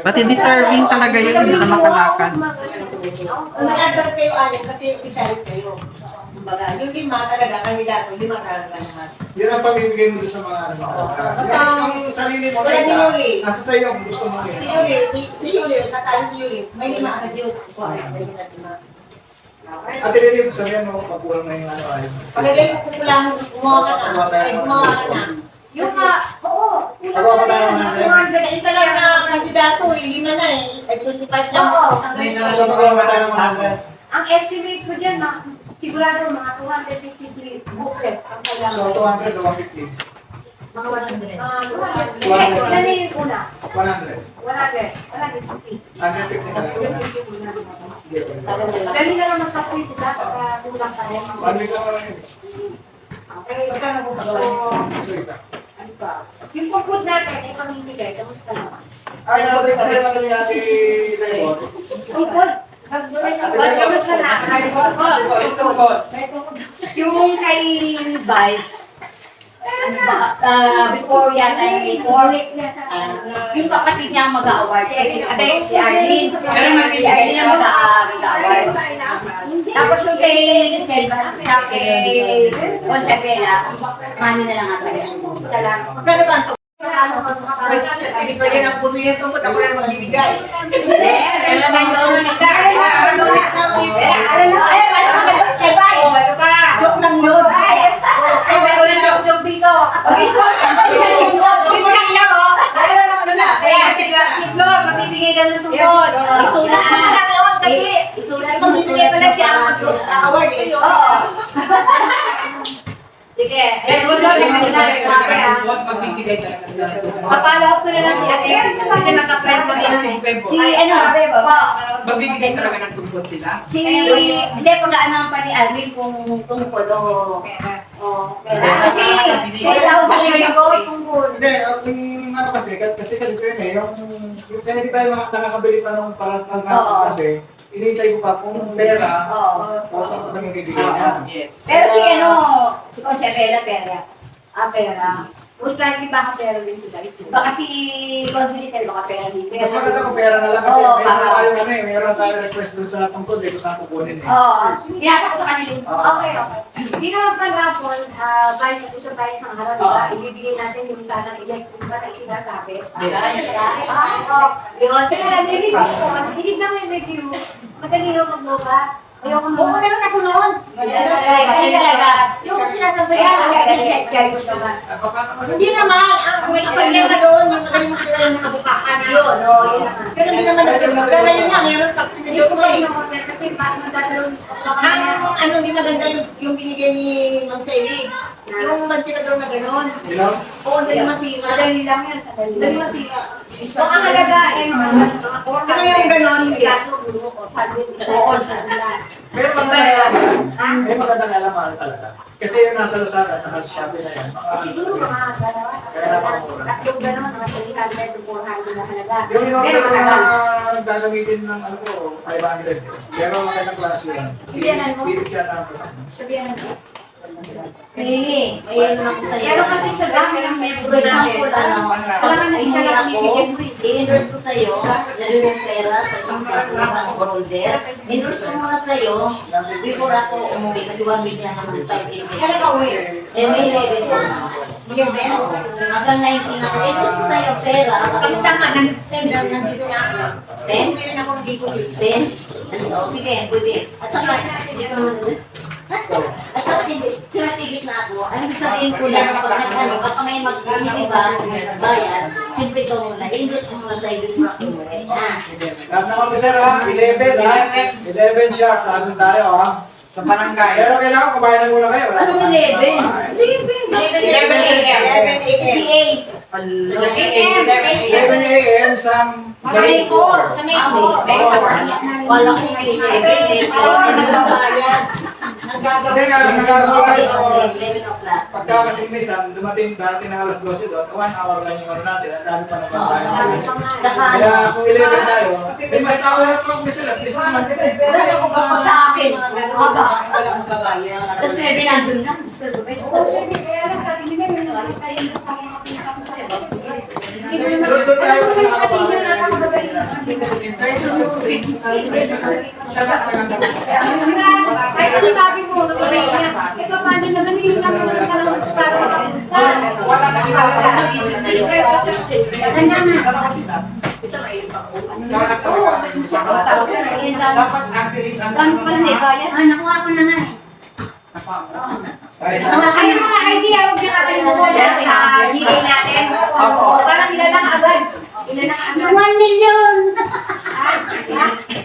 G: Pati deserving talaga yun, hindi na makalakad.
C: Nag-advance kayo, Alin, kasi officialis kayo. Kumbaga, yung lima talaga, kami lahat, lima talaga naman.
D: Yun ang pamibigay mo doon sa mga ano. Yung sarili mo,
C: Wala si Yuli.
D: nasa sa'yo kung gusto mo
C: Si
D: yun.
C: Yuli, natalo si Yuli. May lima agad yun.
D: Ate Lili, sabihan mo, pagkulang na yung ano ay.
C: Pagkagay ko kukulangan, gumawa ka na. Ay, gumawa ka na.
E: Yung nga, oo.
D: Pagawa pa tayo ng ano.
C: Sa isa lang na kandidato, lima na eh. Ay, 25 lang.
E: Oo.
D: So, pagawa pa tayo ng 100.
E: Ang estimate ko dyan, sigurado mga 253 booklet ang kailangan.
D: So, 200 o 150?
E: Mga 100.
D: One.
E: Ano yung una?
D: 100.
E: 150.
D: 150 na lang. Sige, pwede.
E: Dali na lang magpa-print sila para kulang pa rin.
D: One week lang naman yun.
E: Okay.
C: Magkano po
E: So,
D: So, isa.
E: ano pa? Yung puput natin ay pamimigay. Kamusta naman?
D: Ay, natin ko rin ano yung ate Lili.
E: Puput. Kamusta na?
H: Yung kay Vice, before yata yung kapatid niya mag-award kasi si Arlene. Si Arlene ang mag-award. Tapos yung kay Selva, kay Consabela, money na lang ata yun. Salamat.
C: Magkano ba ito? Hindi pa yan ang bumili ito, kung ako na magbibigay.
H: Pero may donate ka. Kay Vice.
C: Joke lang yun.
E: Ay, meron na joke dito.
C: Meron naman na.
E: Si Flor, mabibigay na ng tungkol.
H: Isulat
C: Ako
H: na.
C: lang yun kasi
H: Isulat
C: mamimigay pa na siya ang award eh.
H: Oo.
E: Sige, Flor,
F: Magbibigay talaga sila.
E: papalo up ko na lang si Ate. Kasi magka-friend ko din siya.
H: Si ano,
F: Magbibigay talaga ng tungkol sila.
H: hindi po gaano pa ni Alvin kung tungkol o kasi 8,000 years ago,
E: Tungkol.
D: Hindi, kung ano kasi ganito yun eh, yung kaya hindi tayo nakakabili pa nung para
H: Oo.
D: kasi, inintay ko pa kung pera,
H: Oo.
D: o tapos ang ibibigay niya.
F: Yes.
H: Pero si Consabela Pera.
E: Pera. Most likely baka pera din sila.
H: Baka si Consolitel baka pera din.
D: Mas maganda kung pera na lang kasi
H: Oo,
D: meron
H: para-
D: tayo ano eh, meron tayo request doon sa tungkol, dito saan kukunin eh.
H: Oo. Pinasa ko sa kanila.
E: Okay. Hindi naman pa rapon, bayan na ito tayo sa harap, diba? Ibibigay natin yung tanang electric ba na sinasabi. Yun. Kaya narinig ko, hinig naman yung review. Madali rin magbuka. Ayoko
C: Oo,
E: naman.
C: meron ako noon.
H: Kasi talaga.
C: Yung sinasabi
E: Kaya,
H: Charge ko ba?
D: Baka naman.
C: Hindi naman, ang may problema doon, yung magaling mo sila yung nakabukaan na.
E: yun, yun naman.
C: Pero hindi naman, pero ngayon nga, meron pa, pinili ko eh.
E: Kasi parang magdadalawin
C: Ang ano, hindi maganda yung binigay ni Ma'am Selly. Yung ventilador na gano'n.
D: Ilaw?
C: Oo, dali masira.
B: Madali lang yan.
C: Dali masira.
B: So, ang halaga ay mga forma.
C: Ano yung gano'n? Hindi.
B: Oo,
D: May magandang alaman. May magandang alaman talaga. Kasi yung nasa Lazada at sa Shopee na yan,
B: Siguro mga dalawa. Tatlong gano'n, mga 300 to 400 na halaga.
D: yung in-order
B: Pero
D: ko
B: halaga.
D: na gagamitin ng ano ko, 500. Pero magandang klase yun.
B: Sabihan mo?
D: Hindi siya na
B: Sabihan mo.
H: Lili, may naman sa'yo.
B: Pero kasi sa dami ng
H: For
B: member
H: example,
B: natin, parang isa lang ang bibigyan mo eh.
H: i-endorse ko sa'yo, lalo yung pera sa isang holder. Endorse ko muna sa'yo, before ako umuwi, kasi 1 week lang naman, 5 days.
B: Kailan ka uwi?
H: Eh, may 11 ko na. Hanggang 19 ako. Endorse ko sa'yo, pera.
B: Kami tama, nandito na ako.
H: 10?
B: Meron akong dito.
H: 10? Ano? Sige, pwede. At saka, hindi ko naman. At saka, hindi. Sinatigit na ako. Ano ibig sabihin ko lang, kapag nag-ano, kapag may mag-hindi ba, bayad, siyempre ikaw muna. I-endorse ko muna sa'yo before ako umuwi.
D: Lahat ng officer ha, 11 ha, 11 sharp, lahat tayo ha.
F: Sa barangay.
D: Pero kailangan kumain na muna kayo. Wala
H: Anong
D: pa
H: 11?
D: tayong
F: 11 a.m. Sa GA, 11 a.m.
D: 11 a.m. sa
B: Sa May 4. Sa May 4.
H: Wala ko may 11.
D: Kasi nga, nagkakaroon tayo sa oras.
H: 11 o'clock.
D: Pagka kasi minsan, darating na alas 12 doon, 1 hour lang yung ano natin, ang dami pa naman tayo.
H: Saka,
D: Kaya kung 11 tayo, may mas tao na po ang misa, bis naman din eh.
H: wala ko pa sa akin. Aba.
C: Walang kabayan.
H: Tapos may binandun na.
D: Sunod doon tayo kasi nakakabawi na
B: Ay, kasi sabi mo, sabi niya, eh, paano naman yung lang naman sa lang
F: Wala na sila. Dapat accurate ang
B: Ano pa hindi kaya? Nakuha ko na nga eh.
D: Ay,
B: Ano yung mga idea, huwag niyo nakalimutan sa GA natin. Parang ilan lang agad. Ilan lang agad.
H: 1 million!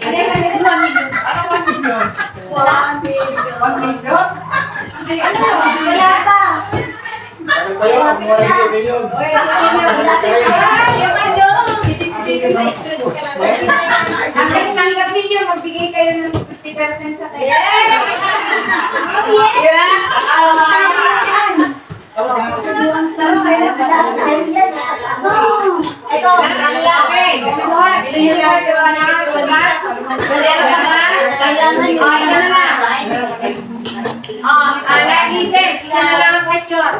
B: Ano yung 2 million? Wala pa.
D: ano pa yun? Ang mga isip ninyo.
B: Ang tanggap ninyo, magbigay kayo ng 50% sa kayo.
D: Tapos natin.
B: Ito, ang laki. Kailangan lang ang question.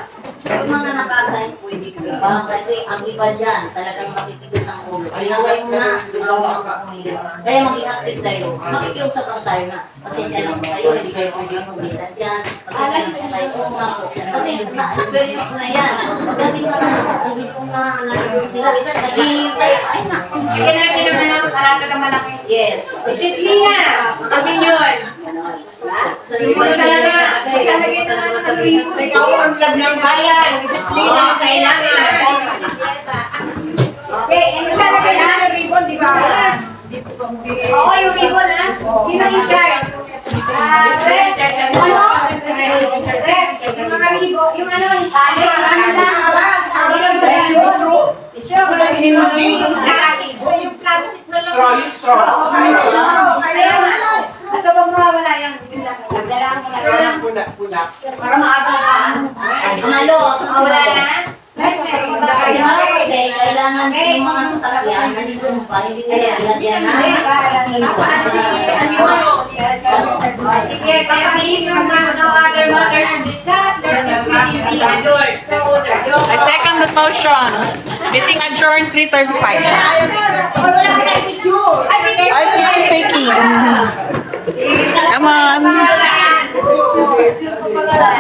H: Yung mga naka-assign, pwede ko ba? Kasi ang iba dyan, talagang makitigas ang ulo. Sinaway mo na, lumawa ka kung hindi. Kaya maging active tayo. Makikiusap lang tayo na, pasensya lang po kayo, hindi kayo pwede kumita dyan. Pasensya lang po kayo, oo nga po. Kasi na-experience ko na yan. Pagdating naman, hindi po na nalibong sila. Naghihintay, ay na.
B: Bigyan natin naman ang karata na malaki.
H: Yes.
B: Disiplina. Opinion.
H: So, hindi ko talaga.
C: Ilalagay na naman ng ribbon. Ikaw ang lab ng bayan. Disiplina ang kailangan.
B: Okay, ano
C: Ilalagay na ng ribbon, di ba? Dito pang bigay.
B: Oo, yung ribbon ha. Sino in charge? Red. Ano? Red. Yung mga ribbon, yung ano, yung tali. Ano lang?
C: Yung plastic na lang.
F: straw, yung straw.
B: Ito pag mawawala yan. Pagdaraan mo na.
F: Pula.
B: Para maaga ka.
H: Malo,
B: Mawala na?
H: Kasi mga kasi, kailangan yung mga sasakyan, nandito mo pa, hindi nila ilagyan na.
B: Sige, kaya being no other matter to discuss, let the meeting be adjourned. So,
G: I second the motion. Meeting adjourned 3:35.
C: Wala ka tayong picture.
G: I'm picture taking. Come on.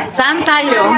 G: Saan tayo?